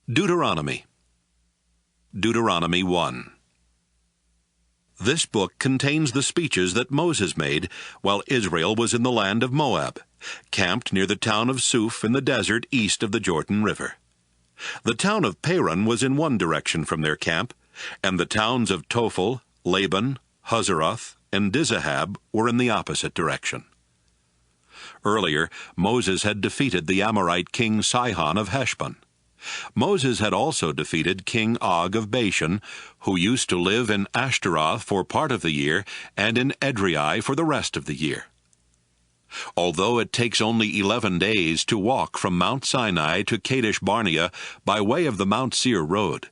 Deuteronomy. Deuteronomy 1. This book contains the speeches that Moses made while Israel was in the land of Moab, camped near the town of Suf in the desert east of the Jordan River. The town of Paran was in one direction from their camp, and the towns of Tophel, Laban, Hazeroth, and Dizahab were in the opposite direction. Earlier, Moses had defeated the Amorite king Sihon of Heshbon. Moses had also defeated King Og of Bashan, who used to live in Ashtaroth for part of the year and in Edrei for the rest of the year. Although it takes only 11 days to walk from Mount Sinai to Kadesh Barnea by way of the Mount Seir road,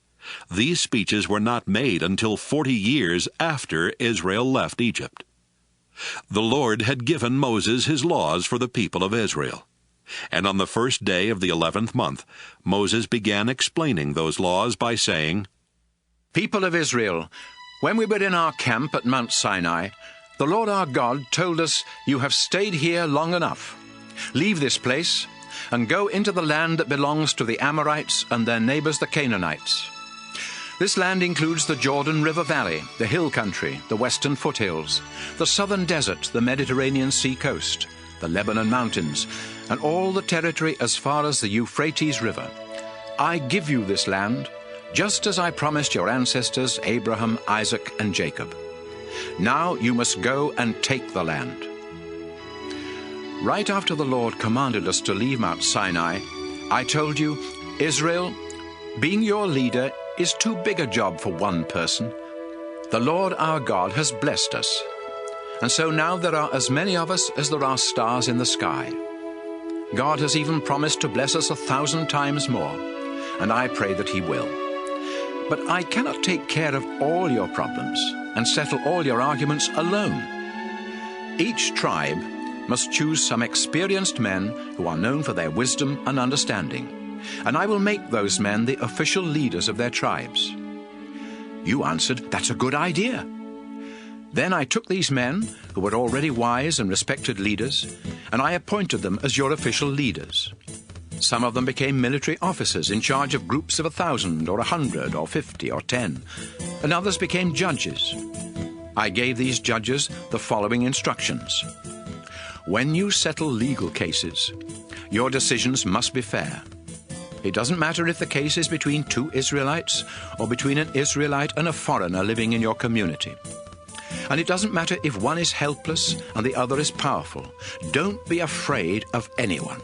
these speeches were not made until 40 years after Israel left Egypt. The Lord had given Moses his laws for the people of Israel. And on the first day of the 11th month, Moses began explaining those laws by saying, People of Israel, when we were in our camp at Mount Sinai, the Lord our God told us, You have stayed here long enough. Leave this place, and go into the land that belongs to the Amorites and their neighbors the Canaanites. This land includes the Jordan River Valley, the hill country, the western foothills, the southern desert, the Mediterranean sea coast, the Lebanon mountains, and all the territory as far as the Euphrates River. I give you this land, just as I promised your ancestors Abraham, Isaac, and Jacob. Now you must go and take the land. Right after the Lord commanded us to leave Mount Sinai, I told you, Israel, being your leader is too big a job for one person. The Lord our God has blessed us, and so now there are as many of us as there are stars in the sky. God has even promised to bless us 1,000 times more, and I pray that He will. But I cannot take care of all your problems and settle all your arguments alone. Each tribe must choose some experienced men who are known for their wisdom and understanding, and I will make those men the official leaders of their tribes. You answered, That's a good idea. Then I took these men, who were already wise and respected leaders, and I appointed them as your official leaders. Some of them became military officers in charge of groups of 1,000 or 100 or 50 or 10, and others became judges. I gave these judges the following instructions. When you settle legal cases, your decisions must be fair. It doesn't matter if the case is between two Israelites or between an Israelite and a foreigner living in your community. And it doesn't matter if one is helpless and the other is powerful. Don't be afraid of anyone.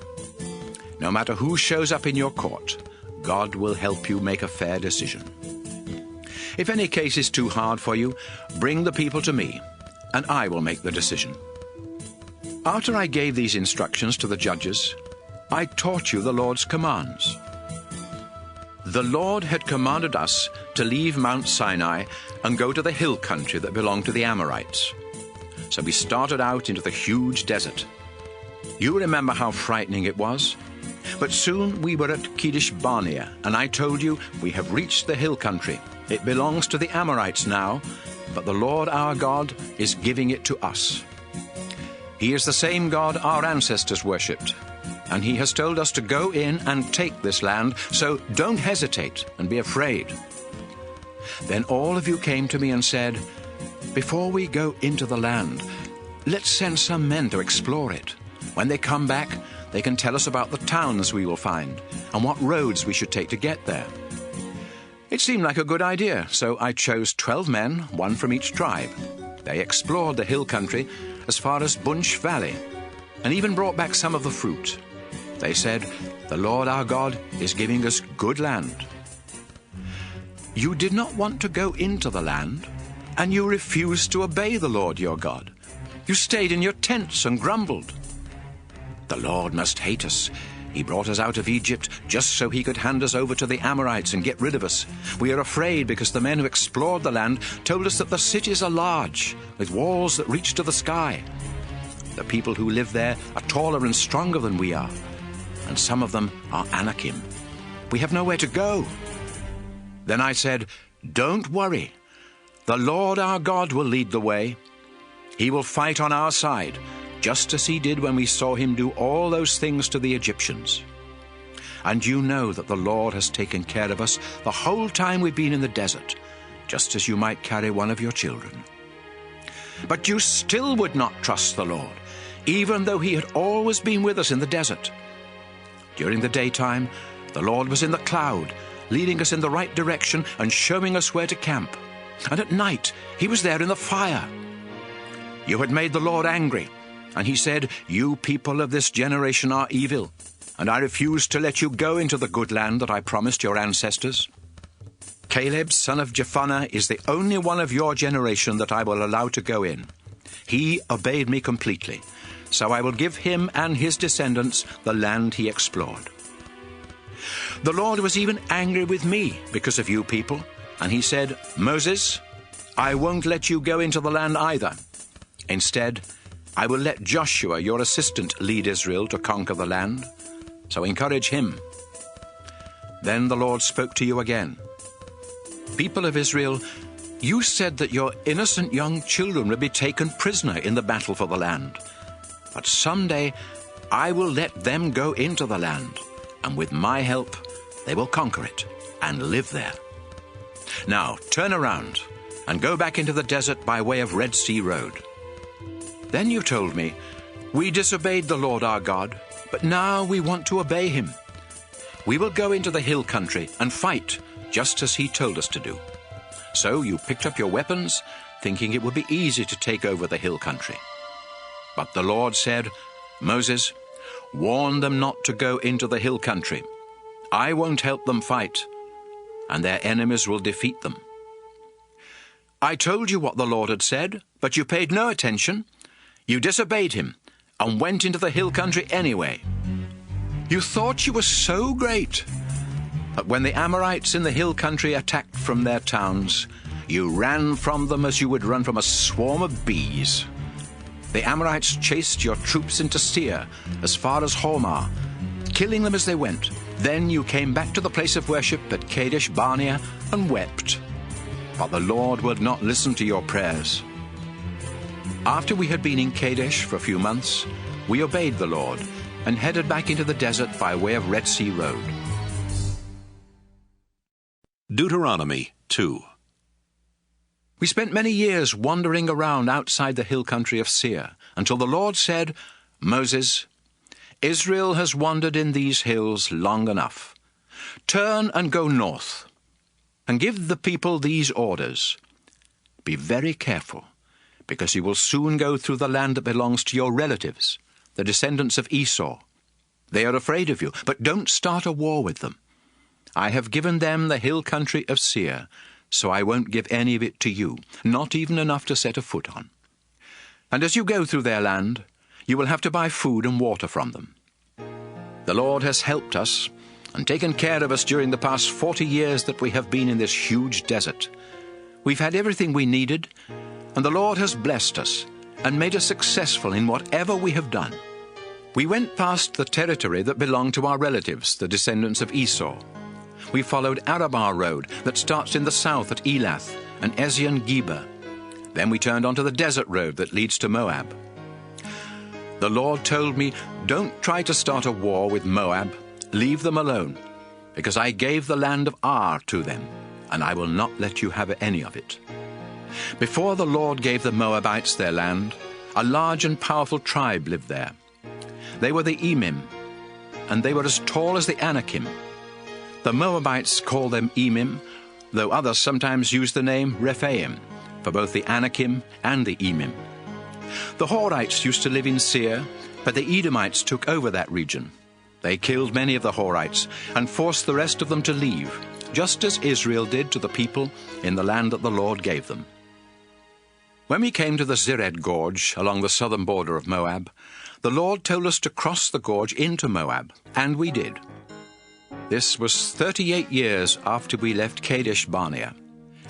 No matter who shows up in your court, God will help you make a fair decision. If any case is too hard for you, bring the people to me, and I will make the decision. After I gave these instructions to the judges, I taught you the Lord's commands. The Lord had commanded us to leave Mount Sinai and go to the hill country that belonged to the Amorites. So we started out into the huge desert. You remember how frightening it was? But soon we were at Kadesh Barnea, and I told you, we have reached the hill country. It belongs to the Amorites now, but the Lord our God is giving it to us. He is the same God our ancestors worshipped, and He has told us to go in and take this land, so don't hesitate and be afraid. Then all of you came to me and said, Before we go into the land, let's send some men to explore it. When they come back, they can tell us about the towns we will find and what roads we should take to get there. It seemed like a good idea, so I chose 12 men, one from each tribe. They explored the hill country as far as Bunch Valley, and even brought back some of the fruit. They said, The Lord our God is giving us good land. You did not want to go into the land, and you refused to obey the Lord your God. You stayed in your tents and grumbled. The Lord must hate us. He brought us out of Egypt just so He could hand us over to the Amorites and get rid of us. We are afraid because the men who explored the land told us that the cities are large, with walls that reach to the sky. The people who live there are taller and stronger than we are, and some of them are Anakim. We have nowhere to go. Then I said, Don't worry. The Lord our God will lead the way. He will fight on our side, just as He did when we saw Him do all those things to the Egyptians. and you know that the Lord has taken care of us the whole time we've been in the desert, just as you might carry one of your children. But you still would not trust the Lord, even though he had always been with us in the desert. During the daytime, the Lord was in the cloud, leading us in the right direction and showing us where to camp. And at night, he was there in the fire. You had made the Lord angry, and he said, "You people of this generation are evil, and I refuse to let you go into the good land that I promised your ancestors. Caleb, son of Jephunneh, is the only one of your generation that I will allow to go in. He obeyed me completely, so I will give him and his descendants the land he explored." The Lord was even angry with me because of you people, and he said, "Moses, I won't let you go into the land either. Instead, I will let Joshua, your assistant, lead Israel to conquer the land, so encourage him." Then the Lord spoke to you again. "People of Israel, you said that your innocent young children would be taken prisoner in the battle for the land. But someday I will let them go into the land, and with my help they will conquer it and live there. Now turn around and go back into the desert by way of Red Sea Road." Then you told me, "We disobeyed the Lord our God, but now we want to obey him. We will go into the hill country and fight, just as he told us to do." So you picked up your weapons, thinking it would be easy to take over the hill country. But the Lord said, "Moses, warn them not to go into the hill country. I won't help them fight, and their enemies will defeat them." I told you what the Lord had said, but you paid no attention. You disobeyed him and went into the hill country anyway. You thought you were so great. But when the Amorites in the hill country attacked from their towns, you ran from them as you would run from a swarm of bees. The Amorites chased your troops into Seir, as far as Hormah, killing them as they went. Then you came back to the place of worship at Kadesh Barnea and wept. But the Lord would not listen to your prayers. After we had been in Kadesh for a few months, we obeyed the Lord and headed back into the desert by way of Red Sea Road. Deuteronomy 2. We spent many years wandering around outside the hill country of Seir, until the Lord said, "Moses, Israel has wandered in these hills long enough. Turn and go north, and give the people these orders. Be very careful, because you will soon go through the land that belongs to your relatives, the descendants of Esau. They are afraid of you, but don't start a war with them. I have given them the hill country of Seir, so I won't give any of it to you, not even enough to set a foot on. And as you go through their land, you will have to buy food and water from them. The Lord has helped us and taken care of us during the past 40 years that we have been in this huge desert. We've had everything we needed, and the Lord has blessed us and made us successful in whatever we have done. We went past the territory that belonged to our relatives, the descendants of Esau. We followed Arabah Road that starts in the south at Elath and Ezion-Geber. Then we turned onto the desert road that leads to Moab. The Lord told me, "Don't try to start a war with Moab. Leave them alone, because I gave the land of Ar to them, and I will not let you have any of it." Before the Lord gave the Moabites their land, a large and powerful tribe lived there. They were the Emim, and they were as tall as the Anakim. The Moabites call them Emim, though others sometimes use the name Rephaim for both the Anakim and the Emim. The Horites used to live in Seir, but the Edomites took over that region. They killed many of the Horites and forced the rest of them to leave, just as Israel did to the people in the land that the Lord gave them. When we came to the Zered Gorge along the southern border of Moab, the Lord told us to cross the gorge into Moab, and we did. This was 38 years after we left Kadesh Barnea,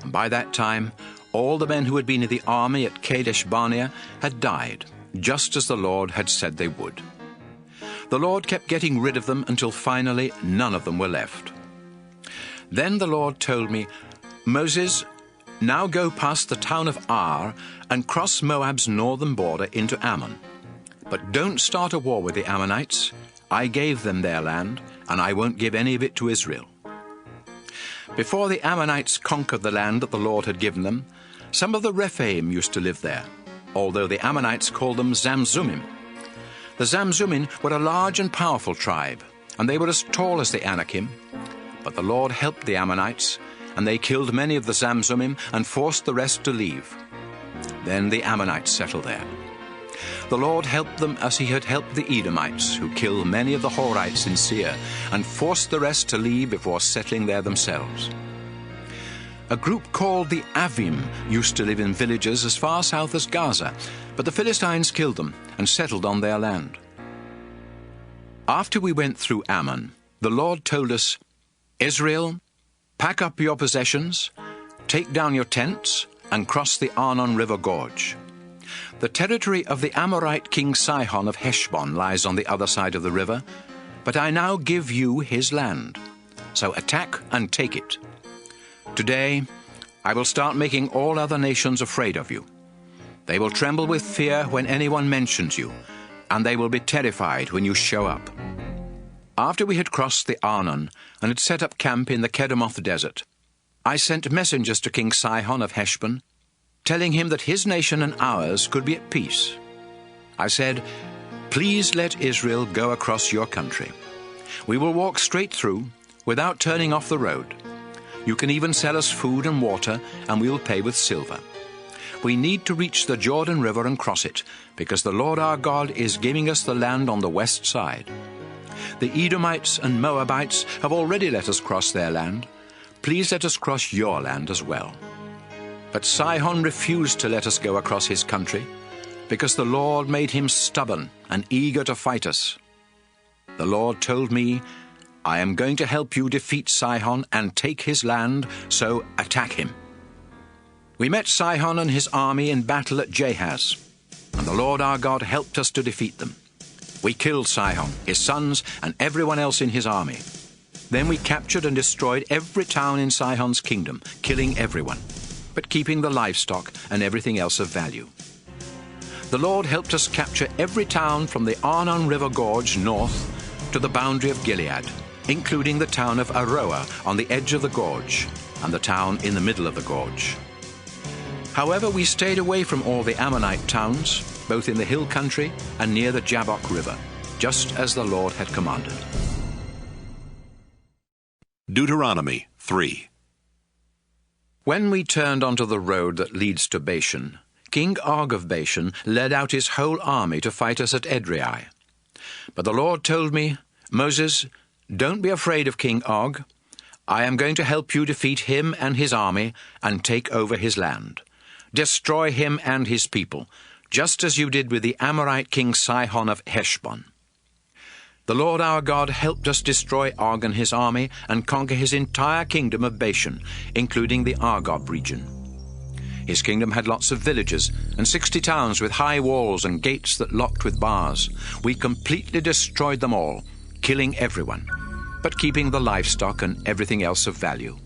and by that time all the men who had been in the army at Kadesh Barnea had died, just as the Lord had said they would. The Lord kept getting rid of them until finally none of them were left. Then the Lord told me, "Moses, now go past the town of Ar and cross Moab's northern border into Ammon. But don't start a war with the Ammonites. I gave them their land, and I won't give any of it to Israel." Before the Ammonites conquered the land that the Lord had given them, some of the Rephaim used to live there, although the Ammonites called them Zamzummim. The Zamzummim were a large and powerful tribe, and they were as tall as the Anakim. But the Lord helped the Ammonites, and they killed many of the Zamzummim and forced the rest to leave. Then the Ammonites settled there. The Lord helped them as he had helped the Edomites, who killed many of the Horites in Seir, and forced the rest to leave before settling there themselves. A group called the Avim used to live in villages as far south as Gaza, but the Philistines killed them and settled on their land. After we went through Ammon, the Lord told us, "Israel, pack up your possessions, take down your tents, and cross the Arnon River Gorge. The territory of the Amorite king Sihon of Heshbon lies on the other side of the river, but I now give you his land. So attack and take it. Today, I will start making all other nations afraid of you. They will tremble with fear when anyone mentions you, and they will be terrified when you show up." After we had crossed the Arnon and had set up camp in the Kedemoth desert, I sent messengers to King Sihon of Heshbon, telling him that his nation and ours could be at peace. I said, "Please let Israel go across your country. We will walk straight through, without turning off the road. You can even sell us food and water, and we will pay with silver. We need to reach the Jordan River and cross it, because the Lord our God is giving us the land on the west side. The Edomites and Moabites have already let us cross their land. Please let us cross your land as well." But Sihon refused to let us go across his country, because the Lord made him stubborn and eager to fight us. The Lord told me, "I am going to help you defeat Sihon and take his land, so attack him." We met Sihon and his army in battle at Jahaz, and the Lord our God helped us to defeat them. We killed Sihon, his sons, and everyone else in his army. Then we captured and destroyed every town in Sihon's kingdom, killing everyone, but keeping the livestock and everything else of value. The Lord helped us capture every town from the Arnon River Gorge north to the boundary of Gilead, including the town of Aroah on the edge of the gorge, and the town in the middle of the gorge. However, we stayed away from all the Ammonite towns, both in the hill country and near the Jabbok River, just as the Lord had commanded. Deuteronomy 3. When we turned onto the road that leads to Bashan, King Og of Bashan led out his whole army to fight us at Edrei. But the Lord told me, "Moses, don't be afraid of King Og. I am going to help you defeat him and his army and take over his land. Destroy him and his people, just as you did with the Amorite king Sihon of Heshbon." The Lord our God helped us destroy Og and his army and conquer his entire kingdom of Bashan, including the Argob region. His kingdom had lots of villages and 60 towns with high walls and gates that locked with bars. We completely destroyed them all, killing everyone, but keeping the livestock and everything else of value.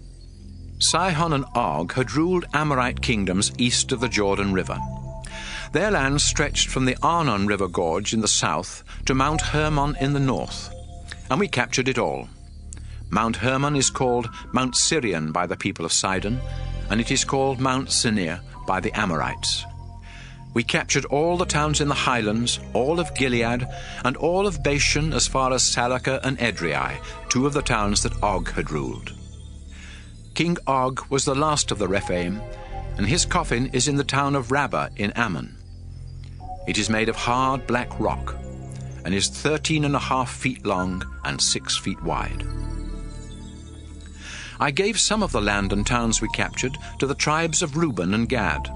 Sihon and Og had ruled Amorite kingdoms east of the Jordan River. Their land stretched from the Arnon River Gorge in the south to Mount Hermon in the north, and we captured it all. Mount Hermon is called Mount Sirion by the people of Sidon, and it is called Mount Sinir by the Amorites. We captured all the towns in the highlands, all of Gilead, and all of Bashan as far as Salakah and Edrei, 2 of the towns that Og had ruled. King Og was the last of the Rephaim, and his coffin is in the town of Rabbah in Ammon. It is made of hard black rock, and is 13.5 feet long and 6 feet wide. I gave some of the land and towns we captured to the tribes of Reuben and Gad.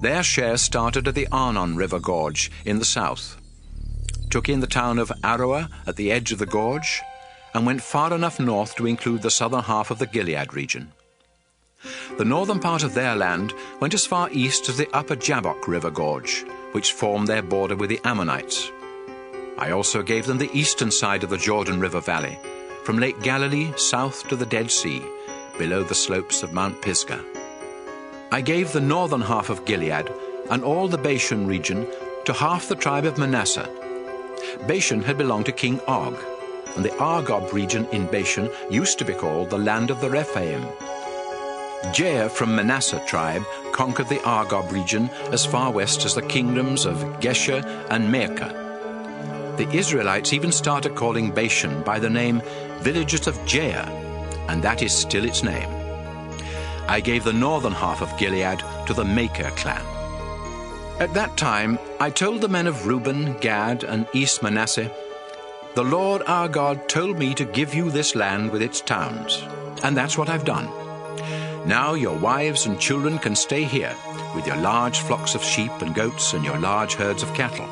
Their share started at the Arnon River Gorge in the south, took in the town of Aroah at the edge of the gorge, and went far enough north to include the southern half of the Gilead region. The northern part of their land went as far east as the upper Jabbok River Gorge, which formed their border with the Ammonites. I also gave them the eastern side of the Jordan River Valley, from Lake Galilee south to the Dead Sea, below the slopes of Mount Pisgah. I gave the northern half of Gilead and all the Bashan region to half the tribe of Manasseh. Bashan had belonged to King Og, and the Argob region in Bashan used to be called the land of the Rephaim. Jair from Manasseh tribe conquered the Argob region as far west as the kingdoms of Geshur and Maacah. The Israelites even started calling Bashan by the name Villages of Jair, and that is still its name. I gave the northern half of Gilead to the Maacah clan. At that time I told the men of Reuben, Gad, and East Manasseh, "The Lord our God told me to give you this land with its towns, and that's what I've done. Now your wives and children can stay here with your large flocks of sheep and goats and your large herds of cattle.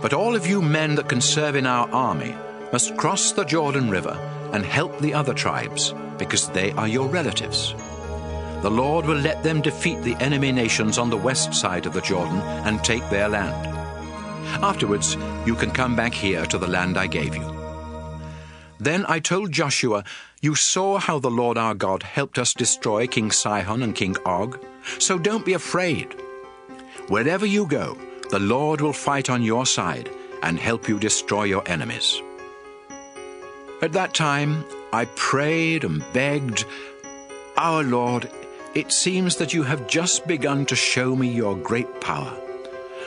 But all of you men that can serve in our army must cross the Jordan River and help the other tribes, because they are your relatives. The Lord will let them defeat the enemy nations on the west side of the Jordan and take their land. Afterwards, you can come back here to the land I gave you." Then I told Joshua, "You saw how the Lord our God helped us destroy King Sihon and King Og, so don't be afraid. Wherever you go, the Lord will fight on your side and help you destroy your enemies." At that time, I prayed and begged, "Our Lord, it seems that you have just begun to show me your great power.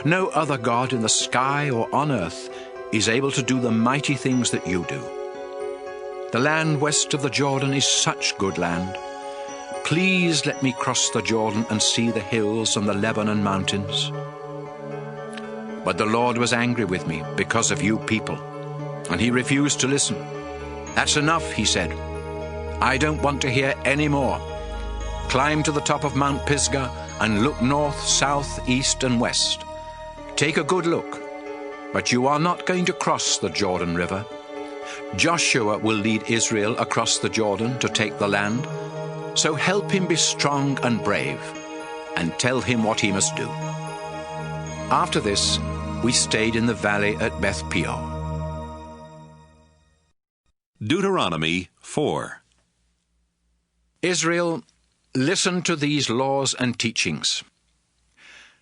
No other God in the sky or on earth is able to do the mighty things that you do. The land west of the Jordan is such good land. Please let me cross the Jordan and see the hills and the Lebanon mountains." But the Lord was angry with me because of you people, and he refused to listen. "That's enough," he said. "I don't want to hear any more. Climb to the top of Mount Pisgah and look north, south, east, and west. Take a good look, but you are not going to cross the Jordan River. Joshua will lead Israel across the Jordan to take the land, so help him be strong and brave, and tell him what he must do." After this, we stayed in the valley at Beth Peor. Deuteronomy 4. Israel, listen to these laws and teachings.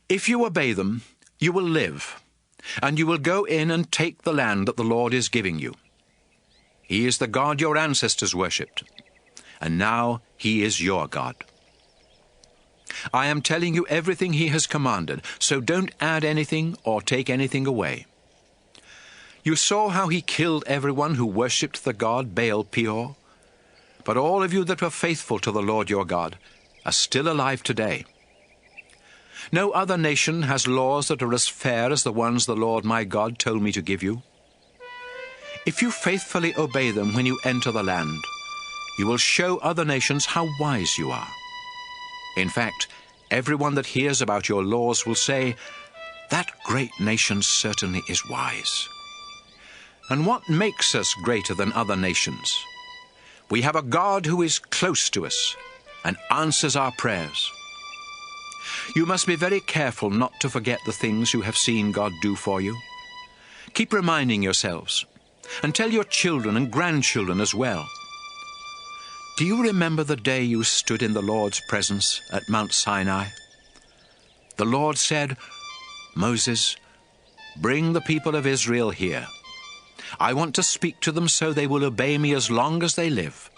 If you obey them, you will live, and you will go in and take the land that the Lord is giving you. He is the God your ancestors worshipped, and now he is your God. I am telling you everything he has commanded, so don't add anything or take anything away. You saw how he killed everyone who worshipped the god Baal Peor, but all of you that were faithful to the Lord your God are still alive today. No other nation has laws that are as fair as the ones the Lord my God told me to give you. If you faithfully obey them when you enter the land, you will show other nations how wise you are. In fact, everyone that hears about your laws will say, "That great nation certainly is wise." And what makes us greater than other nations? We have a God who is close to us and answers our prayers. You must be very careful not to forget the things you have seen God do for you. Keep reminding yourselves, and tell your children and grandchildren as well. Do you remember the day you stood in the Lord's presence at Mount Sinai? The Lord said, "Moses, bring the people of Israel here. I want to speak to them so they will obey me as long as they live,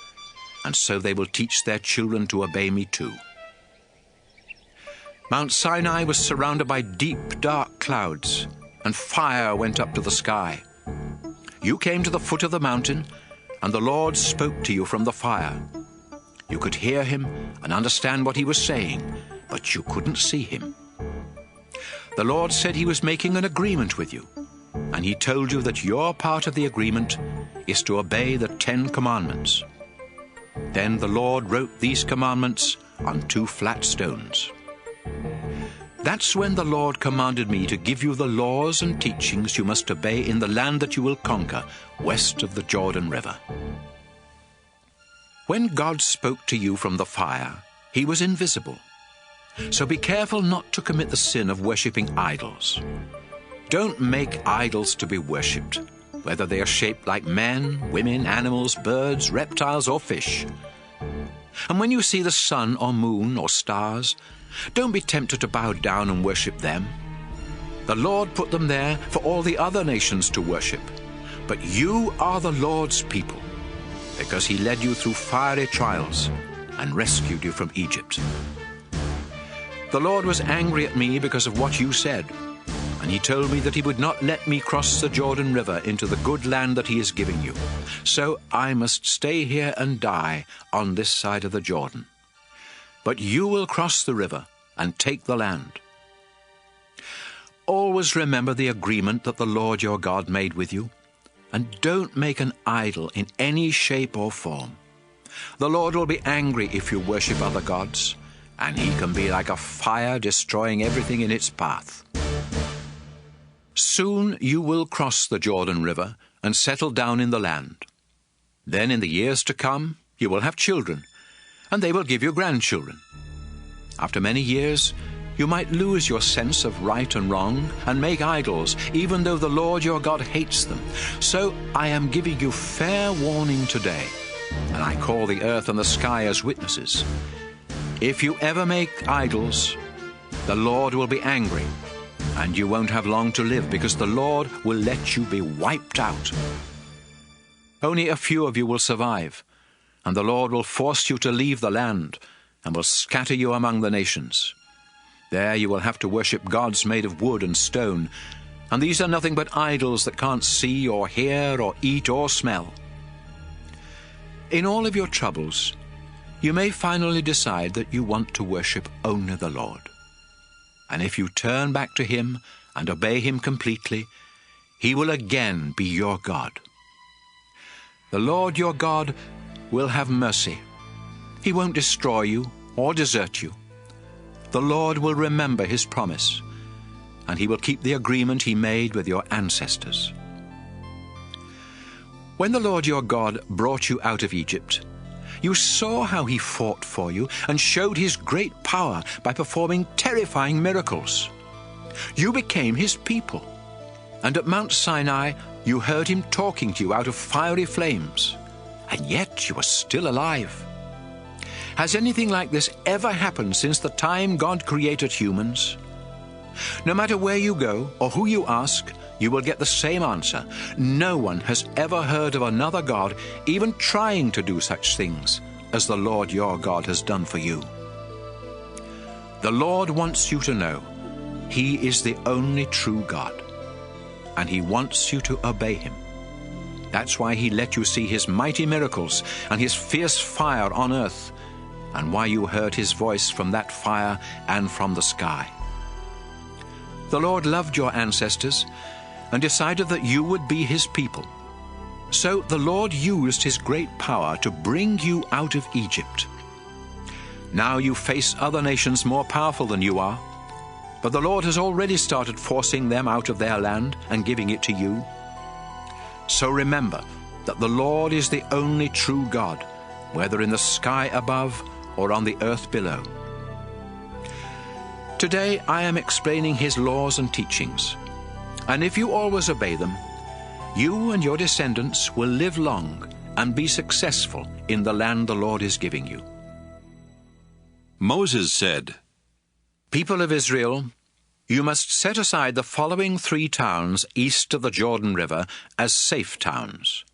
and so they will teach their children to obey me too." Mount Sinai was surrounded by deep, dark clouds, and fire went up to the sky. You came to the foot of the mountain, and the Lord spoke to you from the fire. You could hear him and understand what he was saying, but you couldn't see him. The Lord said he was making an agreement with you, and he told you that your part of the agreement is to obey the 10 Commandments. Then the Lord wrote these commandments on 2 flat stones. That's when the Lord commanded me to give you the laws and teachings you must obey in the land that you will conquer west of the Jordan River. When God spoke to you from the fire, he was invisible. So be careful not to commit the sin of worshipping idols. Don't make idols to be worshipped, whether they are shaped like men, women, animals, birds, reptiles, or fish. And when you see the sun or moon or stars, don't be tempted to bow down and worship them. The Lord put them there for all the other nations to worship, But you are the Lord's people, because he led you through fiery trials and rescued you from Egypt. The Lord was angry at me because of what you said, and he told me that he would not let me cross the Jordan River into the good land that he is giving you. So I must stay here and die on this side of the Jordan. But you will cross the river and take the land. Always remember the agreement that the Lord your God made with you, and don't make an idol in any shape or form. The Lord will be angry if you worship other gods, and he can be like a fire destroying everything in its path. Soon you will cross the Jordan River and settle down in the land. Then in the years to come you will have children, and they will give you grandchildren. After many years you might lose your sense of right and wrong and make idols, even though the Lord your God hates them. So I am giving you fair warning today, and I call the earth and the sky as witnesses. If you ever make idols, the Lord will be angry, and you won't have long to live, because the Lord will let you be wiped out. Only a few of you will survive, and the Lord will force you to leave the land and will scatter you among the nations. There you will have to worship gods made of wood and stone, and these are nothing but idols that can't see or hear or eat or smell. In all of your troubles, you may finally decide that you want to worship only the Lord. And if you turn back to him and obey him completely, he will again be your God. The Lord your God will have mercy. He won't destroy you or desert you. The Lord will remember his promise, and he will keep the agreement he made with your ancestors. When the Lord your God brought you out of Egypt, you saw how he fought for you and showed his great power by performing terrifying miracles. You became his people, and at Mount Sinai you heard him talking to you out of fiery flames, and yet you are still alive. Has anything like this ever happened since the time God created humans? No matter where you go or who you ask, you will get the same answer. No one has ever heard of another God even trying to do such things as the Lord your God has done for you. The Lord wants you to know he is the only true God, and he wants you to obey him. That's why he let you see his mighty miracles and his fierce fire on earth, and why you heard his voice from that fire and from the sky. The Lord loved your ancestors and decided that you would be his people. So the Lord used his great power to bring you out of Egypt. Now you face other nations more powerful than you are, but the Lord has already started forcing them out of their land and giving it to you. So remember that the Lord is the only true God, whether in the sky above or on the earth below. Today I am explaining his laws and teachings, and if you always obey them, you and your descendants will live long and be successful in the land the Lord is giving you. Moses said, People of Israel, you must set aside the following 3 towns east of the Jordan River as safe towns: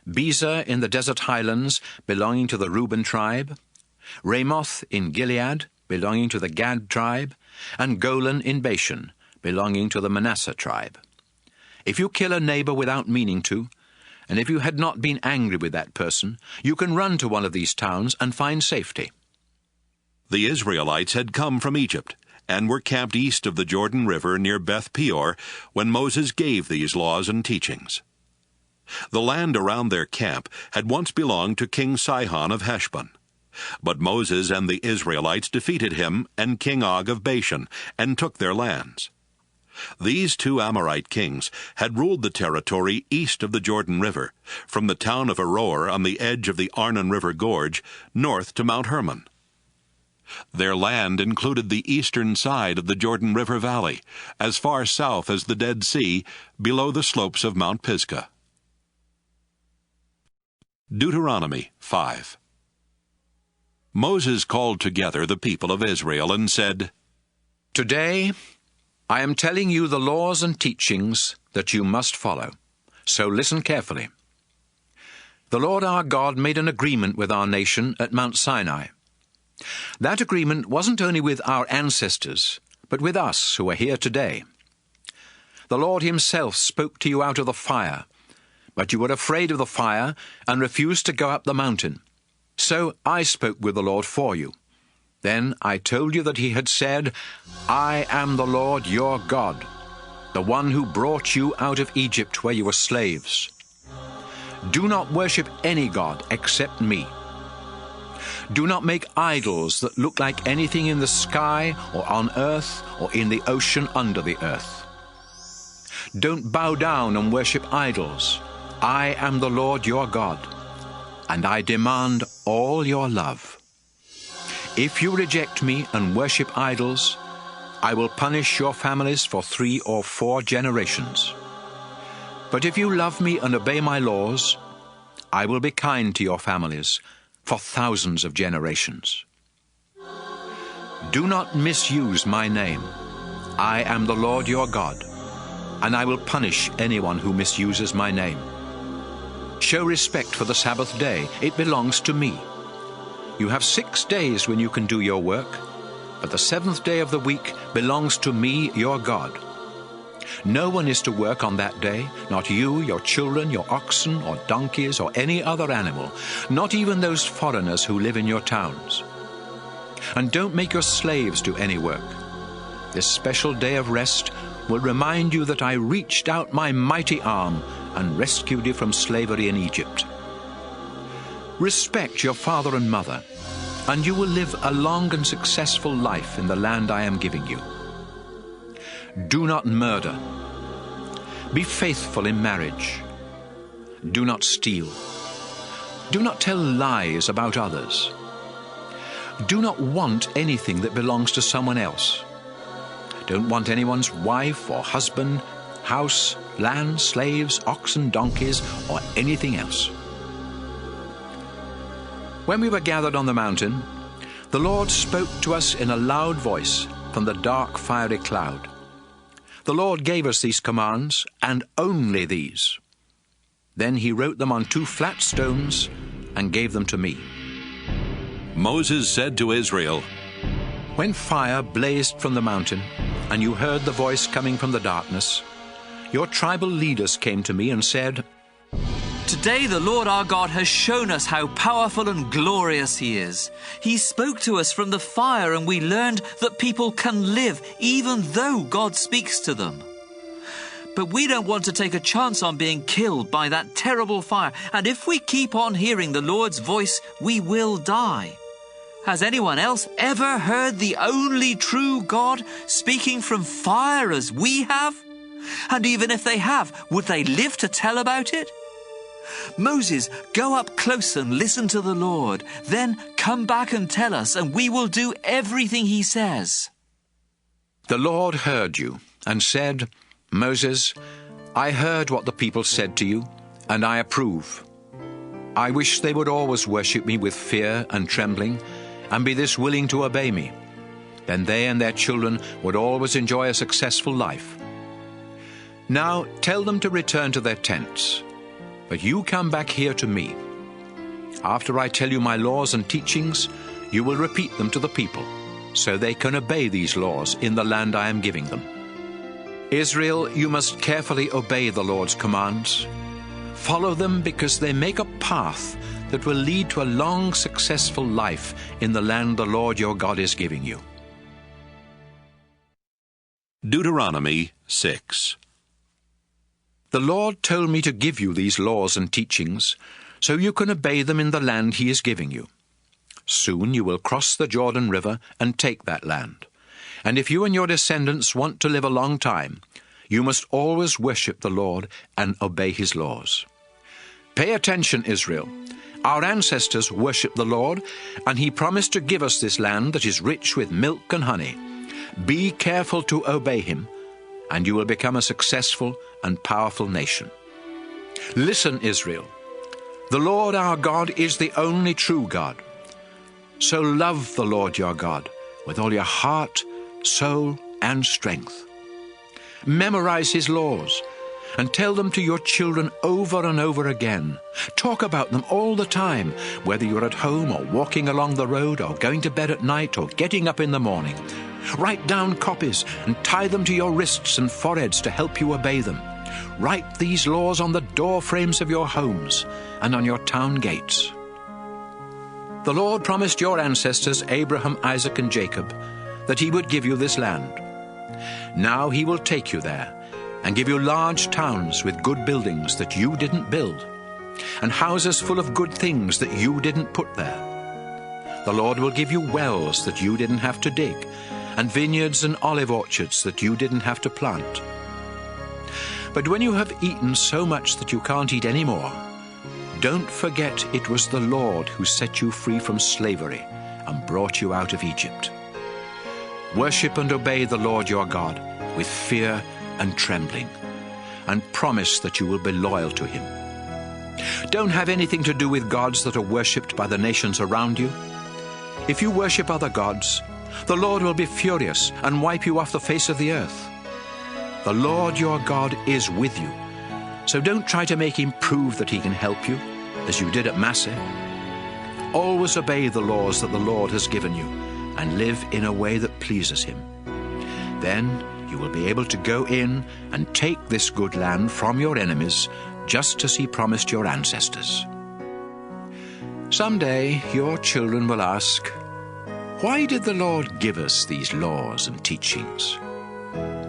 Bezer in the desert highlands, belonging to the Reuben tribe; Ramoth in Gilead, belonging to the Gad tribe; and Golan in Bashan, belonging to the Manasseh tribe. If you kill a neighbor without meaning to, and if you had not been angry with that person, you can run to one of these towns and find safety. The Israelites had come from Egypt and were camped east of the Jordan River near Beth Peor when Moses gave these laws and teachings. The land around their camp had once belonged to King Sihon of Heshbon. But Moses and the Israelites defeated him and King Og of Bashan and took their lands. These 2 Amorite kings had ruled the territory east of the Jordan River, from the town of Aroer on the edge of the Arnon River Gorge, north to Mount Hermon. Their land included the eastern side of the Jordan River Valley, as far south as the Dead Sea, below the slopes of Mount Pisgah. Deuteronomy 5. Moses called together the people of Israel and said, Today I am telling you the laws and teachings that you must follow, So listen carefully. The Lord our God made an agreement with our nation at Mount Sinai. That agreement wasn't only with our ancestors, but with us who are here today. The Lord himself spoke to you out of the fire, but you were afraid of the fire and refused to go up the mountain. So I spoke with the Lord for you. Then I told you that he had said, I am the Lord your God, the one who brought you out of Egypt where you were slaves. Do not worship any god except me. Do not make idols that look like anything in the sky or on earth or in the ocean under the earth. Don't bow down and worship idols. I am the Lord your God, and I demand all your love. If you reject me and worship idols, I will punish your families for 3 or 4 generations. But if you love me and obey my laws, I will be kind to your families for thousands of generations. Do not misuse my name. I am the Lord your God, and I will punish anyone who misuses my name. Show respect for the Sabbath day. It belongs to me. You have 6 days when you can do your work, but the 7th day of the week belongs to me, your God. No one is to work on that day, not you, your children, your oxen, or donkeys, or any other animal, not even those foreigners who live in your towns. And don't make your slaves do any work. This special day of rest will remind you that I reached out my mighty arm and rescued you from slavery in Egypt. Respect your father and mother, and you will live a long and successful life in the land I am giving you. Do not murder. Be faithful in marriage. Do not steal. Do not tell lies about others. Do not want anything that belongs to someone else. Don't want anyone's wife or husband, house, land, slaves, oxen, donkeys, or anything else. When we were gathered on the mountain, the Lord spoke to us in a loud voice from the dark fiery cloud. The Lord gave us these commands, and only these. Then he wrote them on 2 flat stones and gave them to me. Moses said to Israel, When fire blazed from the mountain, and you heard the voice coming from the darkness, your tribal leaders came to me and said, Today the Lord our God has shown us how powerful and glorious he is. He spoke to us from the fire, and we learned that people can live even though God speaks to them. But we don't want to take a chance on being killed by that terrible fire, and if we keep on hearing the Lord's voice, we will die. Has anyone else ever heard the only true God speaking from fire as we have? And even if they have, would they live to tell about it? Moses, go up close and listen to the Lord. Then come back and tell us, and we will do everything he says. The Lord heard you and said, Moses, I heard what the people said to you, and I approve. I wish they would always worship me with fear and trembling, and be this willing to obey me. Then they and their children would always enjoy a successful life. Now tell them to return to their tents. But you come back here to me. After I tell you my laws and teachings, you will repeat them to the people, so they can obey these laws in the land I am giving them. Israel, you must carefully obey the Lord's commands. Follow them because they make a path that will lead to a long, successful life in the land the Lord your God is giving you. Deuteronomy 6. The Lord told me to give you these laws and teachings so you can obey them in the land he is giving you. Soon you will cross the Jordan River and take that land. And if you and your descendants want to live a long time, you must always worship the Lord and obey his laws. Pay attention, Israel. Our ancestors worshiped the Lord, and he promised to give us this land that is rich with milk and honey. Be careful to obey him, and you will become a successful and powerful nation. Listen, Israel. The Lord our God is the only true God. So love the Lord your God with all your heart, soul, and strength. Memorize his laws and tell them to your children over and over again. Talk about them all the time, whether you're at home or walking along the road or going to bed at night or getting up in the morning. Write down copies and tie them to your wrists and foreheads to help you obey them. Write these laws on the door frames of your homes and on your town gates. The Lord promised your ancestors, Abraham, Isaac, and Jacob, that he would give you this land. Now he will take you there and give you large towns with good buildings that you didn't build, and houses full of good things that you didn't put there. The Lord will give you wells that you didn't have to dig, and vineyards and olive orchards that you didn't have to plant. But when you have eaten so much that you can't eat any more, don't forget it was the Lord who set you free from slavery and brought you out of Egypt. Worship and obey the Lord your God with fear and trembling, and promise that you will be loyal to him. Don't have anything to do with gods that are worshipped by the nations around you. If you worship other gods, the Lord will be furious and wipe you off the face of the earth. The Lord your God is with you, so don't try to make him prove that he can help you, as you did at Massah. Always obey the laws that the Lord has given you, and live in a way that pleases him. Then you will be able to go in and take this good land from your enemies, just as he promised your ancestors. Someday your children will ask, "Why did the Lord give us these laws and teachings?"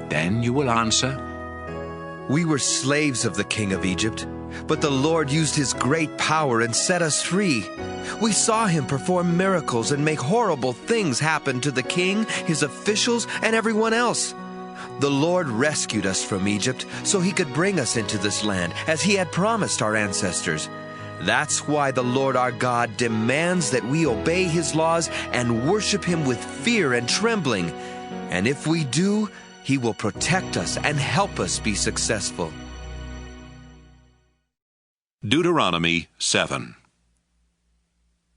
Then you will answer, "We were slaves of the king of Egypt, but the Lord used his great power and set us free. We saw him perform miracles and make horrible things happen to the king, his officials, and everyone else. The Lord rescued us from Egypt so he could bring us into this land, as he had promised our ancestors. That's why the Lord our God demands that we obey his laws and worship him with fear and trembling. And if we do, he will protect us and help us be successful." Deuteronomy 7.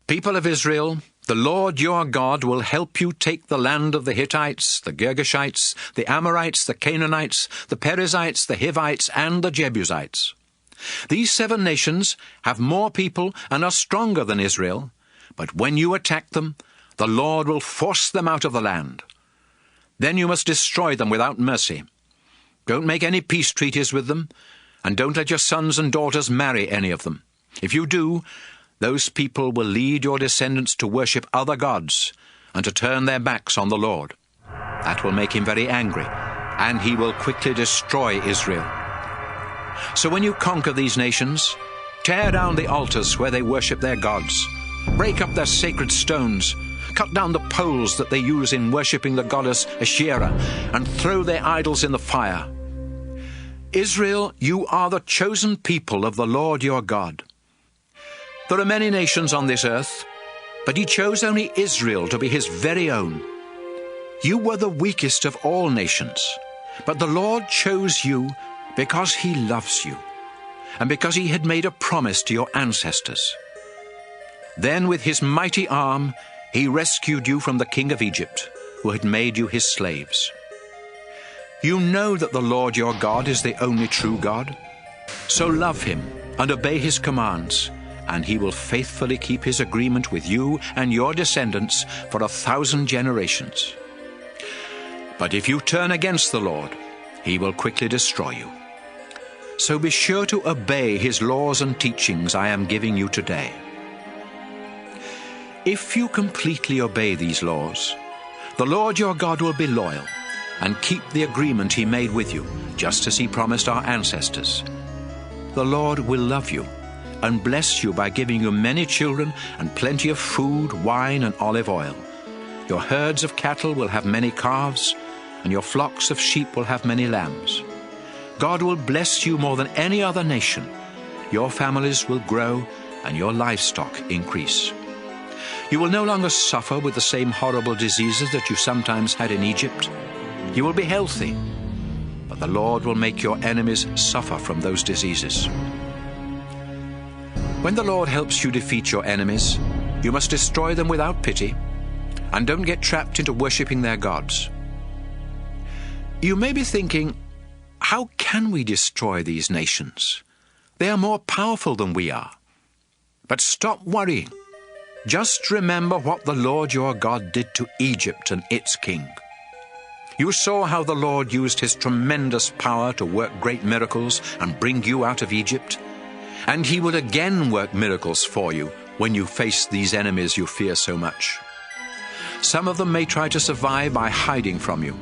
People of Israel, the Lord your God will help you take the land of the Hittites, the Girgashites, the Amorites, the Canaanites, the Perizzites, the Hivites, and the Jebusites. These 7 nations have more people and are stronger than Israel, but when you attack them, the Lord will force them out of the land. Then you must destroy them without mercy. Don't make any peace treaties with them, and don't let your sons and daughters marry any of them. If you do, those people will lead your descendants to worship other gods and to turn their backs on the Lord. That will make him very angry, and he will quickly destroy Israel. So when you conquer these nations, tear down the altars where they worship their gods, break up their sacred stones, cut down the poles that they use in worshipping the goddess Asherah, and throw their idols in the fire. Israel, you are the chosen people of the Lord your God. There are many nations on this earth, but he chose only Israel to be his very own. You were the weakest of all nations, but the Lord chose you because he loves you, and because he had made a promise to your ancestors. Then with his mighty arm, he rescued you from the king of Egypt, who had made you his slaves. You know that the Lord your God is the only true God. So love him and obey his commands, and he will faithfully keep his agreement with you and your descendants for 1,000 generations. But if you turn against the Lord, he will quickly destroy you. So be sure to obey his laws and teachings I am giving you today. If you completely obey these laws, the Lord your God will be loyal and keep the agreement he made with you, just as he promised our ancestors. The Lord will love you and bless you by giving you many children and plenty of food, wine, and olive oil. Your herds of cattle will have many calves, and your flocks of sheep will have many lambs. God will bless you more than any other nation. Your families will grow, and your livestock increase. You will no longer suffer with the same horrible diseases that you sometimes had in Egypt. You will be healthy, but the Lord will make your enemies suffer from those diseases. When the Lord helps you defeat your enemies, you must destroy them without pity, and don't get trapped into worshipping their gods. You may be thinking, how can we destroy these nations? They are more powerful than we are. But stop worrying. Just remember what the Lord your God did to Egypt and its king. You saw how the Lord used his tremendous power to work great miracles and bring you out of Egypt. And he will again work miracles for you when you face these enemies you fear so much. Some of them may try to survive by hiding from you,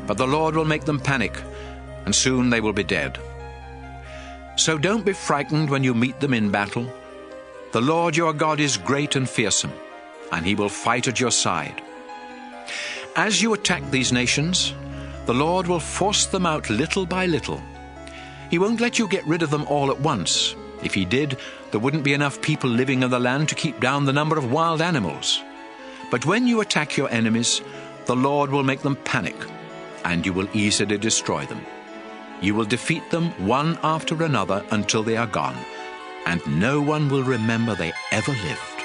but the Lord will make them panic, and soon they will be dead. So don't be frightened when you meet them in battle. The Lord your God is great and fearsome, and he will fight at your side. As you attack these nations, the Lord will force them out little by little. He won't let you get rid of them all at once. If he did, there wouldn't be enough people living in the land to keep down the number of wild animals. But when you attack your enemies, the Lord will make them panic, and you will easily destroy them. You will defeat them one after another until they are gone, and no one will remember they ever lived.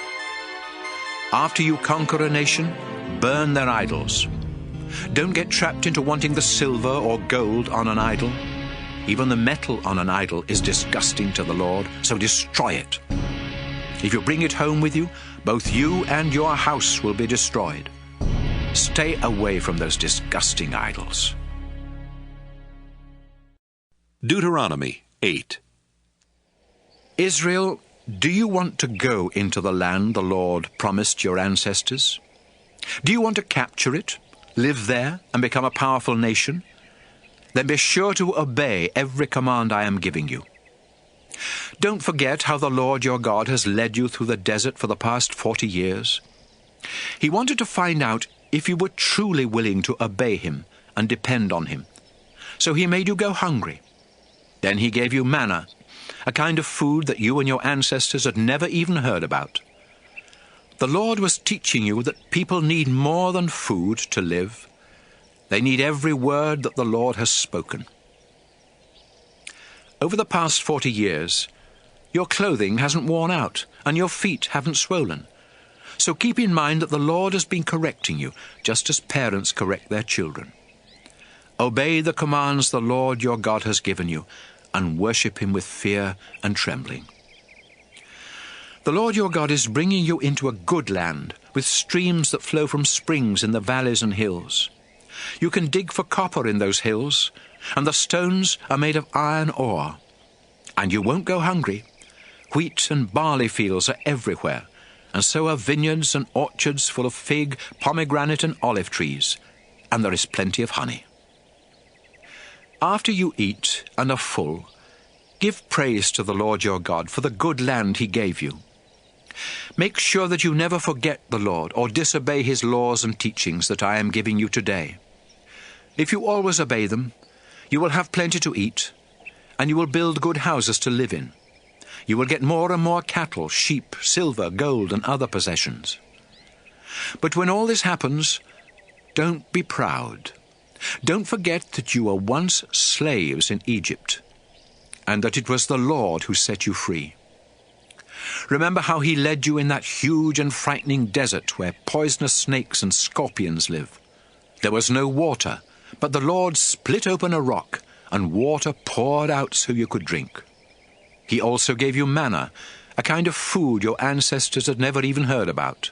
After you conquer a nation, burn their idols. Don't get trapped into wanting the silver or gold on an idol. Even the metal on an idol is disgusting to the Lord, so destroy it. If you bring it home with you, both you and your house will be destroyed. Stay away from those disgusting idols. Deuteronomy 8. Israel, do you want to go into the land the Lord promised your ancestors? Do you want to capture it, live there, and become a powerful nation? Then be sure to obey every command I am giving you. Don't forget how the Lord your God has led you through the desert for the past 40 years. He wanted to find out if you were truly willing to obey him and depend on him. So he made you go hungry. Then he gave you manna, a kind of food that you and your ancestors had never even heard about. The Lord was teaching you that people need more than food to live. They need every word that the Lord has spoken. Over the past 40 years, your clothing hasn't worn out and your feet haven't swollen. So keep in mind that the Lord has been correcting you, just as parents correct their children. Obey the commands the Lord your God has given you, and worship him with fear and trembling. The Lord your God is bringing you into a good land, with streams that flow from springs in the valleys and hills. You can dig for copper in those hills, and the stones are made of iron ore. And you won't go hungry. Wheat and barley fields are everywhere, and so are vineyards and orchards full of fig, pomegranate and olive trees, and there is plenty of honey. After you eat and are full, give praise to the Lord your God for the good land he gave you. Make sure that you never forget the Lord or disobey his laws and teachings that I am giving you today. If you always obey them, you will have plenty to eat, and you will build good houses to live in. You will get more and more cattle, sheep, silver, gold, and other possessions. But when all this happens, don't be proud. Don't forget that you were once slaves in Egypt, and that it was the Lord who set you free. Remember how he led you in that huge and frightening desert where poisonous snakes and scorpions live. There was no water, but the Lord split open a rock, and water poured out so you could drink. He also gave you manna, a kind of food your ancestors had never even heard about.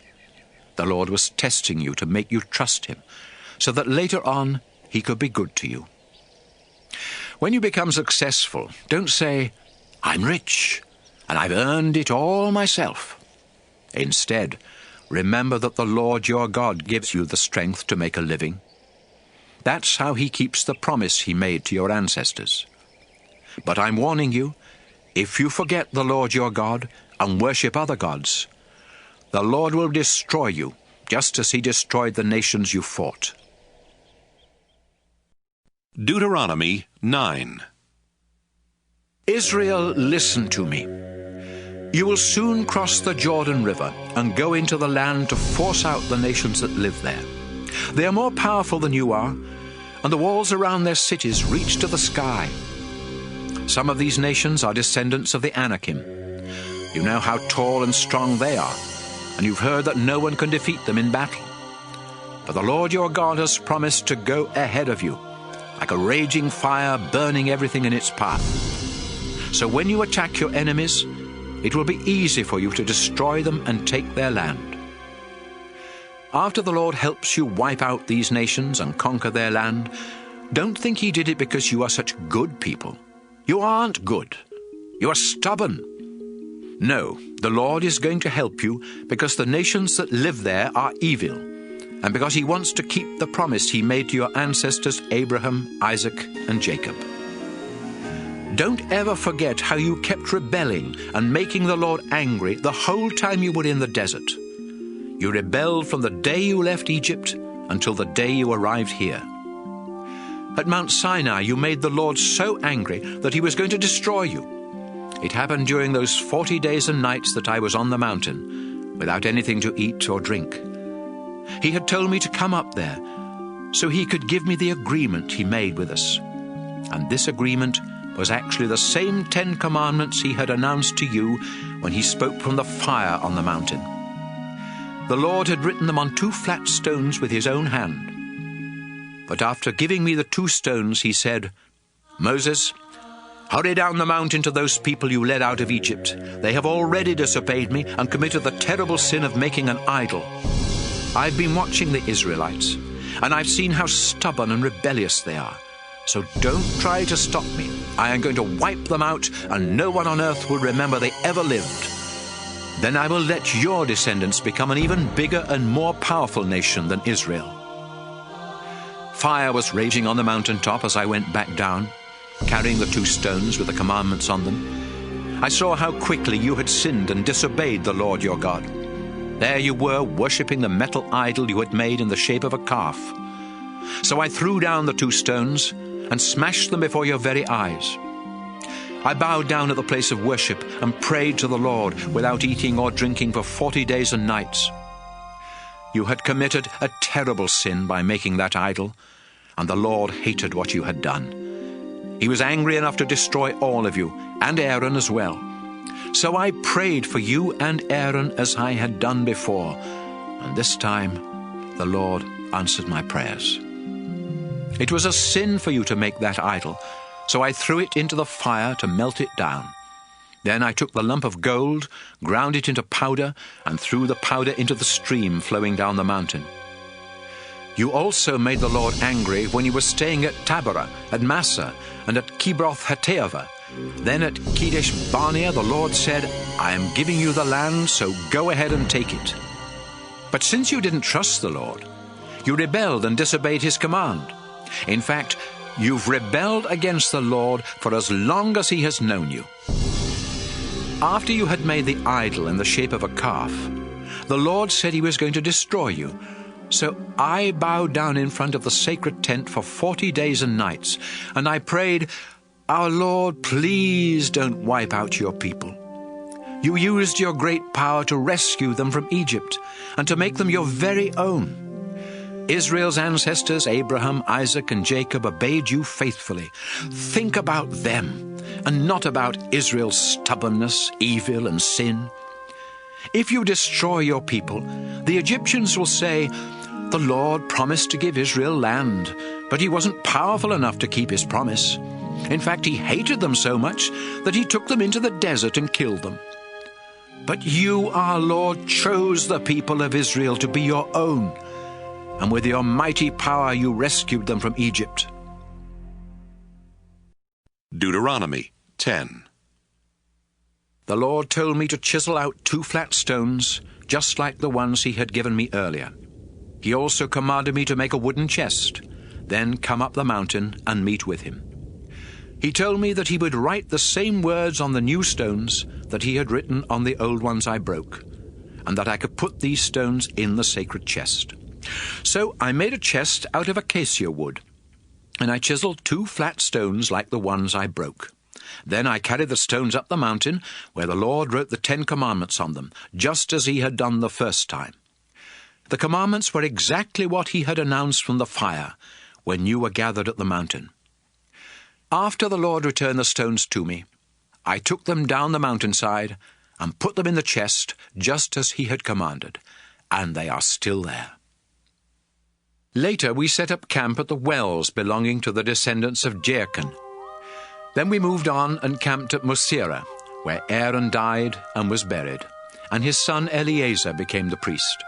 The Lord was testing you to make you trust him, so that later on he could be good to you. When you become successful, don't say, "I'm rich, and I've earned it all myself." Instead, remember that the Lord your God gives you the strength to make a living. That's how he keeps the promise he made to your ancestors. But I'm warning you, if you forget the Lord your God and worship other gods, the Lord will destroy you, just as he destroyed the nations you fought. Deuteronomy 9. Israel, listen to me. You will soon cross the Jordan River and go into the land to force out the nations that live there. They are more powerful than you are, and the walls around their cities reach to the sky. Some of these nations are descendants of the Anakim. You know how tall and strong they are, and you've heard that no one can defeat them in battle. But the Lord your God has promised to go ahead of you, like a raging fire burning everything in its path. So when you attack your enemies, it will be easy for you to destroy them and take their land. After the Lord helps you wipe out these nations and conquer their land, don't think he did it because you are such good people. You aren't good. You are stubborn. No, the Lord is going to help you because the nations that live there are evil, and because he wants to keep the promise he made to your ancestors Abraham, Isaac, and Jacob. Don't ever forget how you kept rebelling and making the Lord angry the whole time you were in the desert. You rebelled from the day you left Egypt until the day you arrived here. At Mount Sinai, you made the Lord so angry that he was going to destroy you. It happened during those 40 days and nights that I was on the mountain, without anything to eat or drink. He had told me to come up there, so he could give me the agreement he made with us. And this agreement was actually the same 10 commandments he had announced to you when he spoke from the fire on the mountain. The Lord had written them on 2 flat stones with his own hand. But after giving me the 2 stones, he said, "Moses, hurry down the mountain to those people you led out of Egypt. They have already disobeyed me and committed the terrible sin of making an idol. I've been watching the Israelites, and I've seen how stubborn and rebellious they are. So don't try to stop me. I am going to wipe them out, and no one on earth will remember they ever lived. Then I will let your descendants become an even bigger and more powerful nation than Israel." Fire was raging on the mountaintop as I went back down, carrying the 2 stones with the commandments on them. I saw how quickly you had sinned and disobeyed the Lord your God. There you were, worshipping the metal idol you had made in the shape of a calf. So I threw down the 2 stones and smashed them before your very eyes. I bowed down at the place of worship and prayed to the Lord without eating or drinking for 40 days and nights. You had committed a terrible sin by making that idol, and the Lord hated what you had done. He was angry enough to destroy all of you, and Aaron as well. So I prayed for you and Aaron as I had done before, and this time the Lord answered my prayers. It was a sin for you to make that idol, so I threw it into the fire to melt it down. Then I took the lump of gold, ground it into powder, and threw the powder into the stream flowing down the mountain. You also made the Lord angry when you were staying at Taberah, at Massa, and at Kibroth-Hattaavah. Then at Kadesh Barnea the Lord said, "I am giving you the land, so go ahead and take it." But since you didn't trust the Lord, you rebelled and disobeyed his command. In fact, you've rebelled against the Lord for as long as he has known you. After you had made the idol in the shape of a calf, the Lord said he was going to destroy you. So I bowed down in front of the sacred tent for 40 days and nights, and I prayed, "Our Lord, please don't wipe out your people." You used your great power to rescue them from Egypt and to make them your very own. Israel's ancestors, Abraham, Isaac, and Jacob, obeyed you faithfully. Think about them and not about Israel's stubbornness, evil, and sin. If you destroy your people, the Egyptians will say, "The Lord promised to give Israel land, but he wasn't powerful enough to keep his promise. In fact, he hated them so much that he took them into the desert and killed them." But you, our Lord, chose the people of Israel to be your own, and with your mighty power you rescued them from Egypt. Deuteronomy 10. The Lord told me to chisel out 2 flat stones, just like the ones he had given me earlier. He also commanded me to make a wooden chest, then come up the mountain and meet with him. He told me that he would write the same words on the new stones that he had written on the old ones I broke, and that I could put these stones in the sacred chest. So I made a chest out of acacia wood, and I chiseled 2 flat stones like the ones I broke. Then I carried the stones up the mountain, where the Lord wrote the 10 commandments on them, just as he had done the first time. The commandments were exactly what he had announced from the fire when you were gathered at the mountain. After the Lord returned the stones to me, I took them down the mountainside and put them in the chest just as he had commanded, and they are still there. Later we set up camp at the wells belonging to the descendants of Jachin. Then we moved on and camped at Mosera, where Aaron died and was buried, and his son Eleazar became the priest.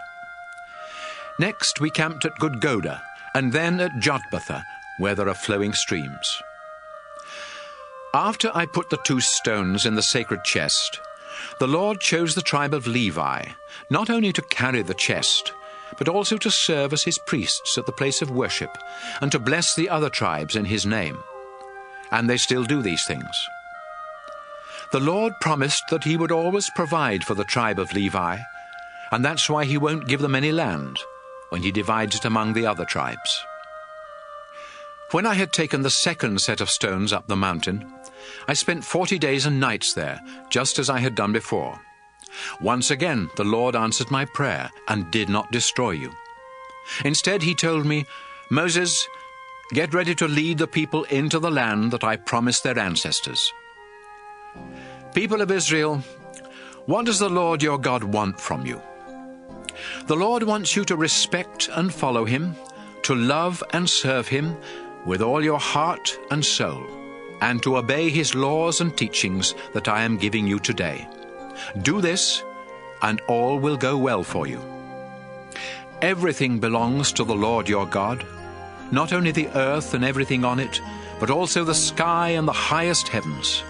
Next we camped at Gudgoda, and then at Jotbatha, where there are flowing streams. After I put the 2 stones in the sacred chest, the Lord chose the tribe of Levi, not only to carry the chest, but also to serve as his priests at the place of worship, and to bless the other tribes in his name. And they still do these things. The Lord promised that he would always provide for the tribe of Levi, and that's why he won't give them any land when he divides it among the other tribes. When I had taken the second set of stones up the mountain, I spent 40 days and nights there, just as I had done before. Once again, the Lord answered my prayer and did not destroy you. Instead, he told me, "Moses, get ready to lead the people into the land that I promised their ancestors." People of Israel, what does the Lord your God want from you? The Lord wants you to respect and follow him, to love and serve him with all your heart and soul, and to obey his laws and teachings that I am giving you today. Do this, and all will go well for you. Everything belongs to the Lord your God, not only the earth and everything on it, but also the sky and the highest heavens.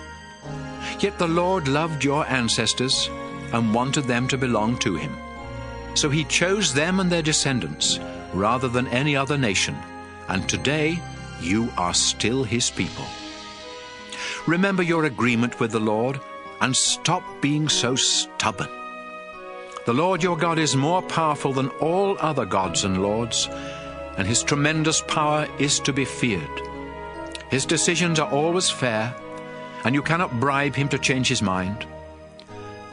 Yet the Lord loved your ancestors and wanted them to belong to him. So he chose them and their descendants rather than any other nation, and today you are still his people. Remember your agreement with the Lord, and stop being so stubborn. The Lord your God is more powerful than all other gods and lords, and his tremendous power is to be feared. His decisions are always fair, and you cannot bribe him to change his mind.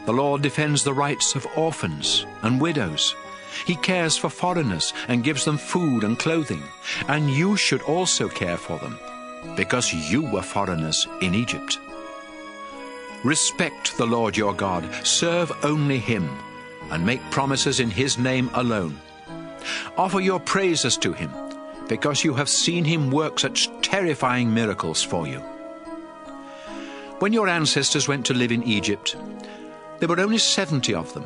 The Lord defends the rights of orphans and widows. He cares for foreigners and gives them food and clothing, and you should also care for them, because you were foreigners in Egypt. Respect the Lord your God, serve only him, and make promises in his name alone. Offer your praises to him, because you have seen him work such terrifying miracles for you. When your ancestors went to live in Egypt, there were only 70 of them.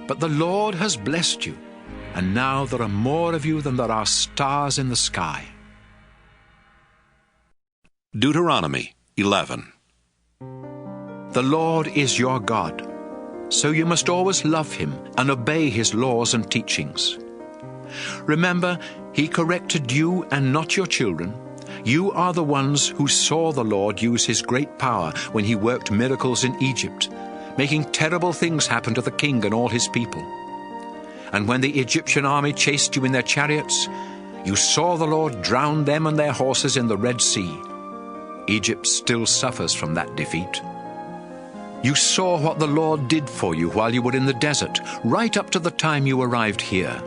But the Lord has blessed you, and now there are more of you than there are stars in the sky. Deuteronomy 11. The Lord is your God, so you must always love him and obey his laws and teachings. Remember, he corrected you and not your children. You are the ones who saw the Lord use his great power when he worked miracles in Egypt, making terrible things happen to the king and all his people. And when the Egyptian army chased you in their chariots, you saw the Lord drown them and their horses in the Red Sea. Egypt still suffers from that defeat. You saw what the Lord did for you while you were in the desert, right up to the time you arrived here.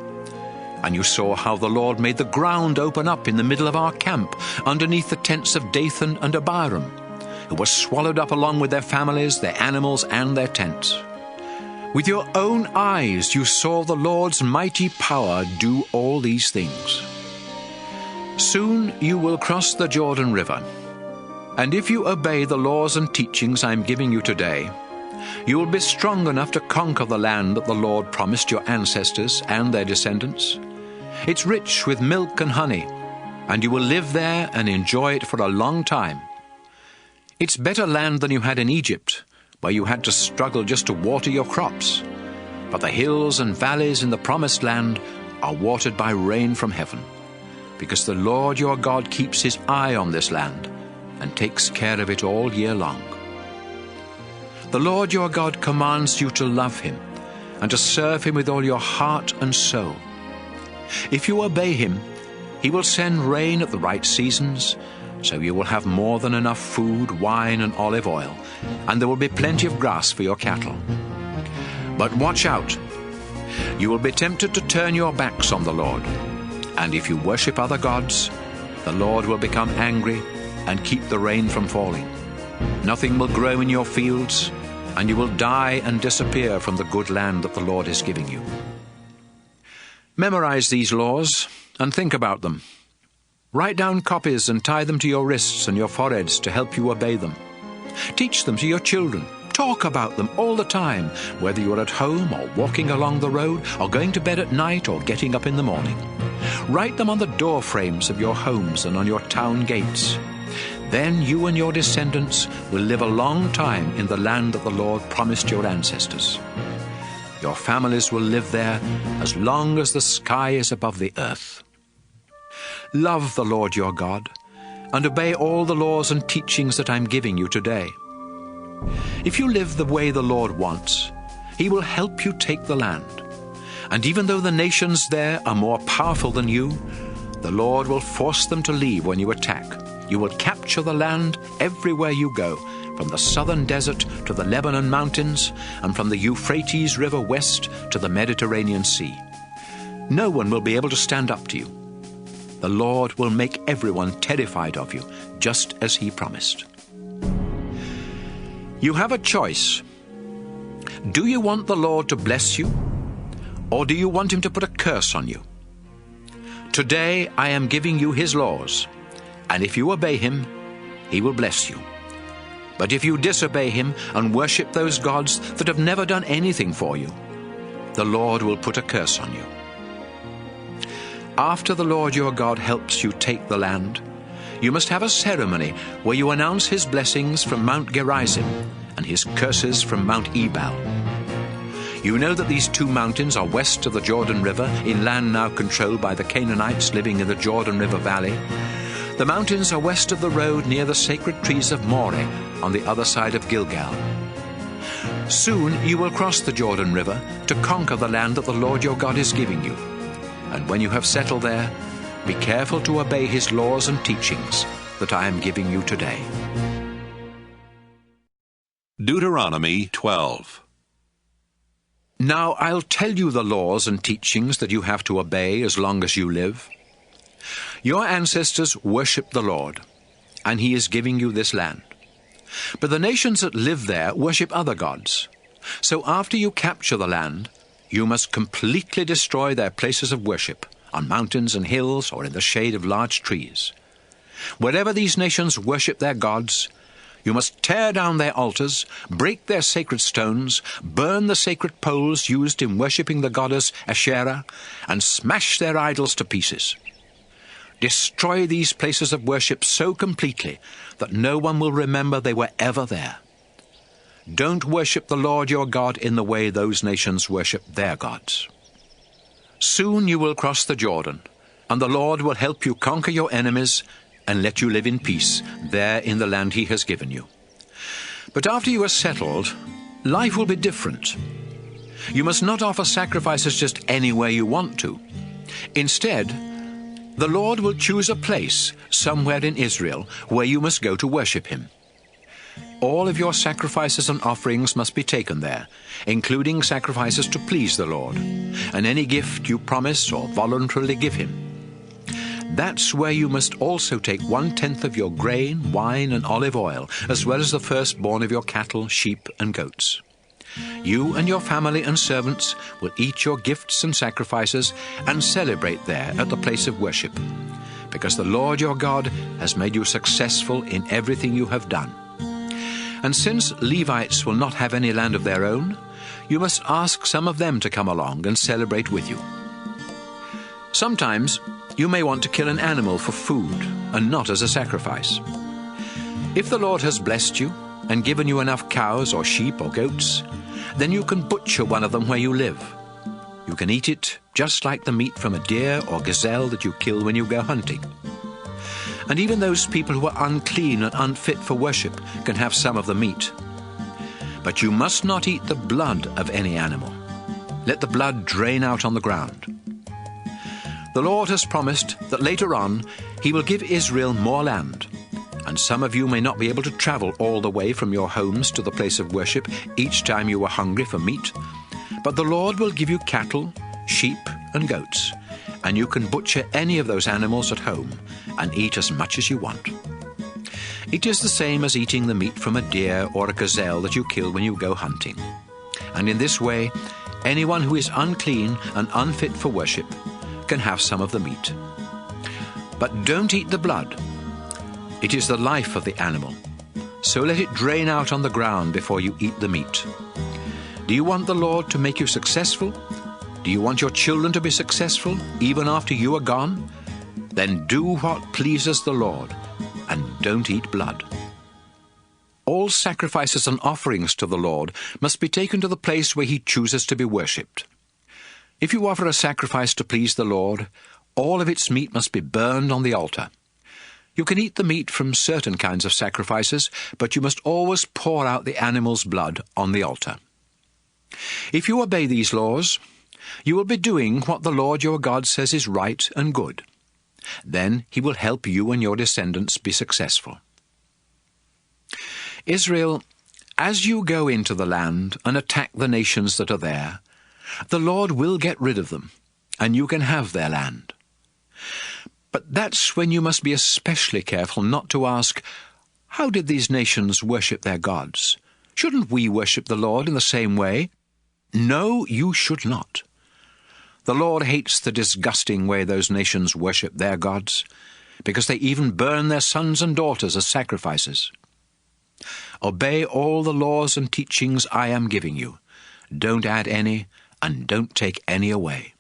And you saw how the Lord made the ground open up in the middle of our camp, underneath the tents of Dathan and Abiram, who were swallowed up along with their families, their animals, and their tents. With your own eyes you saw the Lord's mighty power do all these things. Soon you will cross the Jordan River, and if you obey the laws and teachings I am giving you today, you will be strong enough to conquer the land that the Lord promised your ancestors and their descendants. It's rich with milk and honey, and you will live there and enjoy it for a long time. It's better land than you had in Egypt, where you had to struggle just to water your crops. But the hills and valleys in the promised land are watered by rain from heaven, because the Lord your God keeps his eye on this land and takes care of it all year long. The Lord your God commands you to love him and to serve him with all your heart and soul. If you obey him, he will send rain at the right seasons, so you will have more than enough food, wine, and olive oil, and there will be plenty of grass for your cattle. But watch out! You will be tempted to turn your backs on the Lord, and if you worship other gods, the Lord will become angry and keep the rain from falling. Nothing will grow in your fields, and you will die and disappear from the good land that the Lord is giving you. Memorize these laws and think about them. Write down copies and tie them to your wrists and your foreheads to help you obey them. Teach them to your children. Talk about them all the time, whether you are at home or walking along the road or going to bed at night or getting up in the morning. Write them on the door frames of your homes and on your town gates. Then you and your descendants will live a long time in the land that the Lord promised your ancestors. Your families will live there as long as the sky is above the earth. Love the Lord your God and obey all the laws and teachings that I'm giving you today. If you live the way the Lord wants, He will help you take the land. And even though the nations there are more powerful than you, the Lord will force them to leave when you attack. You will capture the land everywhere you go, from the southern desert to the Lebanon mountains, and from the Euphrates River west to the Mediterranean Sea. No one will be able to stand up to you. The Lord will make everyone terrified of you, just as He promised. You have a choice. Do you want the Lord to bless you, or do you want Him to put a curse on you? Today I am giving you His laws, and if you obey Him, He will bless you. But if you disobey Him and worship those gods that have never done anything for you, the Lord will put a curse on you. After the Lord your God helps you take the land, you must have a ceremony where you announce His blessings from Mount Gerizim and His curses from Mount Ebal. You know that these two mountains are west of the Jordan River, in land now controlled by the Canaanites living in the Jordan River Valley. The mountains are west of the road near the sacred trees of Moreh on the other side of Gilgal. Soon you will cross the Jordan River to conquer the land that the Lord your God is giving you. And when you have settled there, be careful to obey His laws and teachings that I am giving you today. Deuteronomy 12. Now I'll tell you the laws and teachings that you have to obey as long as you live. Your ancestors worshipped the Lord, and He is giving you this land. But the nations that live there worship other gods. So after you capture the land, you must completely destroy their places of worship, on mountains and hills or in the shade of large trees. Wherever these nations worship their gods, you must tear down their altars, break their sacred stones, burn the sacred poles used in worshipping the goddess Asherah, and smash their idols to pieces. Destroy these places of worship so completely that no one will remember they were ever there. Don't worship the Lord your God in the way those nations worship their gods. Soon you will cross the Jordan, and the Lord will help you conquer your enemies and let you live in peace there in the land He has given you. But after you are settled, life will be different. You must not offer sacrifices just anywhere you want to. Instead, the Lord will choose a place somewhere in Israel where you must go to worship Him. All of your sacrifices and offerings must be taken there, including sacrifices to please the Lord, and any gift you promise or voluntarily give Him. That's where you must also take 1/10 of your grain, wine, and olive oil, as well as the firstborn of your cattle, sheep, and goats. You and your family and servants will eat your gifts and sacrifices and celebrate there at the place of worship, because the Lord your God has made you successful in everything you have done. And since Levites will not have any land of their own, you must ask some of them to come along and celebrate with you. Sometimes you may want to kill an animal for food and not as a sacrifice. If the Lord has blessed you and given you enough cows or sheep or goats, then you can butcher one of them where you live. You can eat it just like the meat from a deer or gazelle that you kill when you go hunting. And even those people who are unclean and unfit for worship can have some of the meat. But you must not eat the blood of any animal. Let the blood drain out on the ground. The Lord has promised that later on He will give Israel more land, and some of you may not be able to travel all the way from your homes to the place of worship each time you are hungry for meat, but the Lord will give you cattle, sheep, and goats, and you can butcher any of those animals at home and eat as much as you want. It is the same as eating the meat from a deer or a gazelle that you kill when you go hunting. And in this way, anyone who is unclean and unfit for worship can have some of the meat. But don't eat the blood. It is the life of the animal, so let it drain out on the ground before you eat the meat. Do you want the Lord to make you successful? Do you want your children to be successful, even after you are gone? Then do what pleases the Lord, and don't eat blood. All sacrifices and offerings to the Lord must be taken to the place where he chooses to be worshipped. If you offer a sacrifice to please the Lord, all of its meat must be burned on the altar. You can eat the meat from certain kinds of sacrifices, but you must always pour out the animal's blood on the altar. If you obey these laws, you will be doing what the Lord your God says is right and good. Then he will help you and your descendants be successful. Israel, as you go into the land and attack the nations that are there, the Lord will get rid of them, and you can have their land. But that's when you must be especially careful not to ask, "How did these nations worship their gods? Shouldn't we worship the Lord in the same way?" No, you should not. The Lord hates the disgusting way those nations worship their gods, because they even burn their sons and daughters as sacrifices. Obey all the laws and teachings I am giving you. Don't add any, and don't take any away.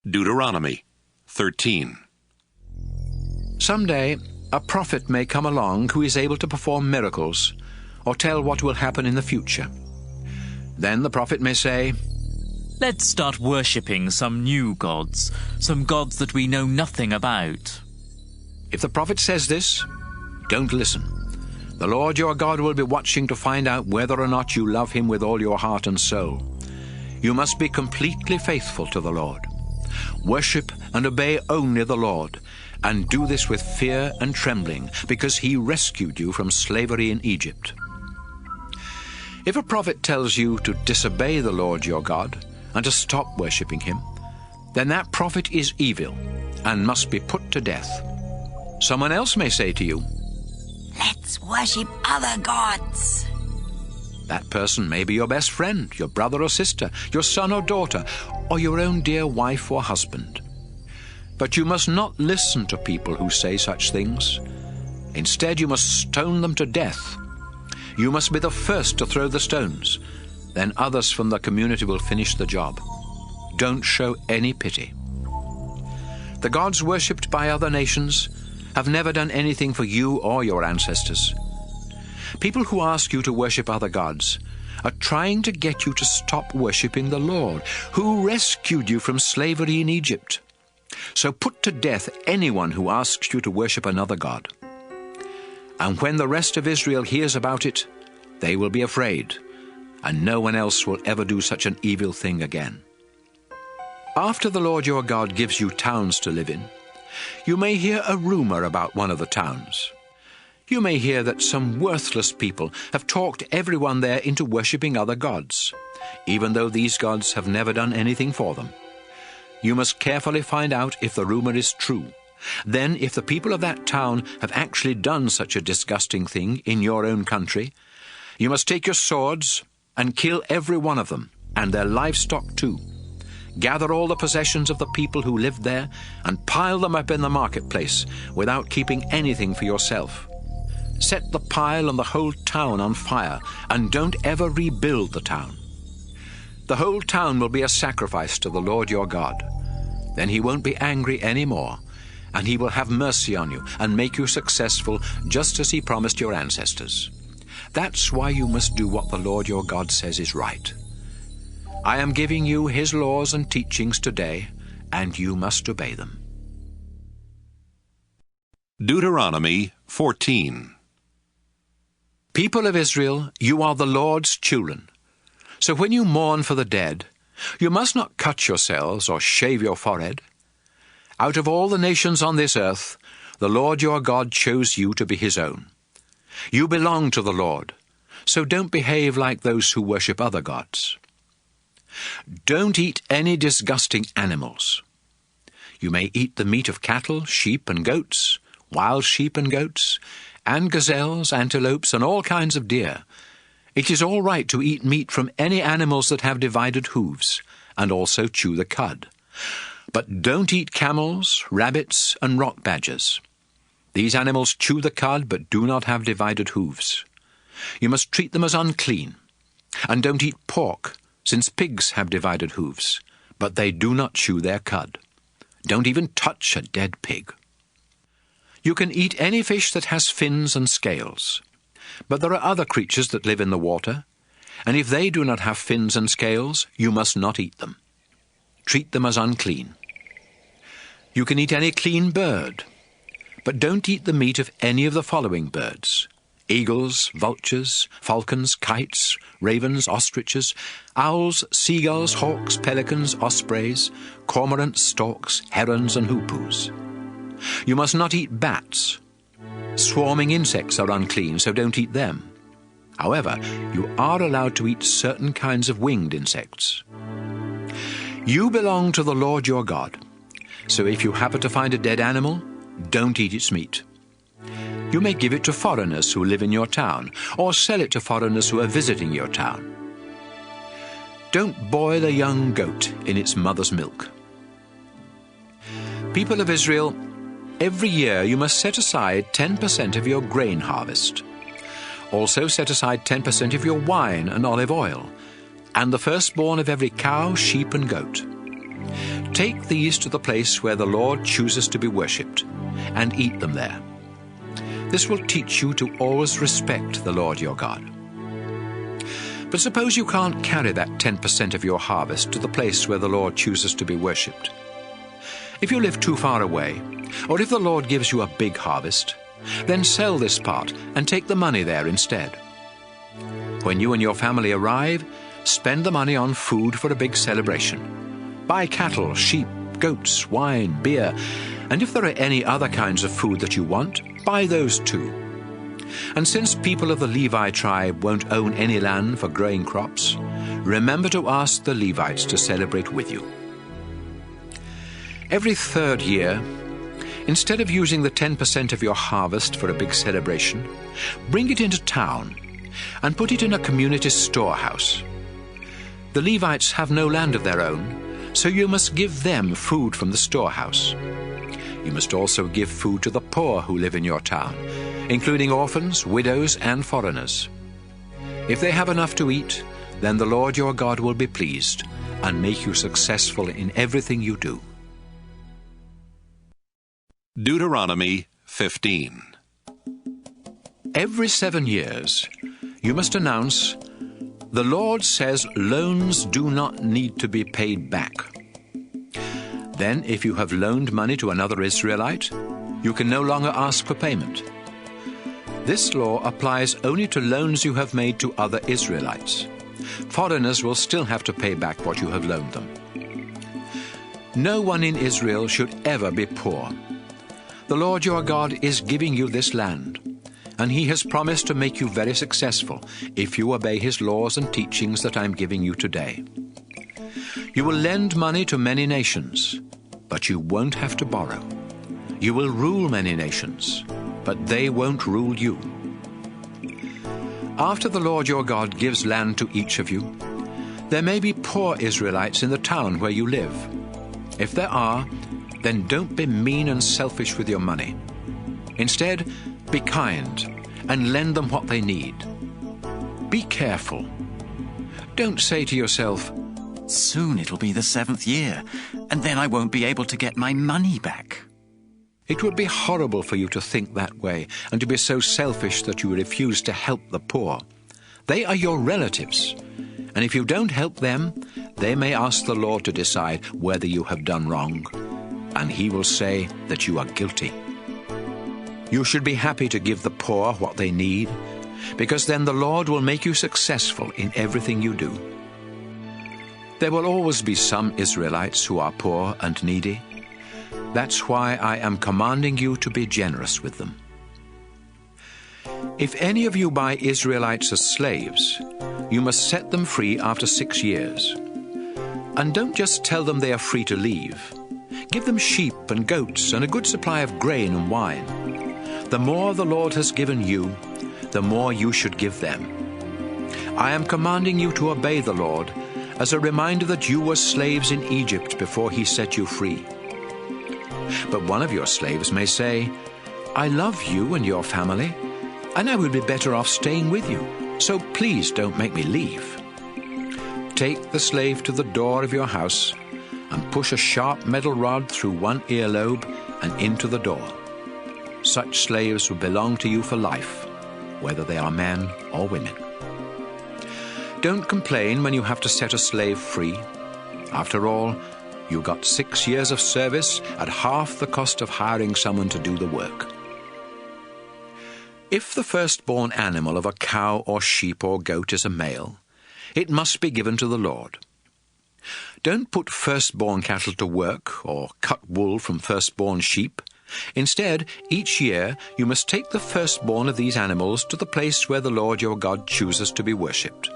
Deuteronomy 13. Someday, a prophet may come along who is able to perform miracles or tell what will happen in the future. Then the prophet may say, Let's start worshipping some new gods, some gods that we know nothing about. If the prophet says this, don't listen. The Lord your God will be watching to find out whether or not you love him with all your heart and soul. You must be completely faithful to the Lord. Worship and obey only the Lord, and do this with fear and trembling, because he rescued you from slavery in Egypt. If a prophet tells you to disobey the Lord your God and to stop worshipping him, then that prophet is evil and must be put to death. Someone else may say to you, Let's worship other gods. That person may be your best friend, your brother or sister, your son or daughter, or your own dear wife or husband. But you must not listen to people who say such things. Instead, you must stone them to death. You must be the first to throw the stones. Then others from the community will finish the job. Don't show any pity. The gods worshipped by other nations have never done anything for you or your ancestors. People who ask you to worship other gods are trying to get you to stop worshipping the Lord, who rescued you from slavery in Egypt. So put to death anyone who asks you to worship another god. And when the rest of Israel hears about it, they will be afraid, and no one else will ever do such an evil thing again. After the Lord your God gives you towns to live in, you may hear a rumor about one of the towns. You may hear that some worthless people have talked everyone there into worshipping other gods, even though these gods have never done anything for them. You must carefully find out if the rumor is true. Then, if the people of that town have actually done such a disgusting thing in your own country, you must take your swords and kill every one of them, and their livestock too. Gather all the possessions of the people who lived there and pile them up in the marketplace without keeping anything for yourself. Set the pile and the whole town on fire, and don't ever rebuild the town. The whole town will be a sacrifice to the Lord your God. Then he won't be angry anymore, and he will have mercy on you and make you successful just as he promised your ancestors. That's why you must do what the Lord your God says is right. I am giving you his laws and teachings today, and you must obey them. Deuteronomy 14. People of Israel, you are the Lord's children. So when you mourn for the dead, you must not cut yourselves or shave your forehead. Out of all the nations on this earth, the Lord your God chose you to be his own. You belong to the Lord, so don't behave like those who worship other gods. Don't eat any disgusting animals. You may eat the meat of cattle, sheep and goats, wild sheep and goats, and gazelles, antelopes, and all kinds of deer. It is all right to eat meat from any animals that have divided hooves, and also chew the cud. But don't eat camels, rabbits, and rock badgers. These animals chew the cud but do not have divided hooves. You must treat them as unclean. And don't eat pork, since pigs have divided hooves, but they do not chew their cud. Don't even touch a dead pig. You can eat any fish that has fins and scales, but there are other creatures that live in the water, and if they do not have fins and scales, you must not eat them. Treat them as unclean. You can eat any clean bird, but don't eat the meat of any of the following birds: eagles, vultures, falcons, kites, ravens, ostriches, owls, seagulls, hawks, pelicans, ospreys, cormorants, storks, herons, and hoopoes. You must not eat bats. Swarming insects are unclean, so don't eat them. However, you are allowed to eat certain kinds of winged insects. You belong to the Lord your God, so if you happen to find a dead animal, don't eat its meat. You may give it to foreigners who live in your town, or sell it to foreigners who are visiting your town. Don't boil a young goat in its mother's milk. People of Israel, every year you must set aside 10% of your grain harvest. Also set aside 10% of your wine and olive oil, and the firstborn of every cow, sheep, and goat. Take these to the place where the Lord chooses to be worshipped, and eat them there. This will teach you to always respect the Lord your God. But suppose you can't carry that 10% of your harvest to the place where the Lord chooses to be worshipped. If you live too far away, or if the Lord gives you a big harvest, then sell this part and take the money there instead. When you and your family arrive, spend the money on food for a big celebration. Buy cattle, sheep, goats, wine, beer, and if there are any other kinds of food that you want, buy those too. And since people of the Levi tribe won't own any land for growing crops, remember to ask the Levites to celebrate with you. Every third year, instead of using the 10% of your harvest for a big celebration, bring it into town and put it in a community storehouse. The Levites have no land of their own, so you must give them food from the storehouse. You must also give food to the poor who live in your town, including orphans, widows, and foreigners. If they have enough to eat, then the Lord your God will be pleased and make you successful in everything you do. Deuteronomy 15. Every 7 years, you must announce, "The Lord says loans do not need to be paid back." Then, if you have loaned money to another Israelite, you can no longer ask for payment. This law applies only to loans you have made to other Israelites. Foreigners will still have to pay back what you have loaned them. No one in Israel should ever be poor. The Lord your God is giving you this land, and He has promised to make you very successful if you obey His laws and teachings that I am giving you today. You will lend money to many nations, but you won't have to borrow. You will rule many nations, but they won't rule you. After the Lord your God gives land to each of you, there may be poor Israelites in the town where you live. If there are, then don't be mean and selfish with your money. Instead, be kind and lend them what they need. Be careful. Don't say to yourself, "Soon it'll be the 7th year, and then I won't be able to get my money back." It would be horrible for you to think that way and to be so selfish that you refuse to help the poor. They are your relatives, and if you don't help them, they may ask the Lord to decide whether you have done wrong, and He will say that you are guilty. You should be happy to give the poor what they need, because then the Lord will make you successful in everything you do. There will always be some Israelites who are poor and needy. That's why I am commanding you to be generous with them. If any of you buy Israelites as slaves, you must set them free after 6 years. And don't just tell them they are free to leave. Give them sheep and goats and a good supply of grain and wine. The more the Lord has given you, the more you should give them. I am commanding you to obey the Lord, as a reminder that you were slaves in Egypt before he set you free. But one of your slaves may say, I love you and your family, and I would be better off staying with you, so please don't make me leave. Take the slave to the door of your house and push a sharp metal rod through one earlobe and into the door. Such slaves will belong to you for life, whether they are men or women. Don't complain when you have to set a slave free. After all, you got 6 years of service at half the cost of hiring someone to do the work. If the firstborn animal of a cow or sheep or goat is a male, it must be given to the Lord. Don't put firstborn cattle to work or cut wool from firstborn sheep. Instead, each year you must take the firstborn of these animals to the place where the Lord your God chooses to be worshipped.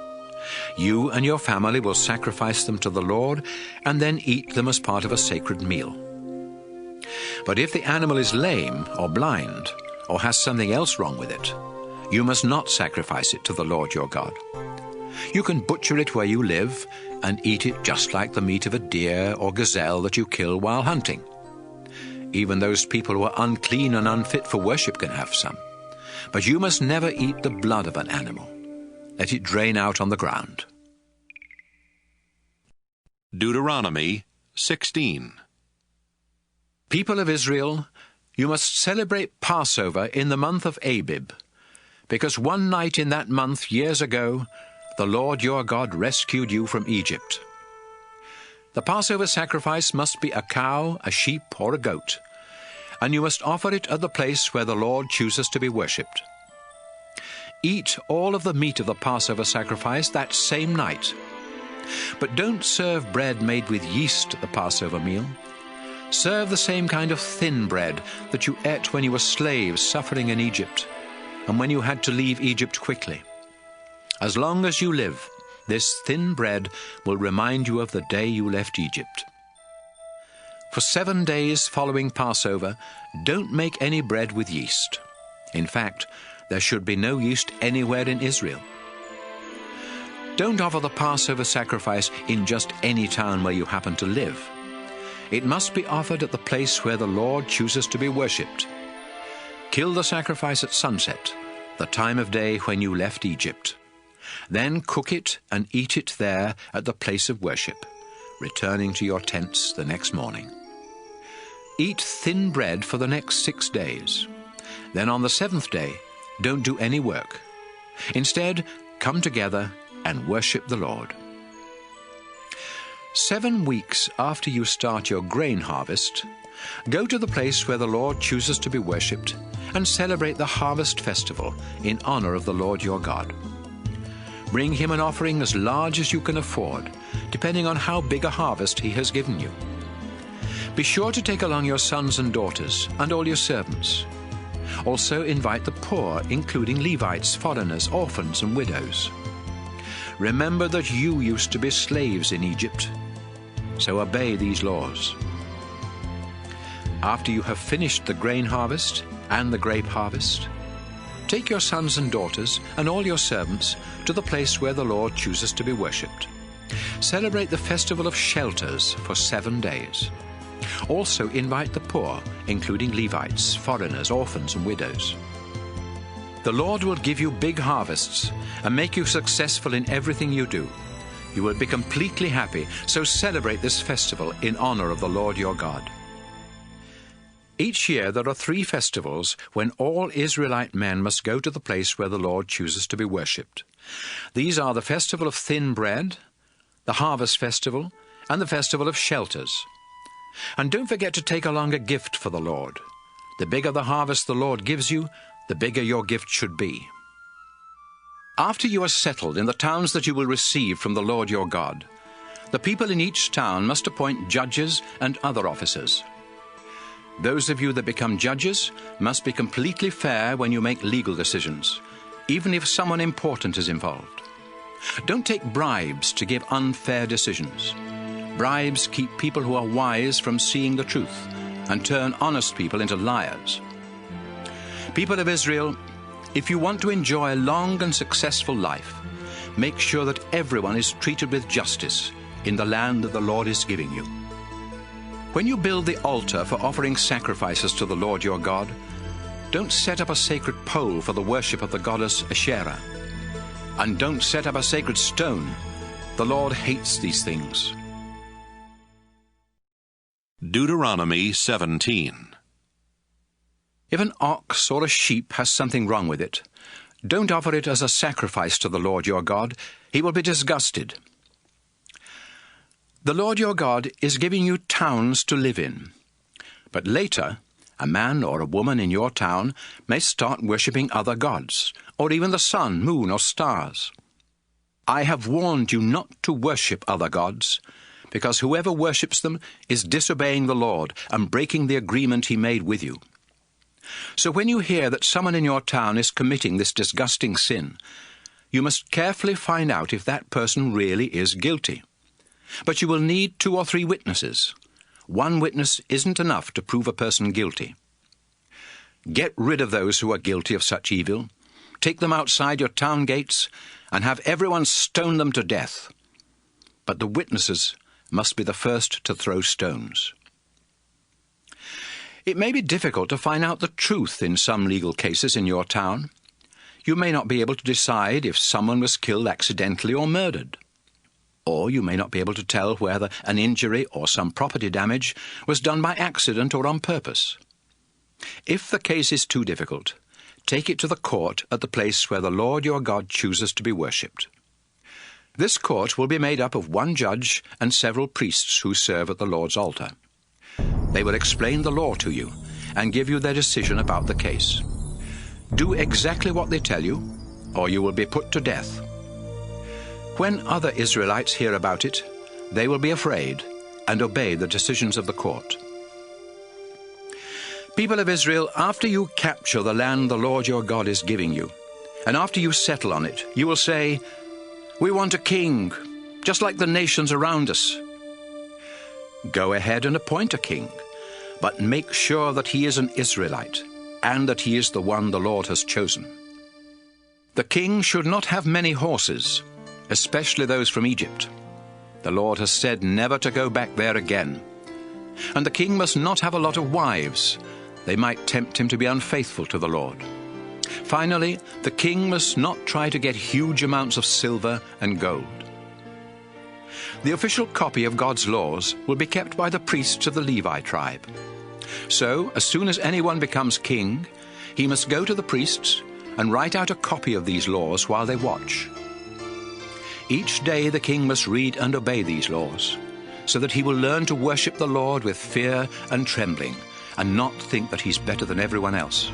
You and your family will sacrifice them to the Lord and then eat them as part of a sacred meal. But if the animal is lame or blind or has something else wrong with it, you must not sacrifice it to the Lord your God. You can butcher it where you live and eat it just like the meat of a deer or gazelle that you kill while hunting. Even those people who are unclean and unfit for worship can have some. But you must never eat the blood of an animal. Let it drain out on the ground. Deuteronomy 16. People of Israel, you must celebrate Passover in the month of Abib, because one night in that month years ago, the Lord your God rescued you from Egypt. The Passover sacrifice must be a cow, a sheep, or a goat, and you must offer it at the place where the Lord chooses to be worshipped. Eat all of the meat of the Passover sacrifice that same night. But don't serve bread made with yeast at the Passover meal. Serve the same kind of thin bread that you ate when you were slaves suffering in Egypt, and when you had to leave Egypt quickly. As long as you live, this thin bread will remind you of the day you left Egypt. For 7 days following Passover, don't make any bread with yeast. In fact, there should be no yeast anywhere in Israel. Don't offer the Passover sacrifice in just any town where you happen to live. It must be offered at the place where the Lord chooses to be worshipped. Kill the sacrifice at sunset, the time of day when you left Egypt. Then cook it and eat it there at the place of worship, returning to your tents the next morning. Eat thin bread for the next 6 days. Then on the 7th day, don't do any work. Instead, come together and worship the Lord. 7 weeks after you start your grain harvest, go to the place where the Lord chooses to be worshipped and celebrate the harvest festival in honor of the Lord your God. Bring him an offering as large as you can afford, depending on how big a harvest he has given you. Be sure to take along your sons and daughters and all your servants. Also invite the poor, including Levites, foreigners, orphans, and widows. Remember that you used to be slaves in Egypt, so obey these laws. After you have finished the grain harvest and the grape harvest, take your sons and daughters and all your servants to the place where the Lord chooses to be worshipped. Celebrate the festival of shelters for 7 days. Also invite the poor, including Levites, foreigners, orphans, and widows. The Lord will give you big harvests and make you successful in everything you do. You will be completely happy, so celebrate this festival in honor of the Lord your God. Each year there are 3 festivals when all Israelite men must go to the place where the Lord chooses to be worshipped. These are the festival of thin bread, the harvest festival, and the festival of shelters. And don't forget to take along a gift for the Lord. The bigger the harvest the Lord gives you, the bigger your gift should be. After you are settled in the towns that you will receive from the Lord your God, the people in each town must appoint judges and other officers. Those of you that become judges must be completely fair when you make legal decisions, even if someone important is involved. Don't take bribes to give unfair decisions. Bribes keep people who are wise from seeing the truth and turn honest people into liars. People of Israel, if you want to enjoy a long and successful life, make sure that everyone is treated with justice in the land that the Lord is giving you. When you build the altar for offering sacrifices to the Lord your God, don't set up a sacred pole for the worship of the goddess Asherah. And don't set up a sacred stone. The Lord hates these things. Deuteronomy 17. If an ox or a sheep has something wrong with it, don't offer it as a sacrifice to the Lord your God. He will be disgusted. The Lord your God is giving you towns to live in. But later, a man or a woman in your town may start worshipping other gods, or even the sun, moon, or stars. I have warned you not to worship other gods, because whoever worships them is disobeying the Lord and breaking the agreement he made with you. So when you hear that someone in your town is committing this disgusting sin, you must carefully find out if that person really is guilty. But you will need 2 or 3 witnesses. One witness isn't enough to prove a person guilty. Get rid of those who are guilty of such evil. Take them outside your town gates and have everyone stone them to death. But the witnesses must be the first to throw stones. It may be difficult to find out the truth in some legal cases in your town. You may not be able to decide if someone was killed accidentally or murdered. Or you may not be able to tell whether an injury or some property damage was done by accident or on purpose. If the case is too difficult, take it to the court at the place where the Lord your God chooses to be worshipped. This court will be made up of 1 judge and several priests who serve at the Lord's altar. They will explain the law to you and give you their decision about the case. Do exactly what they tell you, or you will be put to death. When other Israelites hear about it, they will be afraid and obey the decisions of the court. People of Israel, after you capture the land the Lord your God is giving you, and after you settle on it, you will say, "We want a king, just like the nations around us." Go ahead and appoint a king, but make sure that he is an Israelite, and that he is the one the Lord has chosen. The king should not have many horses, especially those from Egypt. The Lord has said never to go back there again. And the king must not have a lot of wives. They might tempt him to be unfaithful to the Lord. Finally, the king must not try to get huge amounts of silver and gold. The official copy of God's laws will be kept by the priests of the Levi tribe. So, as soon as anyone becomes king, he must go to the priests and write out a copy of these laws while they watch. Each day the king must read and obey these laws, so that he will learn to worship the Lord with fear and trembling, and not think that he's better than everyone else.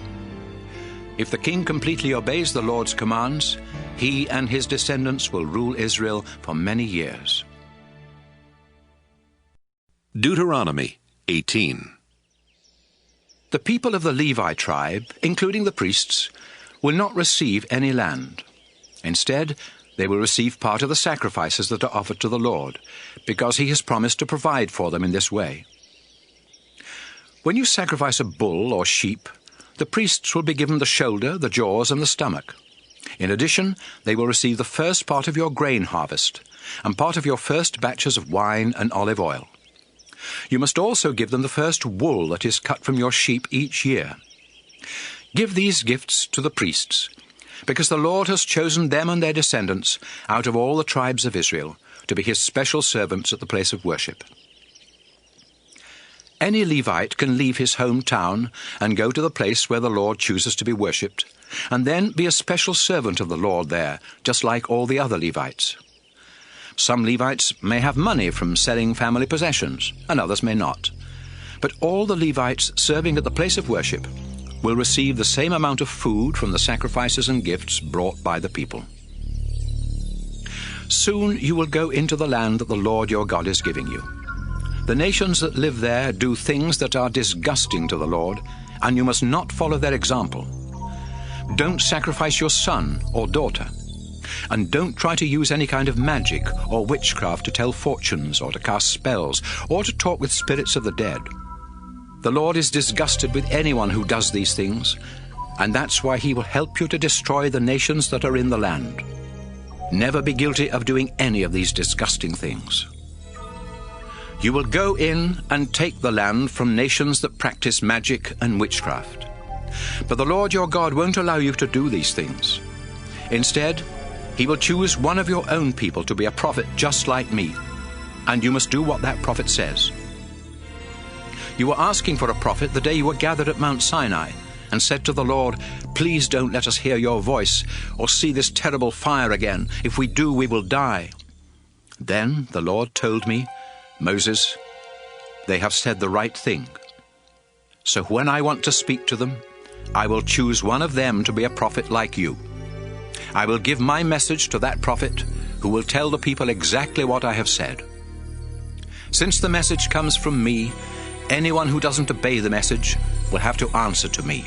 If the king completely obeys the Lord's commands, he and his descendants will rule Israel for many years. Deuteronomy 18. The people of the Levi tribe, including the priests, will not receive any land. Instead, they will receive part of the sacrifices that are offered to the Lord, because he has promised to provide for them in this way. When you sacrifice a bull or sheep, the priests will be given the shoulder, the jaws, and the stomach. In addition, they will receive the first part of your grain harvest, and part of your first batches of wine and olive oil. You must also give them the first wool that is cut from your sheep each year. Give these gifts to the priests, because the Lord has chosen them and their descendants out of all the tribes of Israel to be his special servants at the place of worship. Any Levite can leave his hometown and go to the place where the Lord chooses to be worshipped, and then be a special servant of the Lord there, just like all the other Levites. Some Levites may have money from selling family possessions, and others may not. But all the Levites serving at the place of worship will receive the same amount of food from the sacrifices and gifts brought by the people. Soon you will go into the land that the Lord your God is giving you. The nations that live there do things that are disgusting to the Lord, and you must not follow their example. Don't sacrifice your son or daughter, and don't try to use any kind of magic or witchcraft to tell fortunes or to cast spells or to talk with spirits of the dead. The Lord is disgusted with anyone who does these things, and that's why he will help you to destroy the nations that are in the land. Never be guilty of doing any of these disgusting things. You will go in and take the land from nations that practice magic and witchcraft. But the Lord your God won't allow you to do these things. Instead, He will choose one of your own people to be a prophet just like me, and you must do what that prophet says. You were asking for a prophet the day you were gathered at Mount Sinai, and said to the Lord, "Please don't let us hear your voice or see this terrible fire again. If we do, we will die." Then the Lord told me, "Moses, they have said the right thing. So when I want to speak to them, I will choose one of them to be a prophet like you. I will give my message to that prophet, who will tell the people exactly what I have said. Since the message comes from me, anyone who doesn't obey the message will have to answer to me.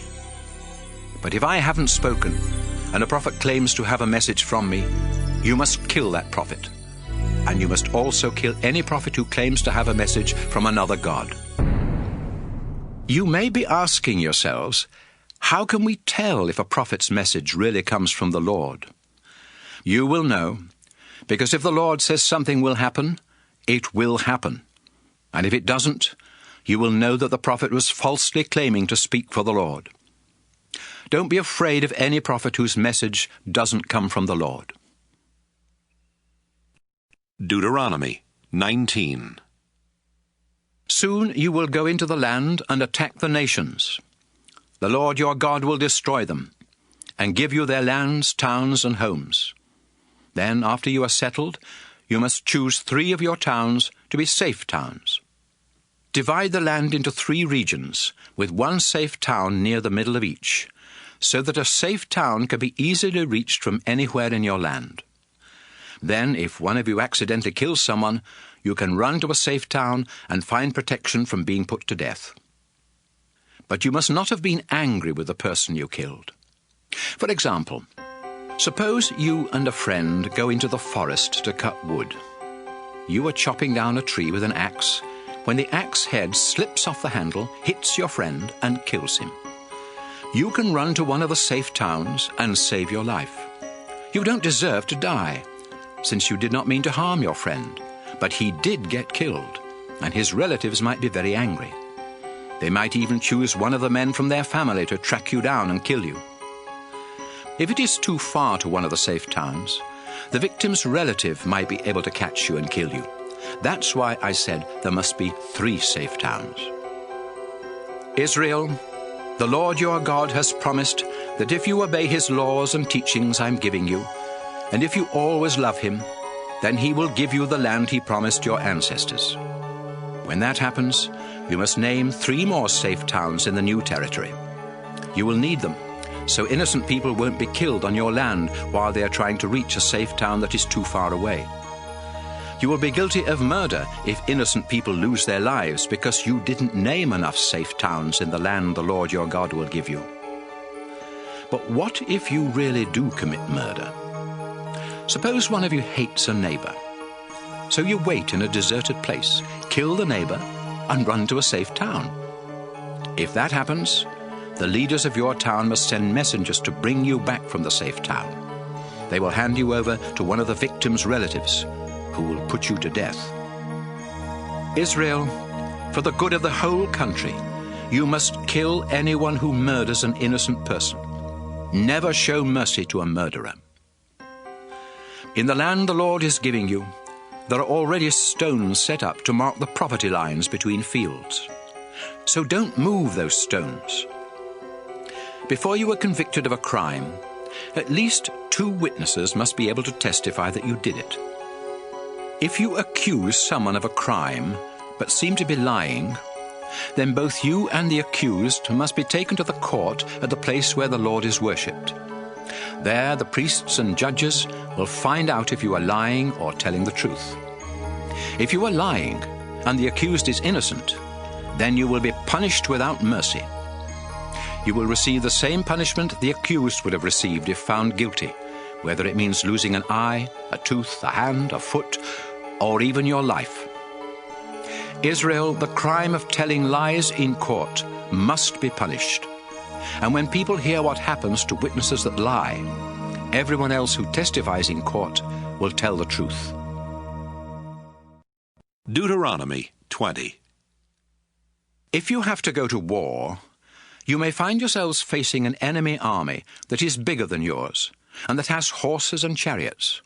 But if I haven't spoken, and a prophet claims to have a message from me, you must kill that prophet. And you must also kill any prophet who claims to have a message from another god." You may be asking yourselves, how can we tell if a prophet's message really comes from the Lord? You will know, because if the Lord says something will happen, it will happen. And if it doesn't, you will know that the prophet was falsely claiming to speak for the Lord. Don't be afraid of any prophet whose message doesn't come from the Lord. Deuteronomy 19. Soon you will go into the land and attack the nations. The Lord your God will destroy them, and give you their lands, towns, and homes. Then, after you are settled, you must choose 3 of your towns to be safe towns. Divide the land into 3 regions, with 1 safe town near the middle of each, so that a safe town can be easily reached from anywhere in your land. Then, if one of you accidentally kills someone, you can run to a safe town and find protection from being put to death. But you must not have been angry with the person you killed. For example, suppose you and a friend go into the forest to cut wood. You are chopping down a tree with an axe when the axe head slips off the handle, hits your friend, and kills him. You can run to one of the safe towns and save your life. You don't deserve to die, since you did not mean to harm your friend, but he did get killed, and his relatives might be very angry. They might even choose one of the men from their family to track you down and kill you. If it is too far to one of the safe towns, the victim's relative might be able to catch you and kill you. That's why I said there must be 3 safe towns. Israel, the Lord your God has promised that if you obey His laws and teachings I'm giving you, and if you always love Him, then He will give you the land He promised your ancestors. When that happens, you must name 3 more safe towns in the new territory. You will need them, so innocent people won't be killed on your land while they are trying to reach a safe town that is too far away. You will be guilty of murder if innocent people lose their lives because you didn't name enough safe towns in the land the Lord your God will give you. But what if you really do commit murder? Suppose one of you hates a neighbor. So you wait in a deserted place, kill the neighbor, and run to a safe town. If that happens, the leaders of your town must send messengers to bring you back from the safe town. They will hand you over to one of the victim's relatives, who will put you to death. Israel, for the good of the whole country, you must kill anyone who murders an innocent person. Never show mercy to a murderer. In the land the Lord is giving you, there are already stones set up to mark the property lines between fields. So don't move those stones. Before you are convicted of a crime, at least 2 witnesses must be able to testify that you did it. If you accuse someone of a crime, but seem to be lying, then both you and the accused must be taken to the court at the place where the Lord is worshipped. There, the priests and judges will find out if you are lying or telling the truth. If you are lying, and the accused is innocent, then you will be punished without mercy. You will receive the same punishment the accused would have received if found guilty, whether it means losing an eye, a tooth, a hand, a foot, or even your life. Israel, the crime of telling lies in court must be punished. And when people hear what happens to witnesses that lie, everyone else who testifies in court will tell the truth. Deuteronomy 20. If you have to go to war, you may find yourselves facing an enemy army that is bigger than yours and that has horses and chariots.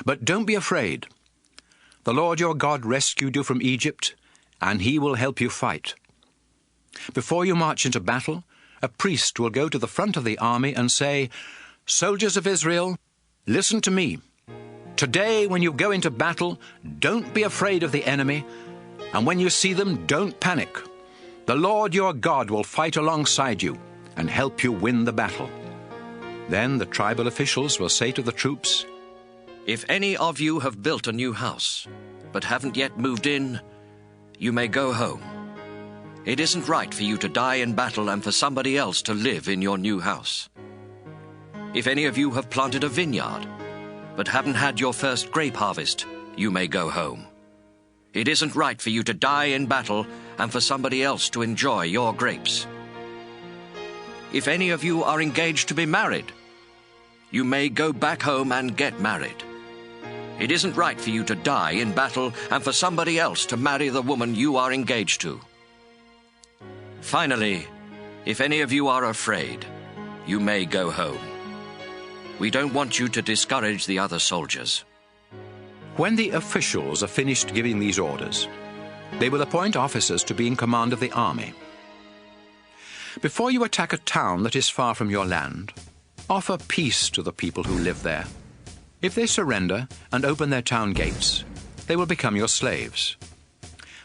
But don't be afraid. The Lord your God rescued you from Egypt, and he will help you fight. Before you march into battle, a priest will go to the front of the army and say, "Soldiers of Israel, listen to me. Today, when you go into battle, don't be afraid of the enemy, and when you see them, don't panic. The Lord your God will fight alongside you and help you win the battle." Then the tribal officials will say to the troops, "If any of you have built a new house, but haven't yet moved in, you may go home. It isn't right for you to die in battle and for somebody else to live in your new house. If any of you have planted a vineyard, but haven't had your first grape harvest, you may go home. It isn't right for you to die in battle and for somebody else to enjoy your grapes. If any of you are engaged to be married, you may go back home and get married. It isn't right for you to die in battle and for somebody else to marry the woman you are engaged to. Finally, if any of you are afraid, you may go home. We don't want you to discourage the other soldiers." When the officials are finished giving these orders, they will appoint officers to be in command of the army. Before you attack a town that is far from your land, offer peace to the people who live there. If they surrender and open their town gates, they will become your slaves.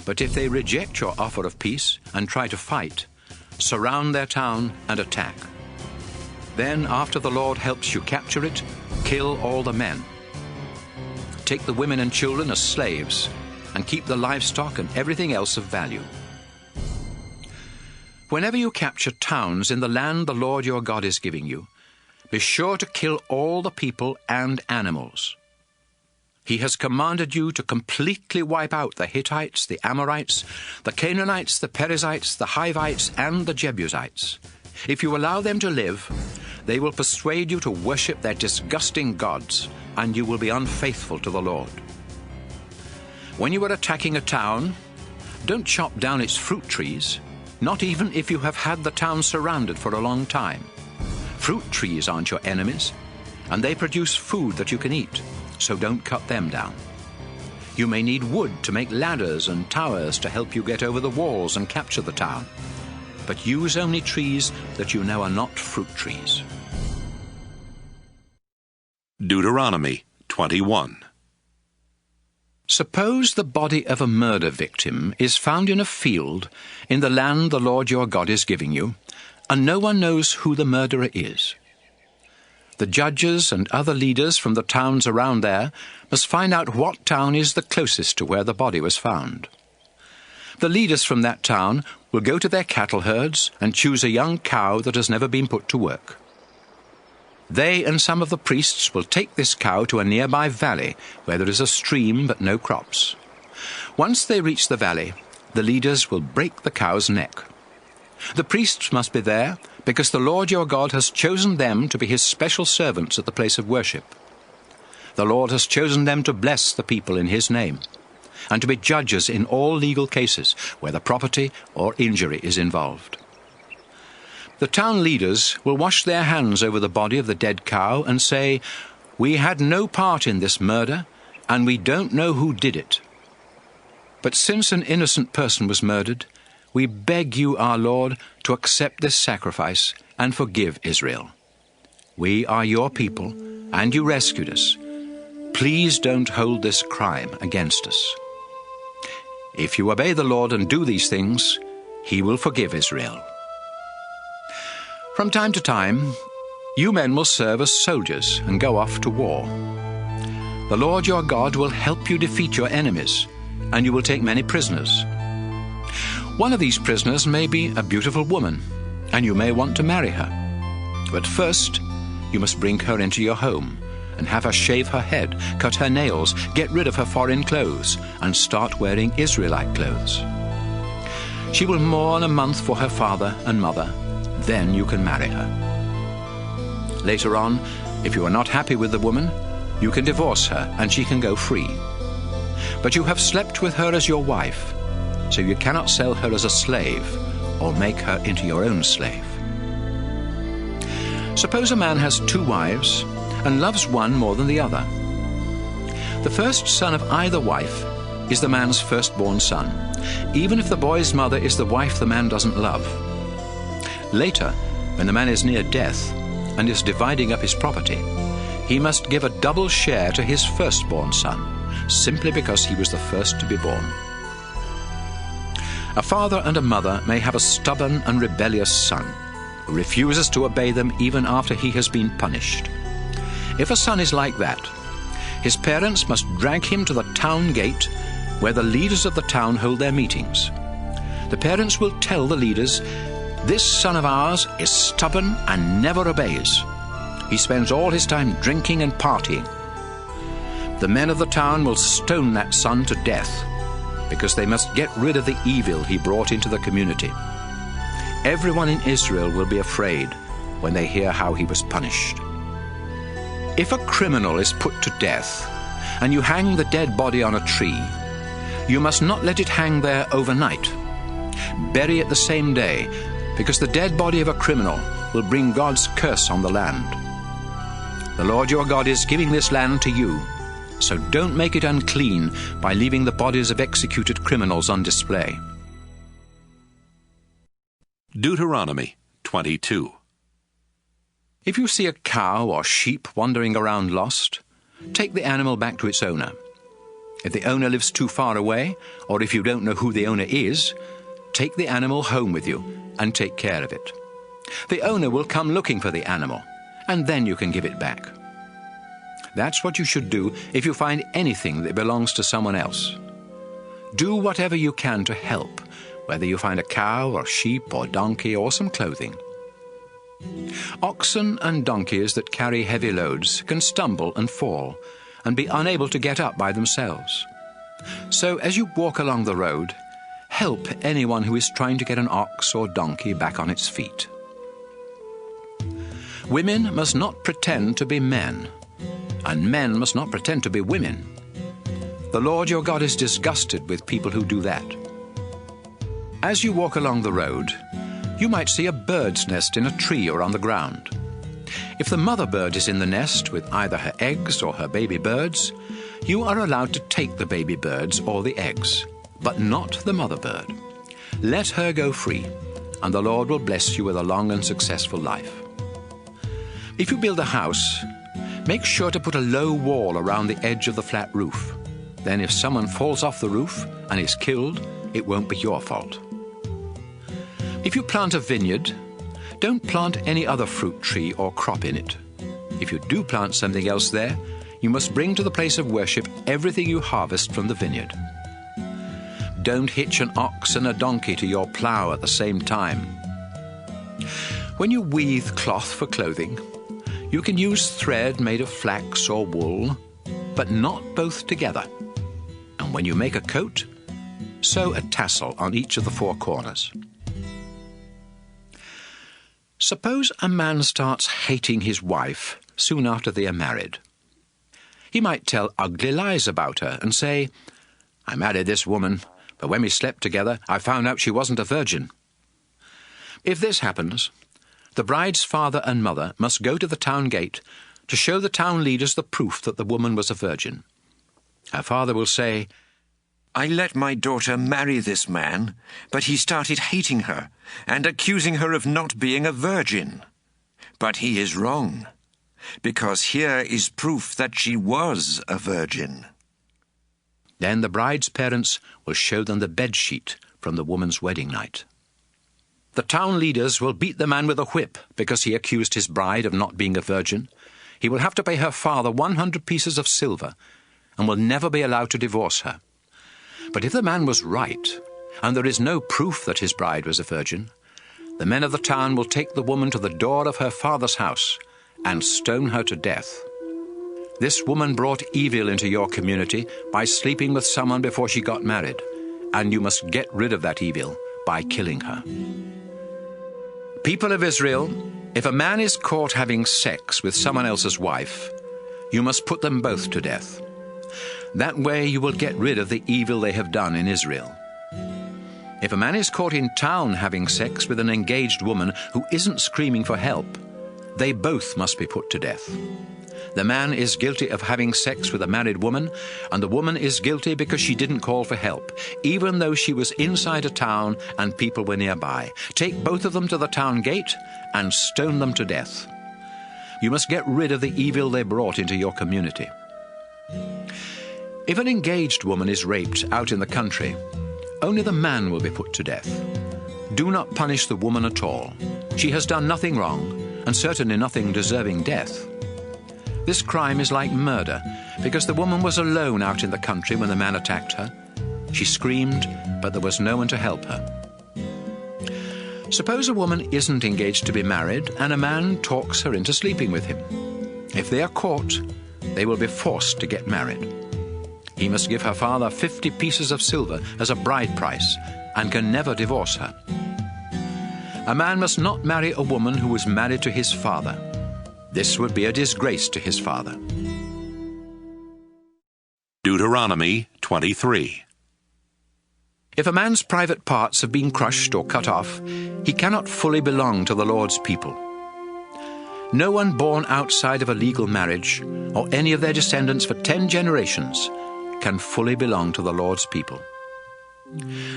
But if they reject your offer of peace and try to fight, surround their town and attack. Then, after the Lord helps you capture it, kill all the men. Take the women and children as slaves, and keep the livestock and everything else of value. Whenever you capture towns in the land the Lord your God is giving you, be sure to kill all the people and animals. He has commanded you to completely wipe out the Hittites, the Amorites, the Canaanites, the Perizzites, the Hivites, and the Jebusites. If you allow them to live, they will persuade you to worship their disgusting gods, and you will be unfaithful to the Lord. When you are attacking a town, don't chop down its fruit trees, not even if you have had the town surrounded for a long time. Fruit trees aren't your enemies, and they produce food that you can eat, so don't cut them down. You may need wood to make ladders and towers to help you get over the walls and capture the town, but use only trees that you know are not fruit trees. Deuteronomy 21. Suppose the body of a murder victim is found in a field in the land the Lord your God is giving you, and no one knows who the murderer is. The judges and other leaders from the towns around there must find out what town is the closest to where the body was found. The leaders from that town will go to their cattle herds and choose a young cow that has never been put to work. They and some of the priests will take this cow to a nearby valley where there is a stream but no crops. Once they reach the valley, the leaders will break the cow's neck. The priests must be there because the Lord your God has chosen them to be his special servants at the place of worship. The Lord has chosen them to bless the people in his name and to be judges in all legal cases, whether property or injury is involved. The town leaders will wash their hands over the body of the dead cow and say, "We had no part in this murder, and we don't know who did it. But since an innocent person was murdered, we beg you, our Lord, to accept this sacrifice and forgive Israel. We are your people, and you rescued us. Please don't hold this crime against us." If you obey the Lord and do these things, he will forgive Israel. From time to time, you men will serve as soldiers and go off to war. The Lord your God will help you defeat your enemies, and you will take many prisoners. One of these prisoners may be a beautiful woman, and you may want to marry her. But first, you must bring her into your home and have her shave her head, cut her nails, get rid of her foreign clothes, and start wearing Israelite clothes. She will mourn a month for her father and mother. Then you can marry her. Later on, If you are not happy with the woman, you can divorce her and she can go free. But you have slept with her as your wife, so you cannot sell her as a slave or make her into your own slave. Suppose a man has 2 wives and loves one more than the other. The first son of either wife is the man's firstborn son, even if the boy's mother is the wife the man doesn't love. Later, when the man is near death and is dividing up his property, he must give a double share to his firstborn son, simply because he was the first to be born. A father and a mother may have a stubborn and rebellious son who refuses to obey them even after he has been punished. If a son is like that, his parents must drag him to the town gate where the leaders of the town hold their meetings. The parents will tell the leaders, "This son of ours is stubborn and never obeys. He spends all his time drinking and partying." The men of the town will stone that son to death because they must get rid of the evil he brought into the community. Everyone in Israel will be afraid when they hear how he was punished. If a criminal is put to death and you hang the dead body on a tree, you must not let it hang there overnight. Bury it the same day, because the dead body of a criminal will bring God's curse on the land. The Lord your God is giving this land to you, so don't make it unclean by leaving the bodies of executed criminals on display. Deuteronomy 22. If you see a cow or sheep wandering around lost, take the animal back to its owner. If the owner lives too far away, or if you don't know who the owner is, take the animal home with you and take care of it. The owner will come looking for the animal, and then you can give it back. That's what you should do if you find anything that belongs to someone else. Do whatever you can to help, whether you find a cow or sheep or donkey or some clothing. Oxen and donkeys that carry heavy loads can stumble and fall and be unable to get up by themselves. So as you walk along the road, help anyone who is trying to get an ox or donkey back on its feet. Women must not pretend to be men, and men must not pretend to be women. The Lord your God is disgusted with people who do that. As you walk along the road, you might see a bird's nest in a tree or on the ground. If the mother bird is in the nest with either her eggs or her baby birds, you are allowed to take the baby birds or the eggs, but not the mother bird. Let her go free, and the Lord will bless you with a long and successful life. If you build a house, make sure to put a low wall around the edge of the flat roof. Then if someone falls off the roof and is killed, it won't be your fault. If you plant a vineyard, don't plant any other fruit tree or crop in it. If you do plant something else there, you must bring to the place of worship everything you harvest from the vineyard. Don't hitch an ox and a donkey to your plough at the same time. When you weave cloth for clothing, you can use thread made of flax or wool, but not both together. And when you make a coat, sew a tassel on each of the 4 corners. Suppose a man starts hating his wife soon after they are married. He might tell ugly lies about her and say, "I married this woman, but when we slept together, I found out she wasn't a virgin." If this happens, the bride's father and mother must go to the town gate to show the town leaders the proof that the woman was a virgin. Her father will say, I let my daughter marry this man, but he started hating her and accusing her of not being a virgin. But he is wrong, because here is proof that she was a virgin. Then the bride's parents will show them the bedsheet from the woman's wedding night. The town leaders will beat the man with a whip because he accused his bride of not being a virgin. He will have to pay her father 100 pieces of silver and will never be allowed to divorce her. But if the man was right, and there is no proof that his bride was a virgin, the men of the town will take the woman to the door of her father's house and stone her to death. This woman brought evil into your community by sleeping with someone before she got married, and you must get rid of that evil by killing her. People of Israel, If a man is caught having sex with someone else's wife, you must put them both to death. That way you will get rid of the evil they have done in Israel. If a man is caught in town having sex with an engaged woman who isn't screaming for help, they both must be put to death. The man is guilty of having sex with a married woman, and the woman is guilty because she didn't call for help, even though she was inside a town and people were nearby. Take both of them to the town gate and stone them to death. You must get rid of the evil they brought into your community. If an engaged woman is raped out in the country, only the man will be put to death. Do not punish the woman at all. She has done nothing wrong, and certainly nothing deserving death. This crime is like murder, because the woman was alone out in the country when the man attacked her. She screamed, but there was no one to help her. Suppose a woman isn't engaged to be married, and a man talks her into sleeping with him. If they are caught, they will be forced to get married. He must give her father 50 pieces of silver as a bride price, and can never divorce her. A man must not marry a woman who was married to his father. This would be a disgrace to his father. Deuteronomy 23. If a man's private parts have been crushed or cut off, he cannot fully belong to the Lord's people. No one born outside of a legal marriage, or any of their descendants for 10 generations, can fully belong to the Lord's people.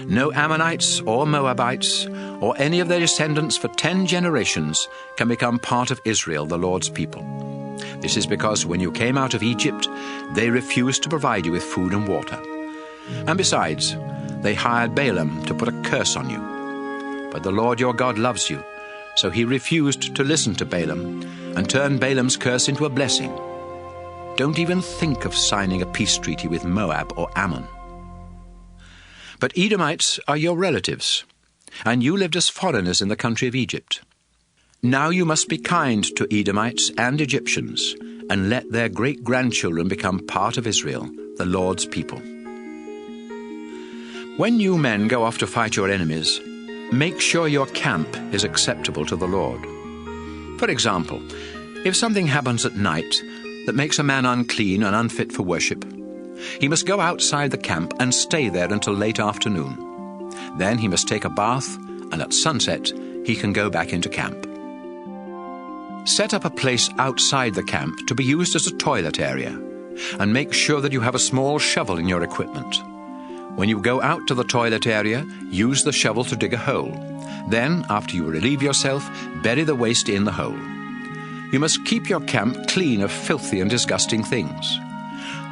No Ammonites or Moabites, or any of their descendants for 10 generations, can become part of Israel, the Lord's people. This is because when you came out of Egypt, they refused to provide you with food and water. And besides, they hired Balaam to put a curse on you. But the Lord your God loves you, so he refused to listen to Balaam and turned Balaam's curse into a blessing. Don't even think of signing a peace treaty with Moab or Ammon. But Edomites are your relatives, and you lived as foreigners in the country of Egypt. Now you must be kind to Edomites and Egyptians, and let their great-grandchildren become part of Israel, the Lord's people. When you men go off to fight your enemies, make sure your camp is acceptable to the Lord. For example, if something happens at night that makes a man unclean and unfit for worship, he must go outside the camp and stay there until late afternoon. Then he must take a bath, and at sunset he can go back into camp. Set up a place outside the camp to be used as a toilet area, and make sure that you have a small shovel in your equipment. When you go out to the toilet area, use the shovel to dig a hole. Then, after you relieve yourself, bury the waste in the hole. You must keep your camp clean of filthy and disgusting things.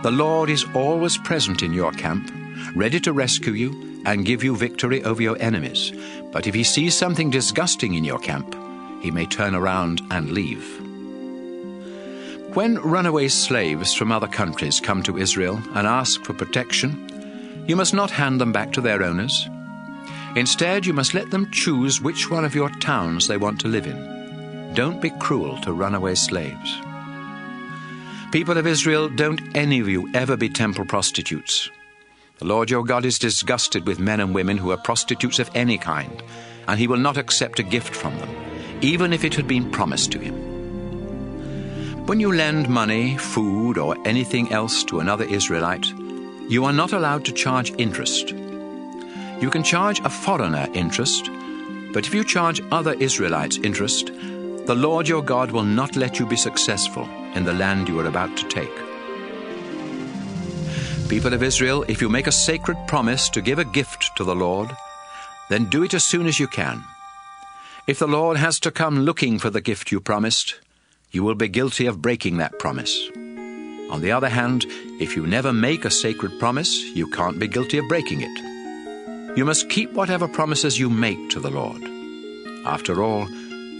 The Lord is always present in your camp, ready to rescue you and give you victory over your enemies. But if he sees something disgusting in your camp, he may turn around and leave. When runaway slaves from other countries come to Israel and ask for protection, you must not hand them back to their owners. Instead, you must let them choose which one of your towns they want to live in. Don't be cruel to runaway slaves. People of Israel, don't any of you ever be temple prostitutes. The Lord your God is disgusted with men and women who are prostitutes of any kind, and he will not accept a gift from them, even if it had been promised to him. When you lend money, food, or anything else to another Israelite, you are not allowed to charge interest. You can charge a foreigner interest, but if you charge other Israelites interest, the Lord your God will not let you be successful in the land you are about to take. People of Israel, if you make a sacred promise to give a gift to the Lord, then do it as soon as you can. If the Lord has to come looking for the gift you promised, you will be guilty of breaking that promise. On the other hand, if you never make a sacred promise, you can't be guilty of breaking it. You must keep whatever promises you make to the Lord. After all,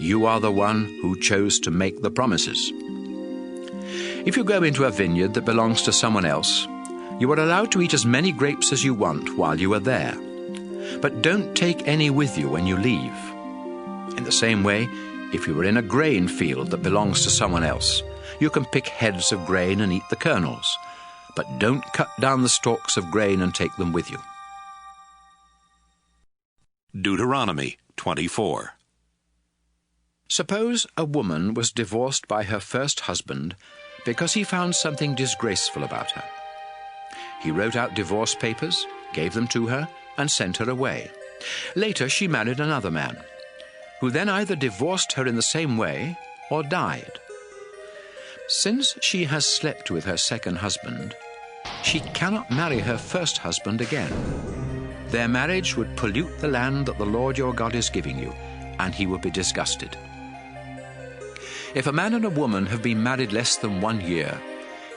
you are the one who chose to make the promises. If you go into a vineyard that belongs to someone else, you are allowed to eat as many grapes as you want while you are there. But don't take any with you when you leave. In the same way, if you are in a grain field that belongs to someone else, you can pick heads of grain and eat the kernels, but don't cut down the stalks of grain and take them with you. Deuteronomy 24. Suppose a woman was divorced by her first husband because he found something disgraceful about her. He wrote out divorce papers, gave them to her, and sent her away. Later, she married another man, who then either divorced her in the same way or died. Since she has slept with her second husband, she cannot marry her first husband again. Their marriage would pollute the land that the Lord your God is giving you, and he would be disgusted. If a man and a woman have been married less than 1 year,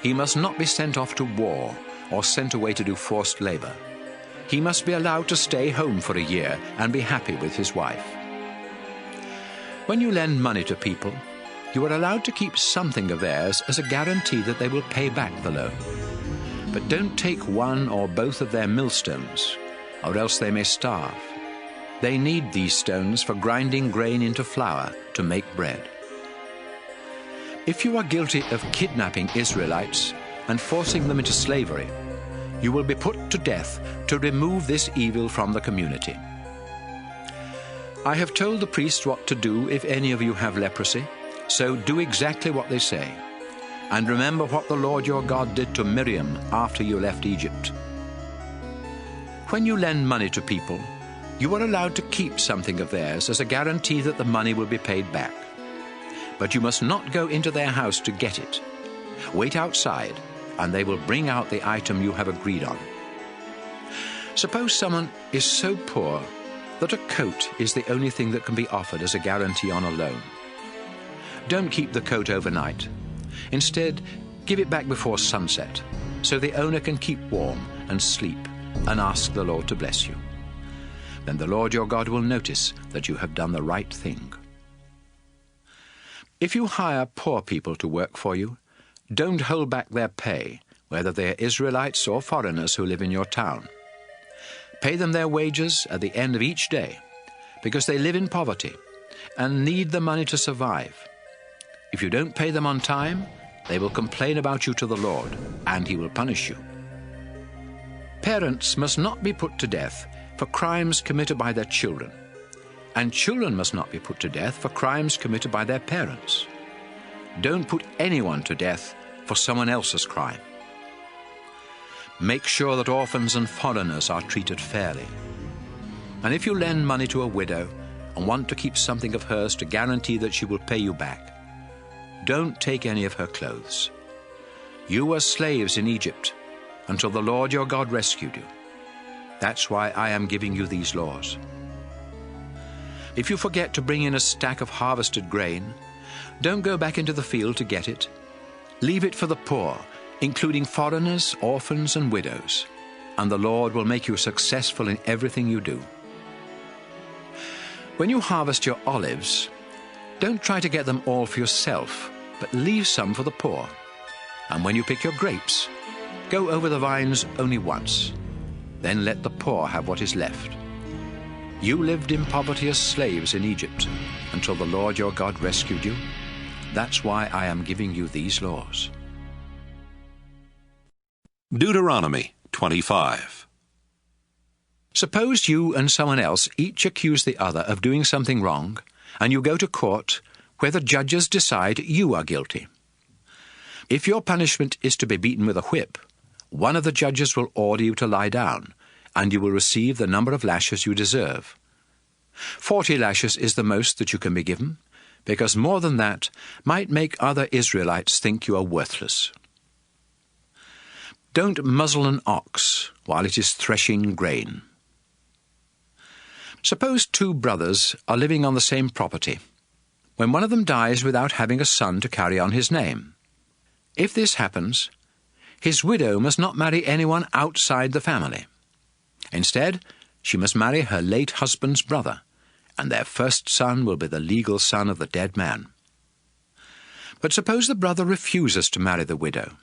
he must not be sent off to war or sent away to do forced labor. He must be allowed to stay home for a year and be happy with his wife. When you lend money to people, you are allowed to keep something of theirs as a guarantee that they will pay back the loan. But don't take one or both of their millstones, or else they may starve. They need these stones for grinding grain into flour to make bread. If you are guilty of kidnapping Israelites and forcing them into slavery, you will be put to death to remove this evil from the community. I have told the priest what to do if any of you have leprosy, so do exactly what they say. And remember what the Lord your God did to Miriam after you left Egypt. When you lend money to people, you are allowed to keep something of theirs as a guarantee that the money will be paid back. But you must not go into their house to get it. Wait outside, and they will bring out the item you have agreed on. Suppose someone is so poor that a coat is the only thing that can be offered as a guarantee on a loan. Don't keep the coat overnight. Instead, give it back before sunset, so the owner can keep warm and sleep and ask the Lord to bless you. Then the Lord your God will notice that you have done the right thing. If you hire poor people to work for you, don't hold back their pay, whether they are Israelites or foreigners who live in your town. Pay them their wages at the end of each day, because they live in poverty and need the money to survive. If you don't pay them on time, they will complain about you to the Lord, and he will punish you. Parents must not be put to death for crimes committed by their children, and children must not be put to death for crimes committed by their parents. Don't put anyone to death for someone else's crime. Make sure that orphans and foreigners are treated fairly. And if you lend money to a widow and want to keep something of hers to guarantee that she will pay you back, don't take any of her clothes. You were slaves in Egypt until the Lord your God rescued you. That's why I am giving you these laws. If you forget to bring in a stack of harvested grain, don't go back into the field to get it. Leave it for the poor, including foreigners, orphans, and widows, and the Lord will make you successful in everything you do. When you harvest your olives, don't try to get them all for yourself, but leave some for the poor. And when you pick your grapes, go over the vines only once. Then let the poor have what is left. You lived in poverty as slaves in Egypt until the Lord your God rescued you. That's why I am giving you these laws. Deuteronomy 25. Suppose you and someone else each accuse the other of doing something wrong, and you go to court where the judges decide you are guilty. If your punishment is to be beaten with a whip, one of the judges will order you to lie down, and you will receive the number of lashes you deserve. 40 lashes is the most that you can be given, because more than that might make other Israelites think you are worthless. Don't muzzle an ox while it is threshing grain. Suppose two brothers are living on the same property, when one of them dies without having a son to carry on his name. If this happens, his widow must not marry anyone outside the family. Instead, she must marry her late husband's brother, and their first son will be the legal son of the dead man. But suppose the brother refuses to marry the widow.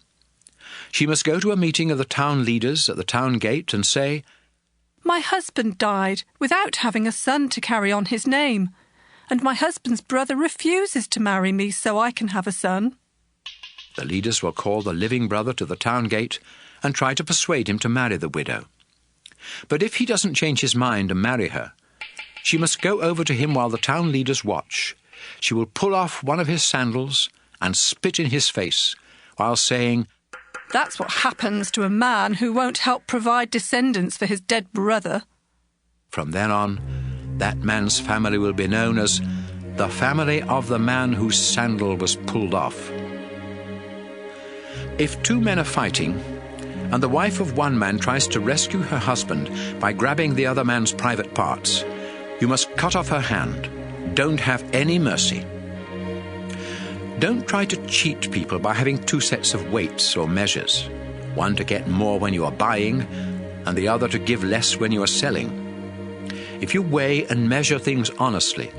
She must go to a meeting of the town leaders at the town gate and say, "My husband died without having a son to carry on his name, and my husband's brother refuses to marry me so I can have a son." The leaders will call the living brother to the town gate and try to persuade him to marry the widow. But if he doesn't change his mind and marry her, she must go over to him while the town leaders watch she will pull off one of his sandals and spit in his face, while saying, That's what happens to a man who won't help provide descendants for his dead brother. From then on, that man's family will be known as the family of the man whose sandal was pulled off. If two men are fighting, and the wife of one man tries to rescue her husband by grabbing the other man's private parts, you must cut off her hand. Don't have any mercy. Don't try to cheat people by having two sets of weights or measures, one to get more when you are buying, and the other to give less when you are selling. If you weigh and measure things honestly,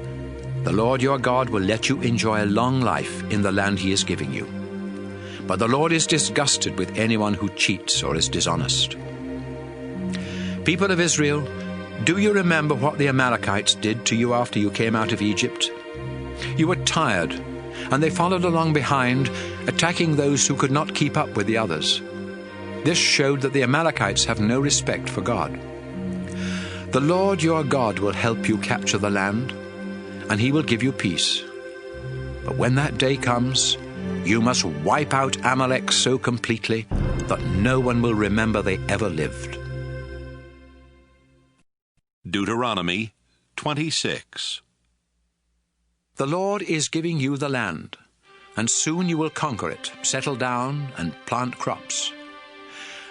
the Lord your God will let you enjoy a long life in the land he is giving you. But the Lord is disgusted with anyone who cheats or is dishonest. People of Israel, do you remember what the Amalekites did to you after you came out of Egypt? You were tired, and they followed along behind, attacking those who could not keep up with the others. This showed that the Amalekites have no respect for God. The Lord your God will help you capture the land, and he will give you peace. But when that day comes, you must wipe out Amalek so completely that no one will remember they ever lived. Deuteronomy 26. The Lord is giving you the land, and soon you will conquer it, settle down, and plant crops.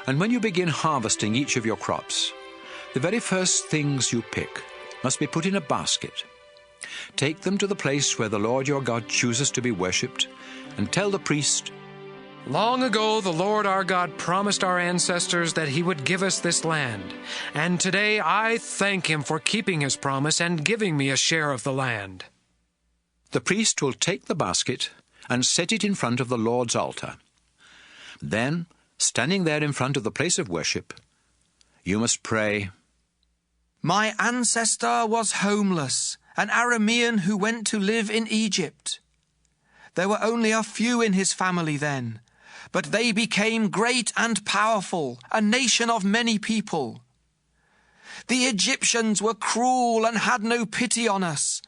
And when you begin harvesting each of your crops, the very first things you pick must be put in a basket. Take them to the place where the Lord your God chooses to be worshipped, and tell the priest, Long ago the Lord our God promised our ancestors that he would give us this land, and today I thank him for keeping his promise and giving me a share of the land. The priest will take the basket and set it in front of the Lord's altar. Then, standing there in front of the place of worship, you must pray, My ancestor was homeless, an Aramean who went to live in Egypt. There were only a few in his family then, but they became great and powerful, a nation of many people. The Egyptians were cruel and had no pity on us.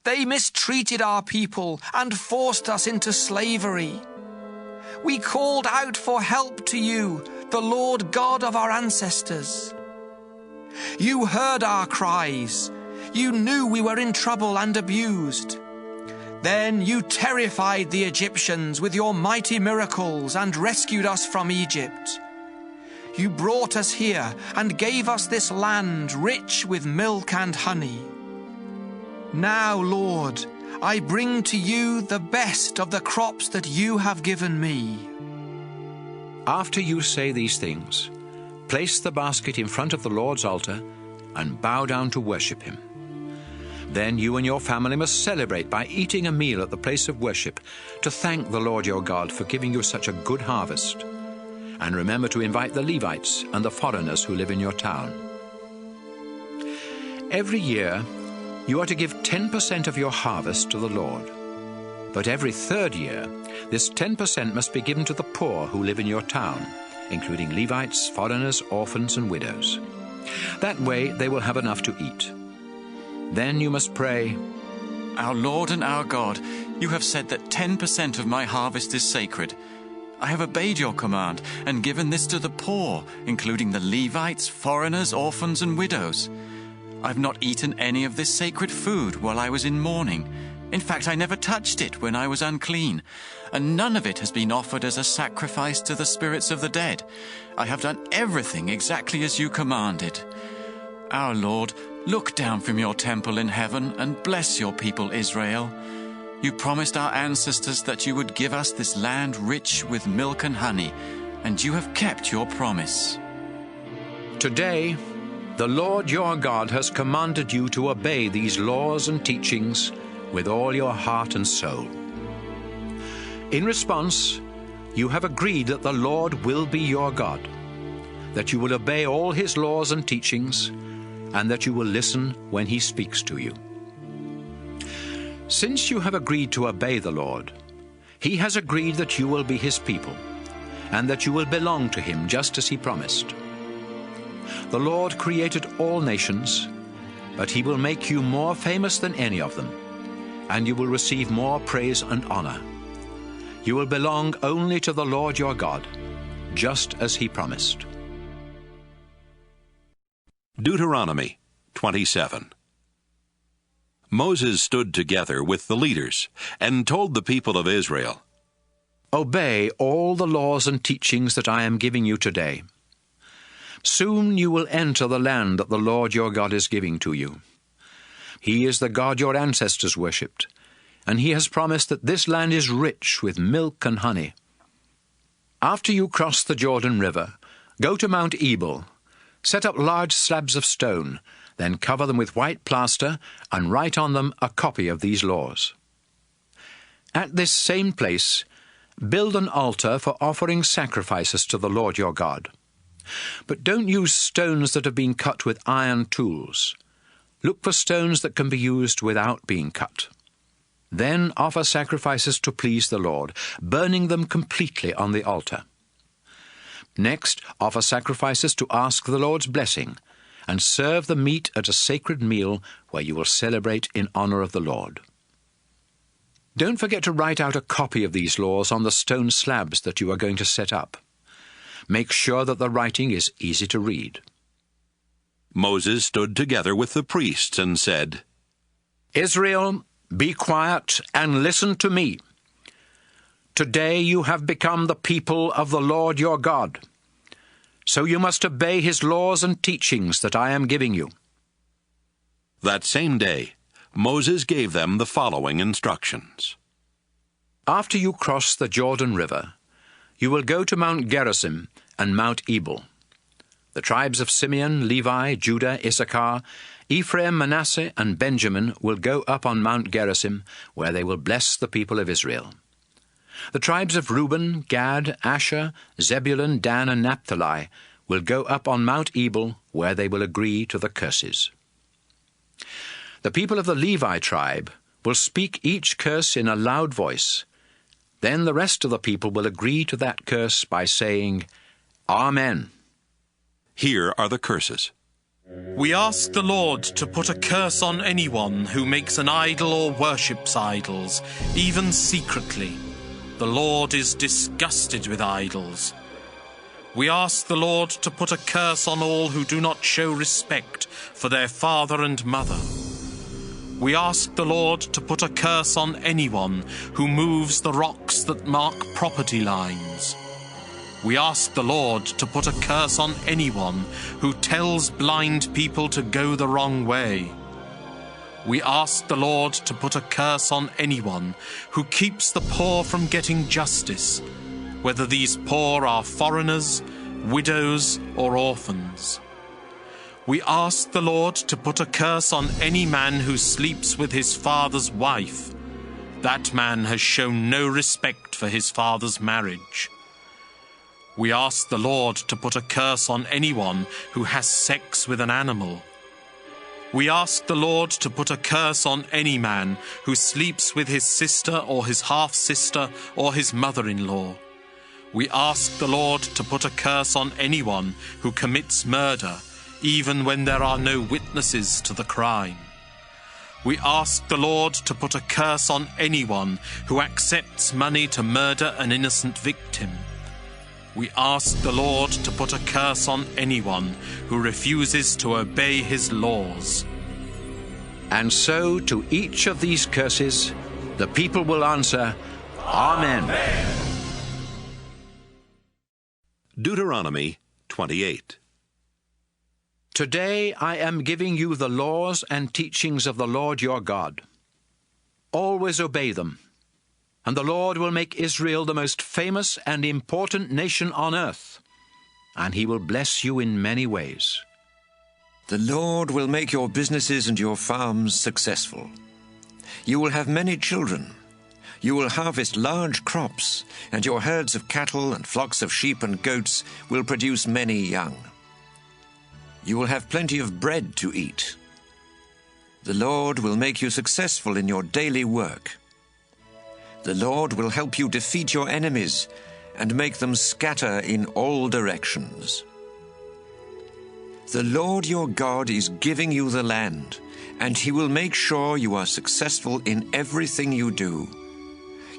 They mistreated our people and forced us into slavery. We called out for help to you, the Lord God of our ancestors. You heard our cries. You knew we were in trouble and abused. Then you terrified the Egyptians with your mighty miracles and rescued us from Egypt. You brought us here and gave us this land rich with milk and honey. Now, Lord, I bring to you the best of the crops that you have given me. After you say these things, place the basket in front of the Lord's altar and bow down to worship him. Then you and your family must celebrate by eating a meal at the place of worship to thank the Lord your God for giving you such a good harvest. And remember to invite the Levites and the foreigners who live in your town. Every year, you are to give 10% of your harvest to the Lord. But every third year, this 10% must be given to the poor who live in your town, including Levites, foreigners, orphans, and widows. That way they will have enough to eat. Then you must pray, Our Lord and our God, you have said that 10% of my harvest is sacred. I have obeyed your command and given this to the poor, including the Levites, foreigners, orphans, and widows. I've not eaten any of this sacred food while I was in mourning. In fact, I never touched it when I was unclean, and none of it has been offered as a sacrifice to the spirits of the dead. I have done everything exactly as you commanded. Our Lord, look down from your temple in heaven and bless your people Israel. You promised our ancestors that you would give us this land rich with milk and honey, and you have kept your promise. Today, the Lord your God has commanded you to obey these laws and teachings with all your heart and soul. In response, you have agreed that the Lord will be your God, that you will obey all his laws and teachings, and that you will listen when he speaks to you. Since you have agreed to obey the Lord, he has agreed that you will be his people, and that you will belong to him just as he promised. The Lord created all nations, but he will make you more famous than any of them. and you will receive more praise and honor. You will belong only to the Lord your God, just as he promised. Deuteronomy 27. Moses stood together with the leaders and told the people of Israel, Obey all the laws and teachings that I am giving you today. Soon you will enter the land that the Lord your God is giving to you. He is the God your ancestors worshipped, and he has promised that this land is rich with milk and honey. After you cross the Jordan River, go to Mount Ebal, set up large slabs of stone, then cover them with white plaster and write on them a copy of these laws. At this same place, build an altar for offering sacrifices to the Lord your God. But don't use stones that have been cut with iron tools. Look for stones that can be used without being cut. Then offer sacrifices to please the Lord, burning them completely on the altar. Next, offer sacrifices to ask the Lord's blessing, and serve the meat at a sacred meal where you will celebrate in honor of the Lord. Don't forget to write out a copy of these laws on the stone slabs that you are going to set up. Make sure that the writing is easy to read. Moses stood together with the priests and said, Israel, be quiet and listen to me. Today you have become the people of the Lord your God. So you must obey his laws and teachings that I am giving you. That same day, Moses gave them the following instructions. After you cross the Jordan River, you will go to Mount Gerizim and Mount Ebal. The tribes of Simeon, Levi, Judah, Issachar, Ephraim, Manasseh, and Benjamin will go up on Mount Gerizim, where they will bless the people of Israel. The tribes of Reuben, Gad, Asher, Zebulun, Dan, and Naphtali will go up on Mount Ebal, where they will agree to the curses. The people of the Levi tribe will speak each curse in a loud voice. Then the rest of the people will agree to that curse by saying, Amen. Here are the curses. We ask the Lord to put a curse on anyone who makes an idol or worships idols, even secretly. The Lord is disgusted with idols. We ask the Lord to put a curse on all who do not show respect for their father and mother. We ask the Lord to put a curse on anyone who moves the rocks that mark property lines. We ask the Lord to put a curse on anyone who tells blind people to go the wrong way. We ask the Lord to put a curse on anyone who keeps the poor from getting justice, whether these poor are foreigners, widows, or orphans. We ask the Lord to put a curse on any man who sleeps with his father's wife. That man has shown no respect for his father's marriage. We ask the Lord to put a curse on anyone who has sex with an animal. We ask the Lord to put a curse on any man who sleeps with his sister or his half-sister or his mother-in-law. We ask the Lord to put a curse on anyone who commits murder, even when there are no witnesses to the crime. We ask the Lord to put a curse on anyone who accepts money to murder an innocent victim. We ask the Lord to put a curse on anyone who refuses to obey his laws. And so to each of these curses, the people will answer, Amen. Deuteronomy 28. Today I am giving you the laws and teachings of the Lord your God. Always obey them, and the Lord will make Israel the most famous and important nation on earth, and he will bless you in many ways. The Lord will make your businesses and your farms successful. You will have many children. You will harvest large crops, and your herds of cattle and flocks of sheep and goats will produce many young. You will have plenty of bread to eat. The Lord will make you successful in your daily work. The Lord will help you defeat your enemies and make them scatter in all directions. The Lord your God is giving you the land, and he will make sure you are successful in everything you do.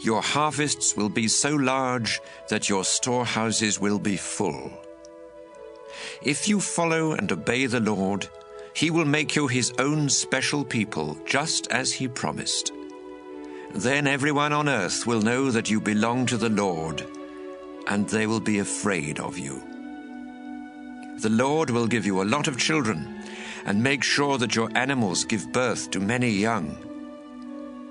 Your harvests will be so large that your storehouses will be full. If you follow and obey the Lord, he will make you his own special people, just as he promised. Then everyone on earth will know that you belong to the Lord, and they will be afraid of you. The Lord will give you a lot of children, and make sure that your animals give birth to many young.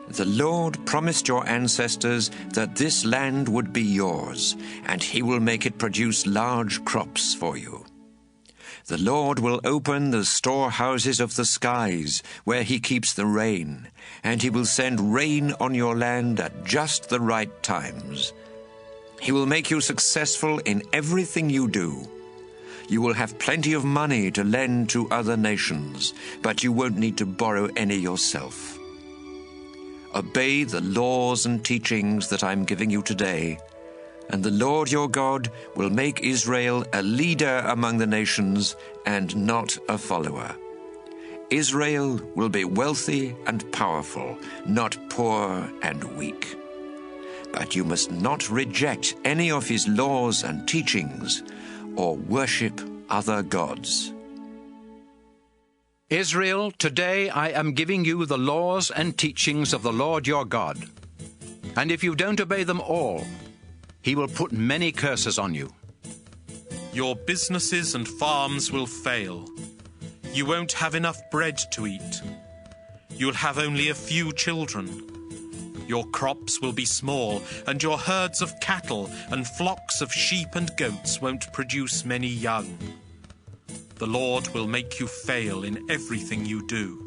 The Lord promised your ancestors that this land would be yours, and he will make it produce large crops for you. The Lord will open the storehouses of the skies, where he keeps the rain, and he will send rain on your land at just the right times. He will make you successful in everything you do. You will have plenty of money to lend to other nations, but you won't need to borrow any yourself. Obey the laws and teachings that I'm giving you today, and the Lord your God will make Israel a leader among the nations and not a follower. Israel will be wealthy and powerful, not poor and weak. But you must not reject any of his laws and teachings or worship other gods. Israel, today I am giving you the laws and teachings of the Lord your God. And if you don't obey them all, he will put many curses on you. Your businesses and farms will fail. You won't have enough bread to eat. You'll have only a few children. Your crops will be small, and your herds of cattle and flocks of sheep and goats won't produce many young. The Lord will make you fail in everything you do.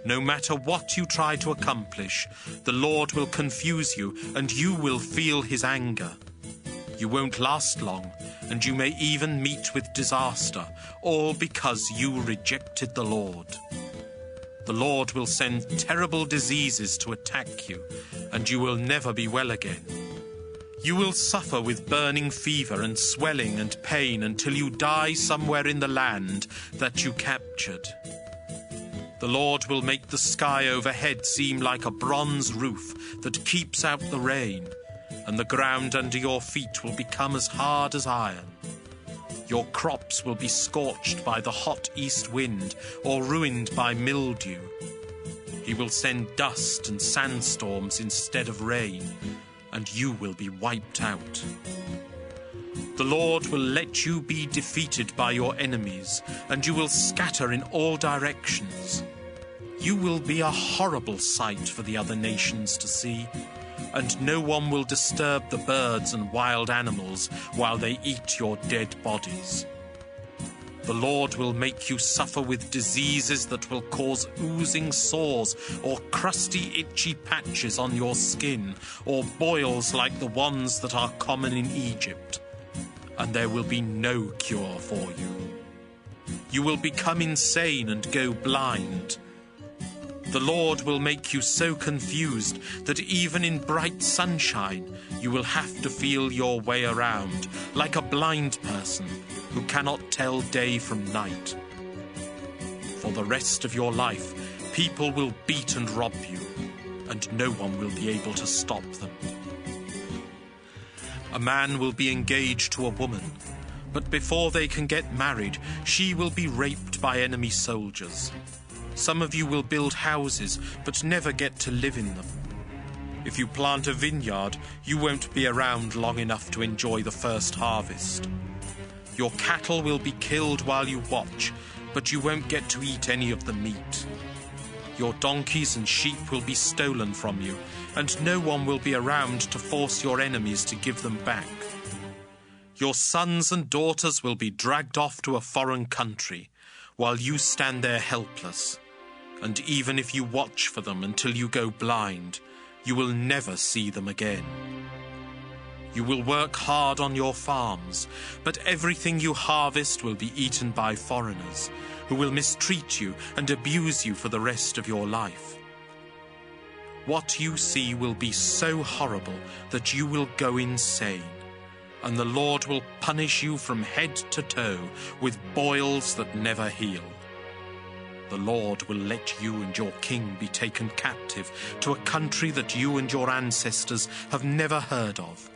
No matter what you try to accomplish, the Lord will confuse you, and you will feel his anger. You won't last long, and you may even meet with disaster, all because you rejected the Lord. The Lord will send terrible diseases to attack you, and you will never be well again. You will suffer with burning fever and swelling and pain until you die somewhere in the land that you captured. The Lord will make the sky overhead seem like a bronze roof that keeps out the rain, and the ground under your feet will become as hard as iron. Your crops will be scorched by the hot east wind or ruined by mildew. He will send dust and sandstorms instead of rain, and you will be wiped out. The Lord will let you be defeated by your enemies, and you will scatter in all directions. You will be a horrible sight for the other nations to see, and no one will disturb the birds and wild animals while they eat your dead bodies. The Lord will make you suffer with diseases that will cause oozing sores or crusty, itchy patches on your skin, or boils like the ones that are common in Egypt. And there will be no cure for you. You will become insane and go blind. The Lord will make you so confused that even in bright sunshine you will have to feel your way around, like a blind person who cannot tell day from night. For the rest of your life, people will beat and rob you, and no one will be able to stop them. A man will be engaged to a woman, but before they can get married, she will be raped by enemy soldiers. Some of you will build houses, but never get to live in them. If you plant a vineyard, you won't be around long enough to enjoy the first harvest. Your cattle will be killed while you watch, but you won't get to eat any of the meat. Your donkeys and sheep will be stolen from you, and no one will be around to force your enemies to give them back. Your sons and daughters will be dragged off to a foreign country, while you stand there helpless. And even if you watch for them until you go blind, you will never see them again. You will work hard on your farms, but everything you harvest will be eaten by foreigners, who will mistreat you and abuse you for the rest of your life. What you see will be so horrible that you will go insane, and the Lord will punish you from head to toe with boils that never heal. the Lord will let you and your king be taken captive to a country that you and your ancestors have never heard of,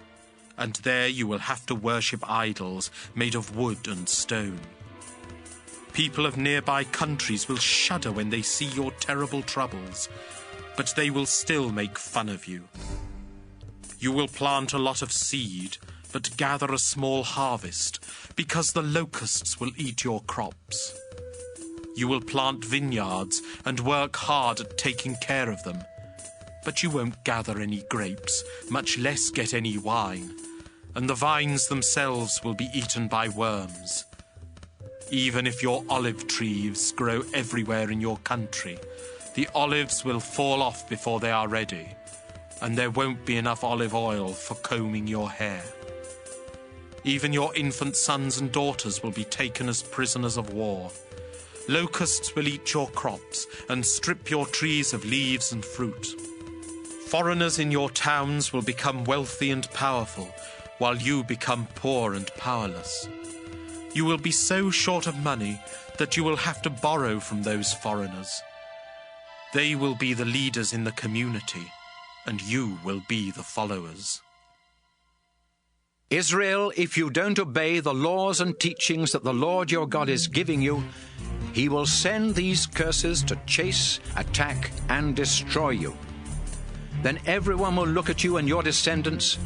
and there you will have to worship idols made of wood and stone. People of nearby countries will shudder when they see your terrible troubles, but they will still make fun of you. You will plant a lot of seed, but gather a small harvest, because the locusts will eat your crops. You will plant vineyards and work hard at taking care of them, but you won't gather any grapes, much less get any wine, and the vines themselves will be eaten by worms. Even if your olive trees grow everywhere in your country, the olives will fall off before they are ready, and there won't be enough olive oil for combing your hair. Even your infant sons and daughters will be taken as prisoners of war. Locusts will eat your crops and strip your trees of leaves and fruit. Foreigners in your towns will become wealthy and powerful, while you become poor and powerless. You will be so short of money that you will have to borrow from those foreigners. They will be the leaders in the community, and you will be the followers. Israel, if you don't obey the laws and teachings that the Lord your God is giving you, he will send these curses to chase, attack, and destroy you. Then everyone will look at you and your descendants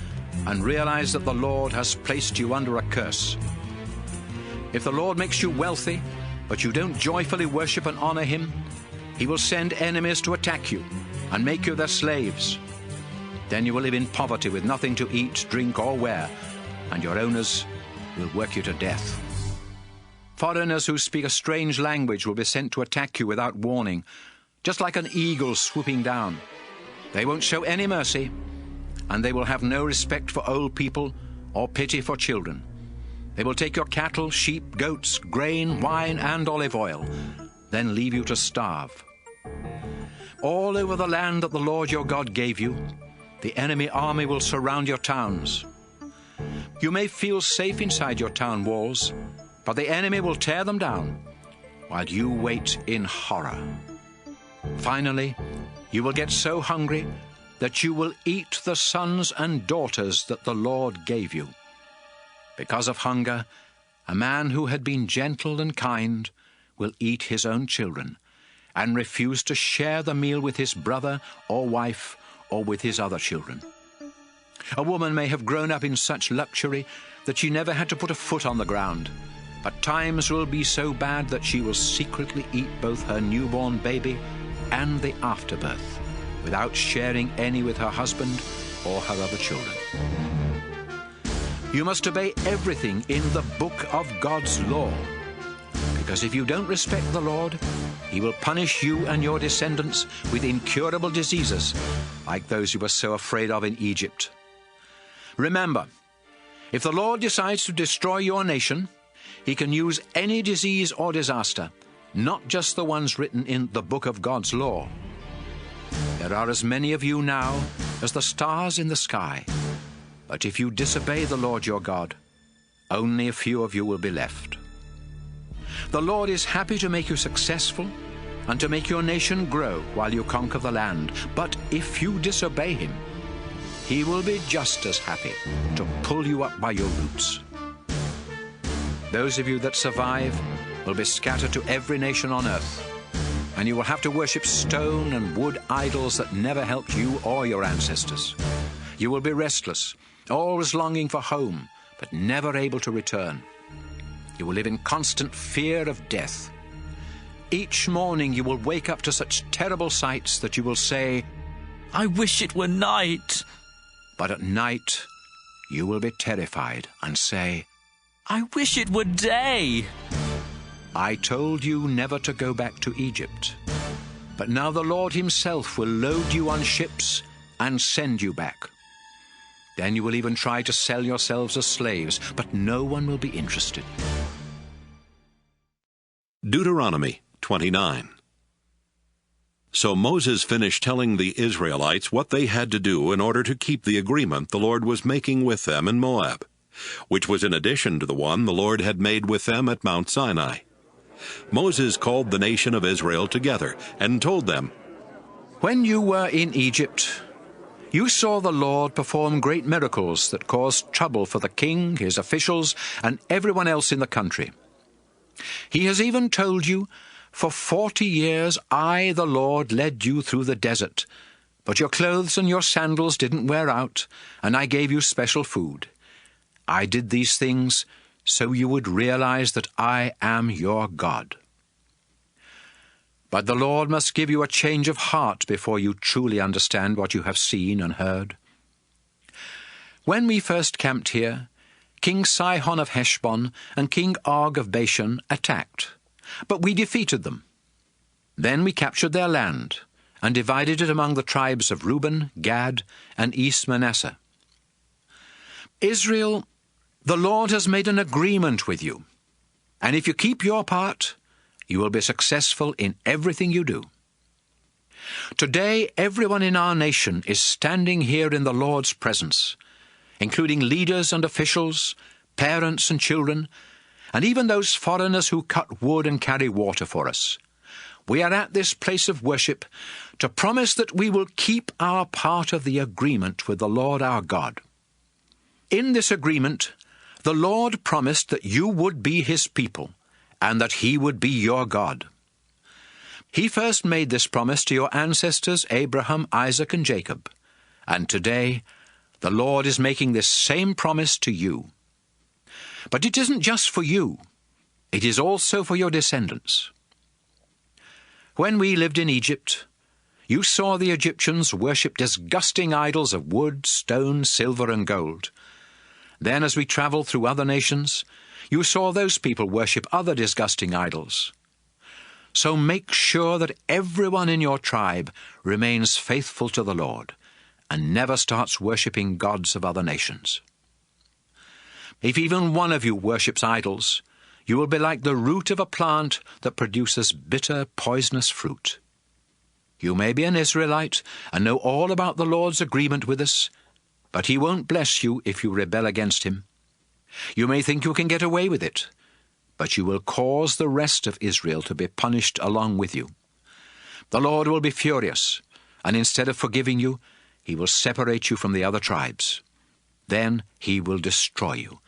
and realize that the Lord has placed you under a curse. If the Lord makes you wealthy, but you don't joyfully worship and honor him, he will send enemies to attack you and make you their slaves. Then you will live in poverty with nothing to eat, drink, or wear, and your owners will work you to death. Foreigners who speak a strange language will be sent to attack you without warning, just like an eagle swooping down. They won't show any mercy, and they will have no respect for old people or pity for children. They will take your cattle, sheep, goats, grain, wine, and olive oil, then leave you to starve. All over the land that the Lord your God gave you, the enemy army will surround your towns. You may feel safe inside your town walls, but the enemy will tear them down while you wait in horror. Finally, you will get so hungry that you will eat the sons and daughters that the Lord gave you. Because of hunger, a man who had been gentle and kind will eat his own children and refuse to share the meal with his brother or wife or with his other children. A woman may have grown up in such luxury that she never had to put a foot on the ground, but times will be so bad that she will secretly eat both her newborn baby and the afterbirth without sharing any with her husband or her other children. You must obey everything in the book of God's law, because if you don't respect the Lord, he will punish you and your descendants with incurable diseases like those you were so afraid of in Egypt. Remember, if the Lord decides to destroy your nation, he can use any disease or disaster, not just the ones written in the book of God's law. There are as many of you now as the stars in the sky, but if you disobey the Lord your God, only a few of you will be left. The Lord is happy to make you successful and to make your nation grow while you conquer the land, but if you disobey him, he will be just as happy to pull you up by your roots. Those of you that survive will be scattered to every nation on earth, and you will have to worship stone and wood idols that never helped you or your ancestors. You will be restless, always longing for home, but never able to return. You will live in constant fear of death. Each morning you will wake up to such terrible sights that you will say, "I wish it were night." But at night you will be terrified and say, "I wish it were day." I told you never to go back to Egypt, but now the Lord himself will load you on ships and send you back. Then you will even try to sell yourselves as slaves, but no one will be interested. Deuteronomy 29. So Moses finished telling the Israelites what they had to do in order to keep the agreement the Lord was making with them in Moab, which was in addition to the one the Lord had made with them at Mount Sinai. Moses called the nation of Israel together and told them, When you were in Egypt, you saw the Lord perform great miracles that caused trouble for the king, his officials, and everyone else in the country. He has even told you, For 40 years I, the Lord, led you through the desert, but your clothes and your sandals didn't wear out, and I gave you special food. I did these things so you would realize that I am your God. But the Lord must give you a change of heart before you truly understand what you have seen and heard. When we first camped here, King Sihon of Heshbon and King Og of Bashan attacked, but we defeated them. Then we captured their land and divided it among the tribes of Reuben, Gad, and East Manasseh. Israel, the Lord has made an agreement with you, and if you keep your part, you will be successful in everything you do. Today, everyone in our nation is standing here in the Lord's presence, including leaders and officials, parents and children, and even those foreigners who cut wood and carry water for us. We are at this place of worship to promise that we will keep our part of the agreement with the Lord our God. In this agreement, the Lord promised that you would be his people, and that he would be your God. He first made this promise to your ancestors Abraham, Isaac, and Jacob, and today the Lord is making this same promise to you. But it isn't just for you, it is also for your descendants. When we lived in Egypt, you saw the Egyptians worship disgusting idols of wood, stone, silver, and gold. Then as we traveled through other nations, you saw those people worship other disgusting idols. So make sure that everyone in your tribe remains faithful to the Lord and never starts worshipping gods of other nations. If even one of you worships idols, you will be like the root of a plant that produces bitter, poisonous fruit. You may be an Israelite and know all about the Lord's agreement with us, but he won't bless you if you rebel against him. You may think you can get away with it, but you will cause the rest of Israel to be punished along with you. The Lord will be furious, and instead of forgiving you, he will separate you from the other tribes. Then he will destroy you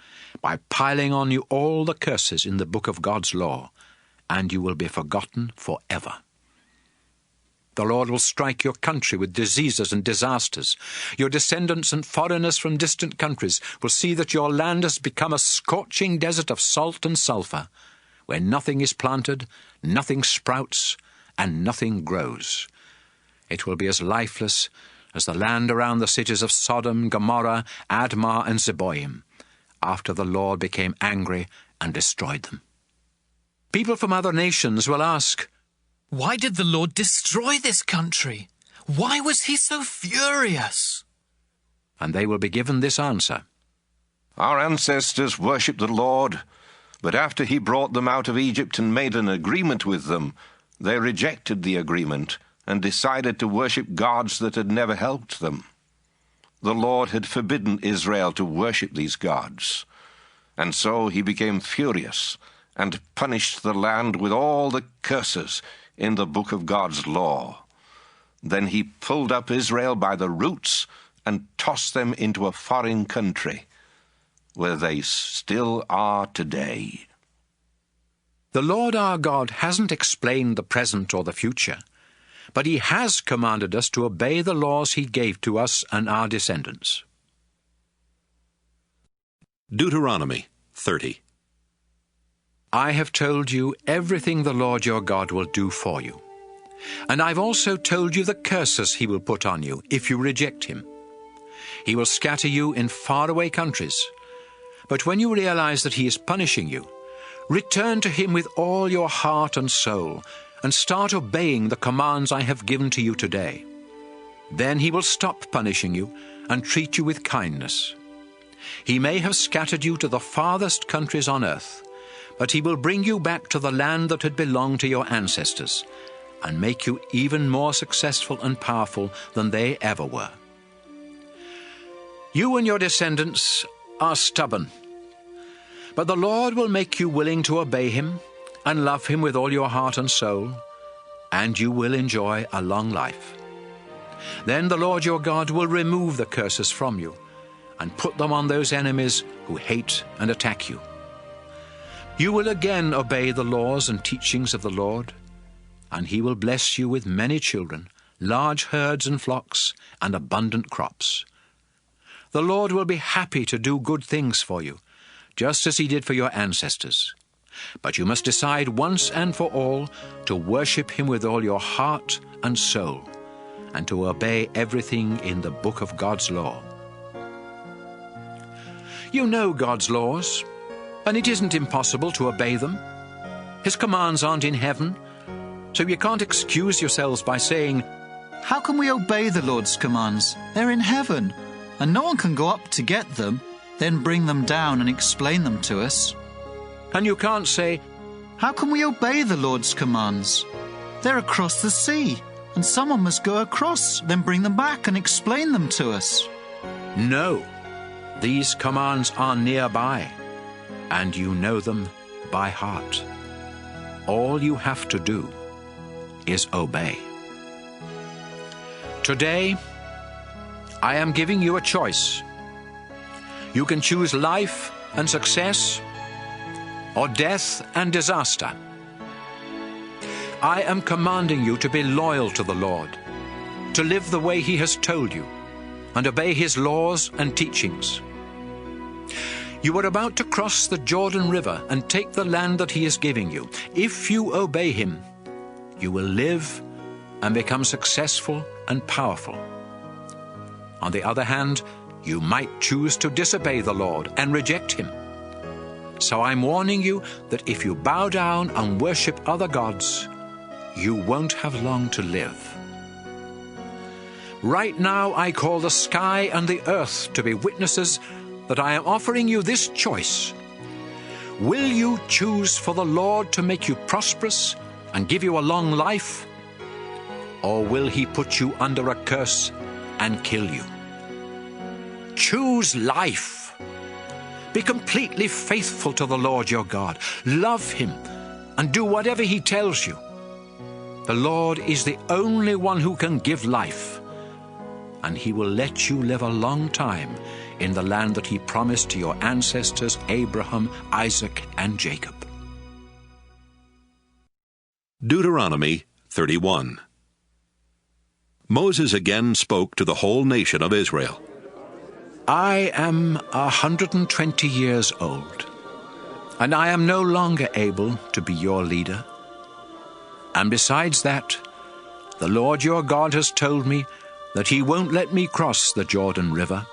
by piling on you all the curses in the book of God's law, and you will be forgotten forever. The Lord will strike your country with diseases and disasters. Your descendants and foreigners from distant countries will see that your land has become a scorching desert of salt and sulfur, where nothing is planted, nothing sprouts, and nothing grows. It will be as lifeless as the land around the cities of Sodom, Gomorrah, Admah, and Zeboim, after the Lord became angry and destroyed them. People from other nations will ask, Why did the Lord destroy this country? Why was he so furious? And they will be given this answer. Our ancestors worshipped the Lord, but after he brought them out of Egypt and made an agreement with them, they rejected the agreement and decided to worship gods that had never helped them. The Lord had forbidden Israel to worship these gods, and so he became furious and punished the land with all the curses in the book of God's law. Then he pulled up Israel by the roots and tossed them into a foreign country, where they still are today. The Lord our God hasn't explained the present or the future, but he has commanded us to obey the laws he gave to us and our descendants. Deuteronomy 30. I have told you everything the Lord your God will do for you. And I've also told you the curses he will put on you if you reject him. He will scatter you in faraway countries. But when you realize that he is punishing you, return to him with all your heart and soul, and start obeying the commands I have given to you today. Then he will stop punishing you and treat you with kindness. He may have scattered you to the farthest countries on earth, but he will bring you back to the land that had belonged to your ancestors, and make you even more successful and powerful than they ever were. You and your descendants are stubborn, but the Lord will make you willing to obey him, and love him with all your heart and soul, and you will enjoy a long life. Then the Lord your God will remove the curses from you and put them on those enemies who hate and attack you. You will again obey the laws and teachings of the Lord, and he will bless you with many children, large herds and flocks, and abundant crops. The Lord will be happy to do good things for you, just as he did for your ancestors. But you must decide once and for all to worship him with all your heart and soul, and to obey everything in the book of God's law. You know God's laws, and it isn't impossible to obey them. His commands aren't in heaven, so you can't excuse yourselves by saying, "How can we obey the Lord's commands? They're in heaven, and no one can go up to get them, then bring them down and explain them to us." And you can't say, "How can we obey the Lord's commands? They're across the sea, and someone must go across, then bring them back and explain them to us." No, these commands are nearby, and you know them by heart. All you have to do is obey. Today, I am giving you a choice. You can choose life and success, or death and disaster. I am commanding you to be loyal to the Lord, to live the way he has told you, and obey his laws and teachings. You are about to cross the Jordan River and take the land that he is giving you. If you obey him, you will live and become successful and powerful. On the other hand, you might choose to disobey the Lord and reject him. So I'm warning you that if you bow down and worship other gods, you won't have long to live. Right now I call the sky and the earth to be witnesses that I am offering you this choice. Will you choose for the Lord to make you prosperous and give you a long life? Or will he put you under a curse and kill you? Choose life. Be completely faithful to the Lord your God. Love him and do whatever he tells you. The Lord is the only one who can give life, and he will let you live a long time in the land that he promised to your ancestors Abraham, Isaac, and Jacob. Deuteronomy 31. Moses again spoke to the whole nation of Israel. I am 120 years old, and I am no longer able to be your leader. And besides that, the Lord your God has told me that he won't let me cross the Jordan River.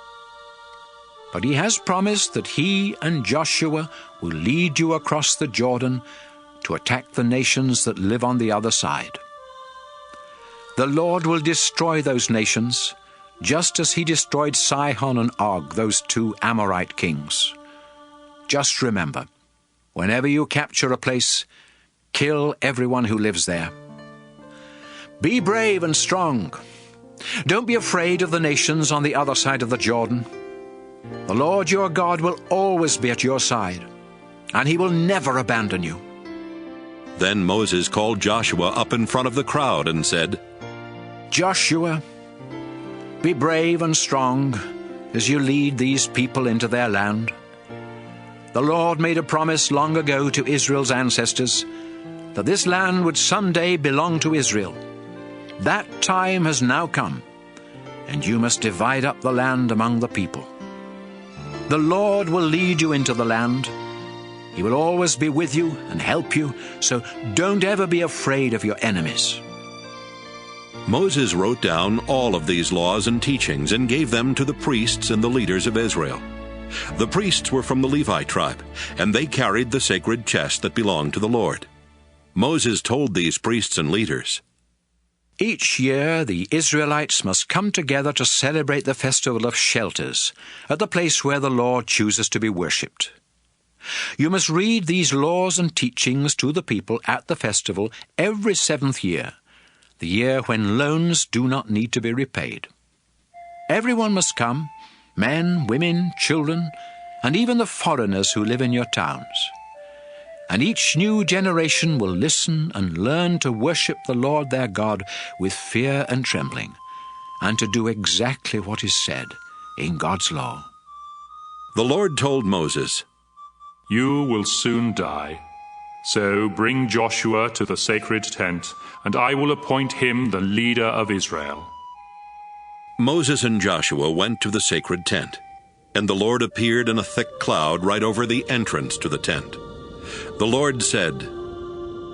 But he has promised that he and Joshua will lead you across the Jordan to attack the nations that live on the other side. The Lord will destroy those nations, just as he destroyed Sihon and Og, those two Amorite kings. Just remember, whenever you capture a place, kill everyone who lives there. Be brave and strong. Don't be afraid of the nations on the other side of the Jordan. The Lord your God will always be at your side, and he will never abandon you. Then Moses called Joshua up in front of the crowd and said, Joshua, be brave and strong as you lead these people into their land. The Lord made a promise long ago to Israel's ancestors that this land would someday belong to Israel. That time has now come, and you must divide up the land among the people. The Lord will lead you into the land. He will always be with you and help you, so don't ever be afraid of your enemies. Moses wrote down all of these laws and teachings and gave them to the priests and the leaders of Israel. The priests were from the Levi tribe, and they carried the sacred chest that belonged to the Lord. Moses told these priests and leaders, Each year the Israelites must come together to celebrate the festival of shelters at the place where the Lord chooses to be worshipped. You must read these laws and teachings to the people at the festival every 7th year, the year when loans do not need to be repaid. Everyone must come, men, women, children, and even the foreigners who live in your towns. And each new generation will listen and learn to worship the Lord their God with fear and trembling, and to do exactly what is said in God's law. The Lord told Moses, "You will soon die. So bring Joshua to the sacred tent, and I will appoint him the leader of Israel." Moses and Joshua went to the sacred tent, and the Lord appeared in a thick cloud right over the entrance to the tent. The Lord said,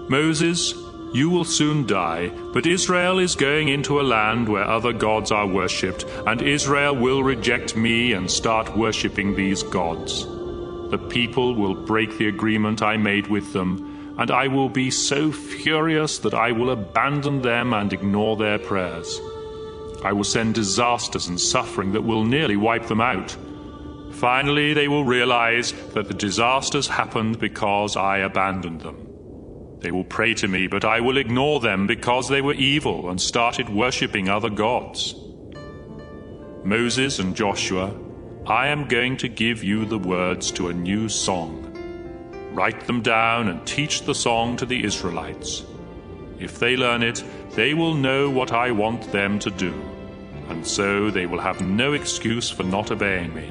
"Moses, you will soon die, but Israel is going into a land where other gods are worshipped, and Israel will reject me and start worshipping these gods. The people will break the agreement I made with them, and I will be so furious that I will abandon them and ignore their prayers. I will send disasters and suffering that will nearly wipe them out. Finally, they will realize that the disasters happened because I abandoned them. They will pray to me, but I will ignore them because they were evil and started worshipping other gods. Moses and Joshua, I am going to give you the words to a new song. Write them down and teach the song to the Israelites. If they learn it, they will know what I want them to do, and so they will have no excuse for not obeying me.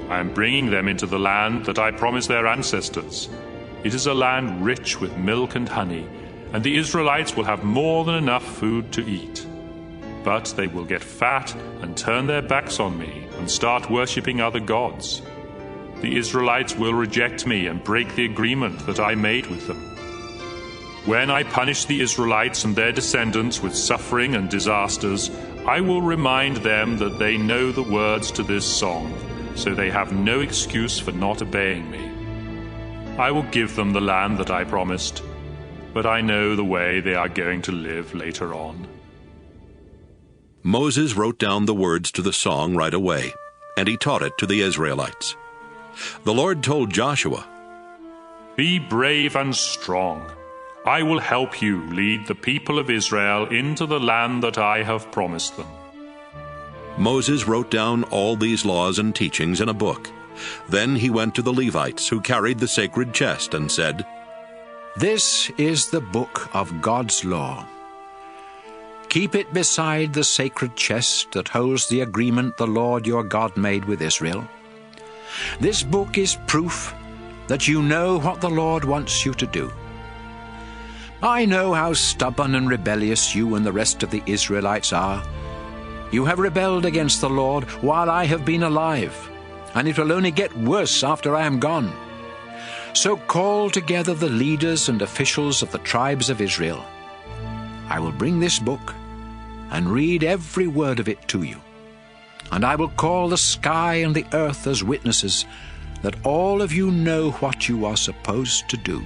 I am bringing them into the land that I promised their ancestors. It is a land rich with milk and honey, and the Israelites will have more than enough food to eat. But they will get fat and turn their backs on me and start worshipping other gods. The Israelites will reject me and break the agreement that I made with them. When I punish the Israelites and their descendants with suffering and disasters, I will remind them that they know the words to this song, so they have no excuse for not obeying me. I will give them the land that I promised, but I know the way they are going to live later on." Moses wrote down the words to the song right away, and he taught it to the Israelites. The Lord told Joshua, "Be brave and strong. I will help you lead the people of Israel into the land that I have promised them." Moses wrote down all these laws and teachings in a book. Then he went to the Levites who carried the sacred chest and said, "This is the book of God's law. Keep it beside the sacred chest that holds the agreement the Lord your God made with Israel. This book is proof that you know what the Lord wants you to do. I know how stubborn and rebellious you and the rest of the Israelites are. You have rebelled against the Lord while I have been alive, and it will only get worse after I am gone. So call together the leaders and officials of the tribes of Israel. I will bring this book and read every word of it to you. And I will call the sky and the earth as witnesses that all of you know what you are supposed to do.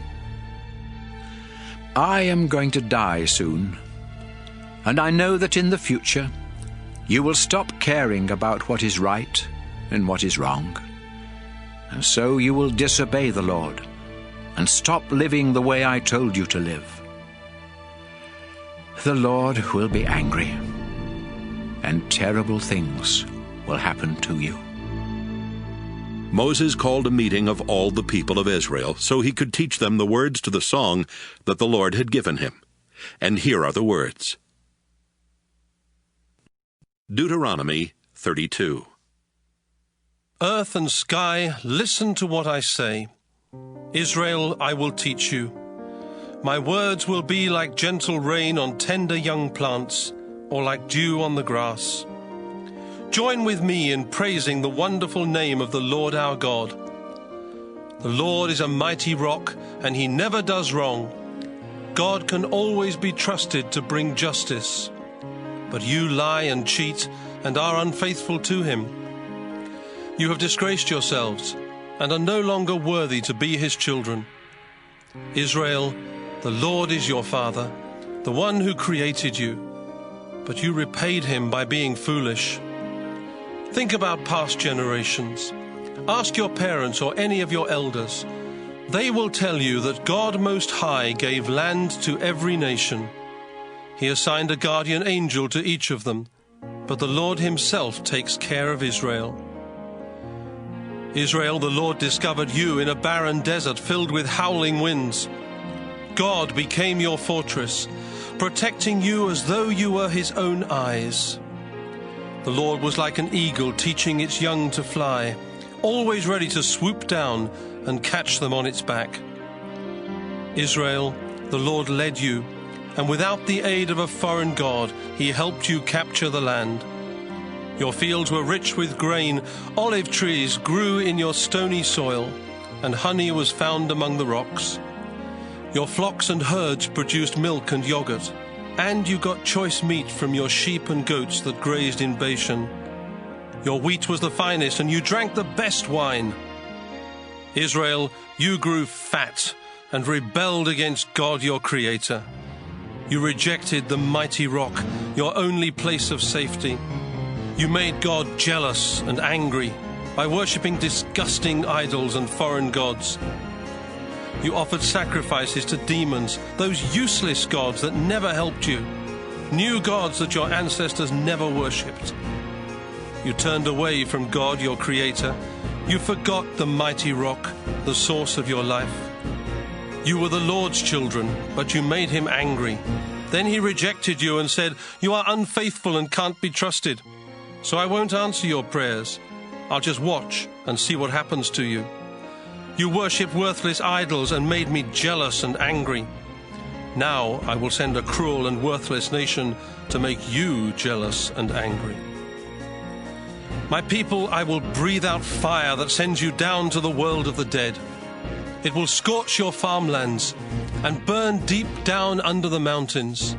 I am going to die soon, and I know that in the future you will stop caring about what is right and what is wrong. And so you will disobey the Lord and stop living the way I told you to live. The Lord will be angry, and terrible things will happen to you." Moses called a meeting of all the people of Israel so he could teach them the words to the song that the Lord had given him. And here are the words. Deuteronomy 32. Earth and sky, listen to what I say. Israel, I will teach you. My words will be like gentle rain on tender young plants, or like dew on the grass. Join with me in praising the wonderful name of the Lord our God. The Lord is a mighty rock, and he never does wrong. God can always be trusted to bring justice. But you lie and cheat and are unfaithful to him. You have disgraced yourselves and are no longer worthy to be his children. Israel, the Lord is your Father, the one who created you. But you repaid him by being foolish. Think about past generations. Ask your parents or any of your elders. They will tell you that God Most High gave land to every nation. He assigned a guardian angel to each of them, but the Lord himself takes care of Israel. Israel, the Lord discovered you in a barren desert filled with howling winds. God became your fortress, protecting you as though you were his own eyes. The Lord was like an eagle teaching its young to fly, always ready to swoop down and catch them on its back. Israel, the Lord led you, and without the aid of a foreign god, he helped you capture the land. Your fields were rich with grain, olive trees grew in your stony soil, and honey was found among the rocks. Your flocks and herds produced milk and yogurt, and you got choice meat from your sheep and goats that grazed in Bashan. Your wheat was the finest, and you drank the best wine. Israel, you grew fat and rebelled against God your Creator. You rejected the mighty rock, your only place of safety. You made God jealous and angry by worshipping disgusting idols and foreign gods. You offered sacrifices to demons, those useless gods that never helped you, new gods that your ancestors never worshipped. You turned away from God, your Creator. You forgot the mighty rock, the source of your life. You were the Lord's children, but you made him angry. Then he rejected you and said, "You are unfaithful and can't be trusted. So I won't answer your prayers. I'll just watch and see what happens to you." You worshipped worthless idols and made me jealous and angry. Now I will send a cruel and worthless nation to make you jealous and angry. My people, I will breathe out fire that sends you down to the world of the dead. It will scorch your farmlands and burn deep down under the mountains.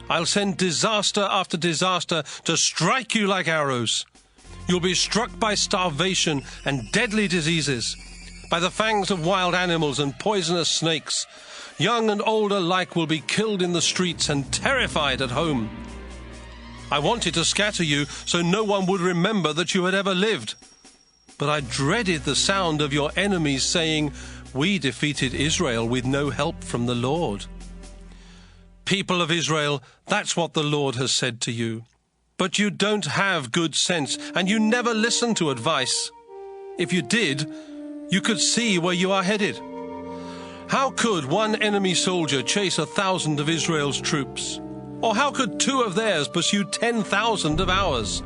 I'll send disaster after disaster to strike you like arrows. You'll be struck by starvation and deadly diseases, by the fangs of wild animals and poisonous snakes. Young and old alike will be killed in the streets and terrified at home. I wanted to scatter you so no one would remember that you had ever lived. But I dreaded the sound of your enemies saying, "We defeated Israel with no help from the Lord." People of Israel, that's what the Lord has said to you. But you don't have good sense, and you never listen to advice. If you did, you could see where you are headed. How could one enemy soldier chase 1,000 of Israel's troops? Or how could 2 of theirs pursue 10,000 of ours?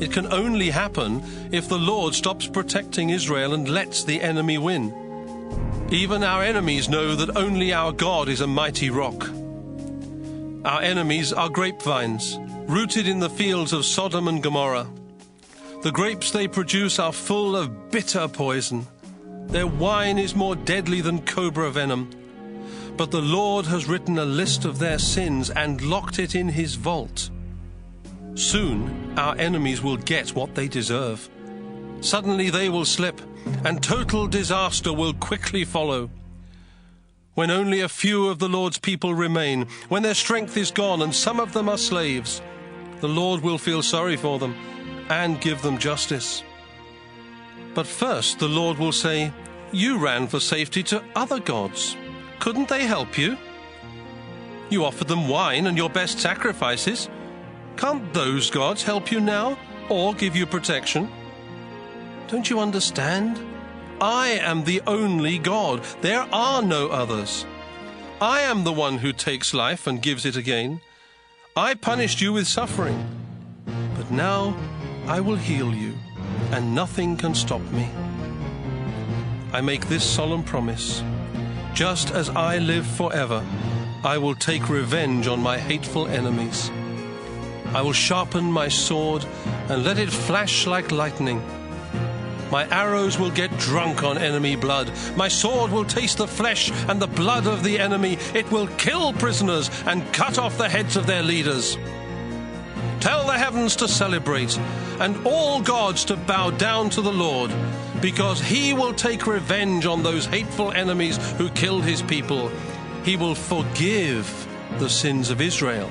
It can only happen if the Lord stops protecting Israel and lets the enemy win. Even our enemies know that only our God is a mighty rock. Our enemies are grapevines, rooted in the fields of Sodom and Gomorrah. The grapes they produce are full of bitter poison. Their wine is more deadly than cobra venom. But the Lord has written a list of their sins and locked it in his vault. Soon our enemies will get what they deserve. Suddenly they will slip, and total disaster will quickly follow. When only a few of the Lord's people remain, when their strength is gone and some of them are slaves, the Lord will feel sorry for them and give them justice. But first the Lord will say, "You ran for safety to other gods. Couldn't they help you? You offered them wine and your best sacrifices. Can't those gods help you now or give you protection? Don't you understand? I am the only God. There are no others. I am the one who takes life and gives it again. I punished you with suffering, but now I will heal you, and nothing can stop me. I make this solemn promise. Just as I live forever, I will take revenge on my hateful enemies. I will sharpen my sword and let it flash like lightning. My arrows will get drunk on enemy blood. My sword will taste the flesh and the blood of the enemy. It will kill prisoners and cut off the heads of their leaders. Tell the heavens to celebrate and all gods to bow down to the Lord, because he will take revenge on those hateful enemies who killed his people. He will forgive the sins of Israel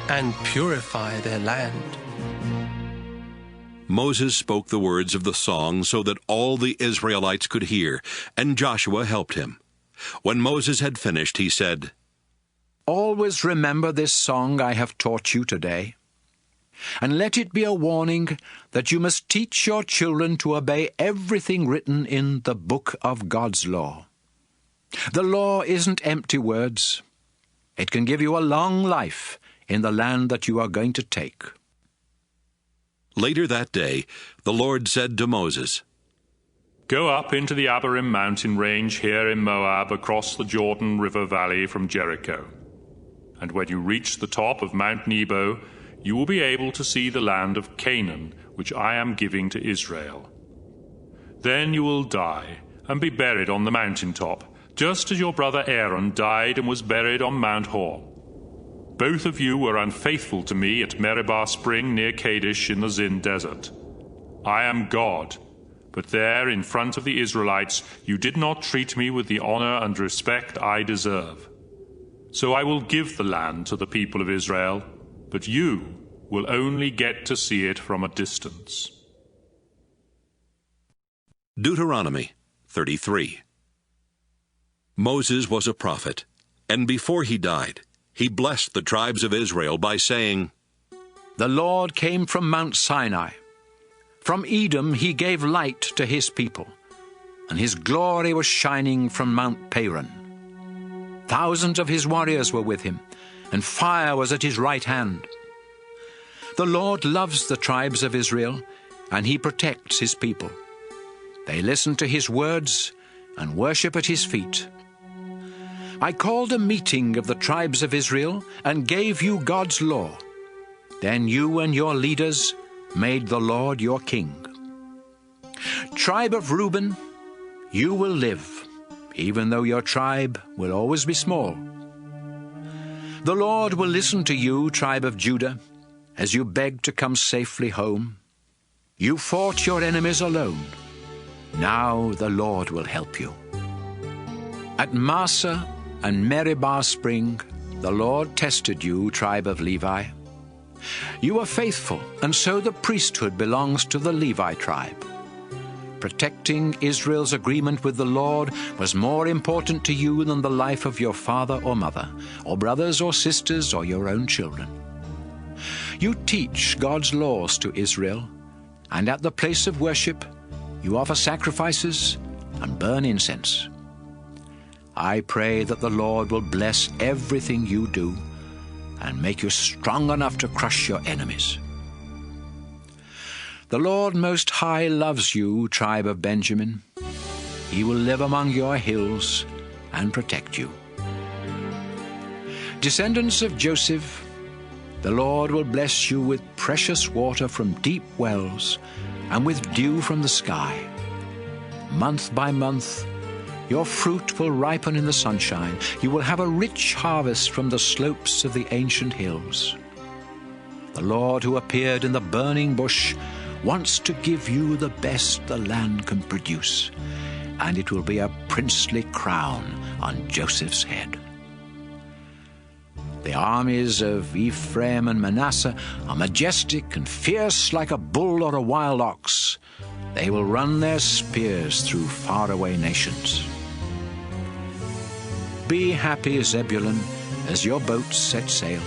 and purify their land. Moses spoke the words of the song so that all the Israelites could hear, and Joshua helped him. When Moses had finished, he said, "Always remember this song I have taught you today. And let it be a warning that you must teach your children to obey everything written in the book of God's law. The law isn't empty words. It can give you a long life in the land that you are going to take. Later that day, the Lord said to Moses, Go up into the Abarim mountain range here in Moab across the Jordan River valley from Jericho. And when you reach the top of Mount Nebo, you will be able to see the land of Canaan, which I am giving to Israel. Then you will die and be buried on the mountaintop, just as your brother Aaron died and was buried on Mount Hor. Both of you were unfaithful to me at Meribah Spring near Kadesh in the Zin desert. I am God, but there in front of the Israelites you did not treat me with the honor and respect I deserve. So I will give the land to the people of Israel, but you will only get to see it from a distance. Deuteronomy 33. Moses was a prophet, and before he died, he blessed the tribes of Israel by saying, The Lord came from Mount Sinai. From Edom he gave light to his people, and his glory was shining from Mount Paran. Thousands of his warriors were with him, and fire was at his right hand. The Lord loves the tribes of Israel, and he protects his people. They listen to his words and worship at his feet. I called a meeting of the tribes of Israel and gave you God's law. Then you and your leaders made the Lord your king. Tribe of Reuben, you will live, even though your tribe will always be small. The Lord will listen to you, tribe of Judah, as you beg to come safely home. You fought your enemies alone. Now the Lord will help you. At Massa and Meribah Spring, the Lord tested you, tribe of Levi. You were faithful, and so the priesthood belongs to the Levi tribe. Protecting Israel's agreement with the Lord was more important to you than the life of your father or mother, or brothers or sisters, or your own children. You teach God's laws to Israel, and at the place of worship you offer sacrifices and burn incense. I pray that the Lord will bless everything you do and make you strong enough to crush your enemies. The Lord Most High loves you, tribe of Benjamin. He will live among your hills and protect you. Descendants of Joseph, the Lord will bless you with precious water from deep wells and with dew from the sky. Month by month, your fruit will ripen in the sunshine. You will have a rich harvest from the slopes of the ancient hills. The Lord who appeared in the burning bush wants to give you the best the land can produce, and it will be a princely crown on Joseph's head. The armies of Ephraim and Manasseh are majestic and fierce like a bull or a wild ox. They will run their spears through faraway nations. Be happy, Zebulun, as your boats set sail.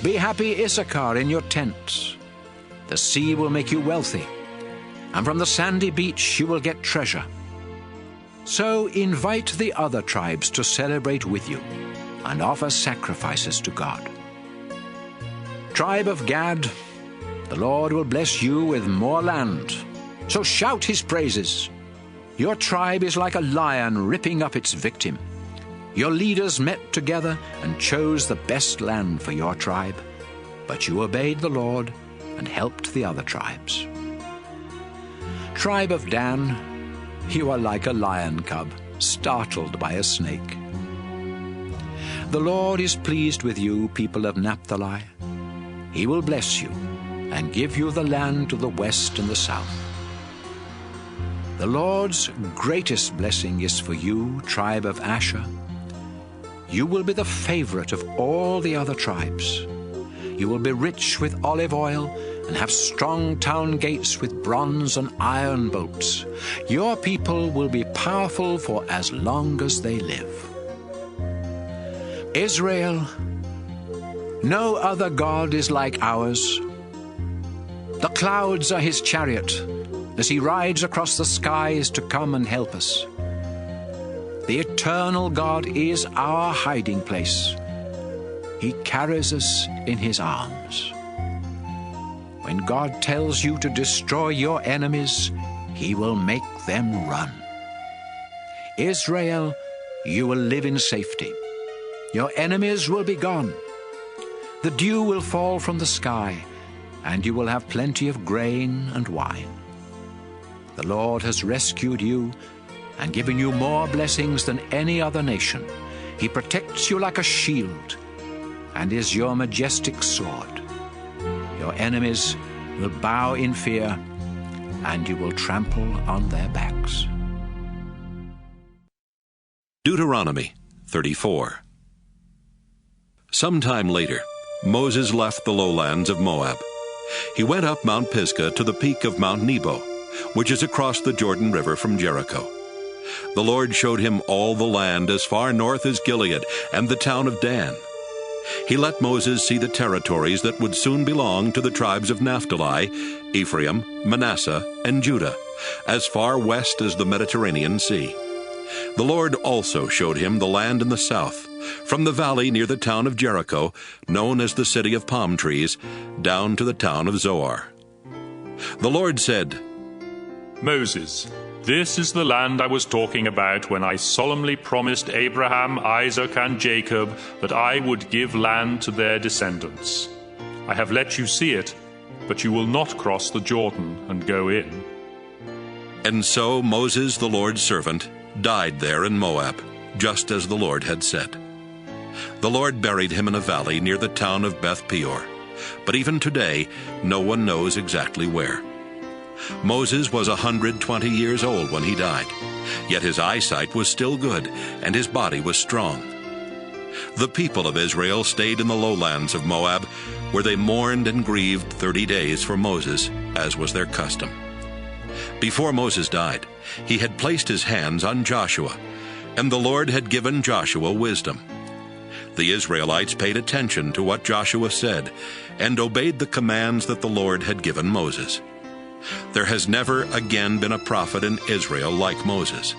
Be happy, Issachar, in your tents. The sea will make you wealthy, and from the sandy beach you will get treasure. So invite the other tribes to celebrate with you and offer sacrifices to God. Tribe of Gad, the Lord will bless you with more land, so shout his praises. Your tribe is like a lion ripping up its victim. Your leaders met together and chose the best land for your tribe, but you obeyed the Lord and helped the other tribes. Tribe of Dan, you are like a lion cub, startled by a snake. The Lord is pleased with you, people of Naphtali. He will bless you and give you the land to the west and the south. The Lord's greatest blessing is for you, tribe of Asher. You will be the favorite of all the other tribes. You will be rich with olive oil and have strong town gates with bronze and iron bolts. Your people will be powerful for as long as they live. Israel, no other God is like ours. The clouds are his chariot, as he rides across the skies to come and help us. The eternal God is our hiding place. He carries us in his arms. When God tells you to destroy your enemies, he will make them run. Israel, you will live in safety. Your enemies will be gone. The dew will fall from the sky, and you will have plenty of grain and wine. The Lord has rescued you and given you more blessings than any other nation. He protects you like a shield and is your majestic sword. Your enemies will bow in fear, and you will trample on their backs. Deuteronomy 34. Sometime later, Moses left the lowlands of Moab. He went up Mount Pisgah to the peak of Mount Nebo, which is across the Jordan River from Jericho. The Lord showed him all the land as far north as Gilead and the town of Dan. He let Moses see the territories that would soon belong to the tribes of Naphtali, Ephraim, Manasseh, and Judah, as far west as the Mediterranean Sea. The Lord also showed him the land in the south, from the valley near the town of Jericho, known as the city of palm trees, down to the town of Zoar. The Lord said, Moses, this is the land I was talking about when I solemnly promised Abraham, Isaac, and Jacob that I would give land to their descendants. I have let you see it, but you will not cross the Jordan and go in. And so Moses, the Lord's servant, died there in Moab, just as the Lord had said. The Lord buried him in a valley near the town of Beth Peor, but even today no one knows exactly where. Moses was 120 years old when he died, yet his eyesight was still good, and his body was strong. The people of Israel stayed in the lowlands of Moab, where they mourned and grieved 30 days for Moses, as was their custom. Before Moses died, he had placed his hands on Joshua, and the Lord had given Joshua wisdom. The Israelites paid attention to what Joshua said, and obeyed the commands that the Lord had given Moses. There has never again been a prophet in Israel like Moses.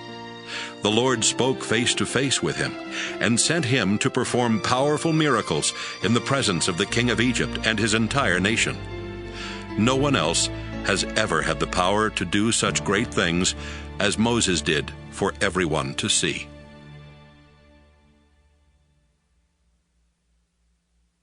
The Lord spoke face to face with him, and sent him to perform powerful miracles in the presence of the king of Egypt and his entire nation. No one else has ever had the power to do such great things as Moses did for everyone to see.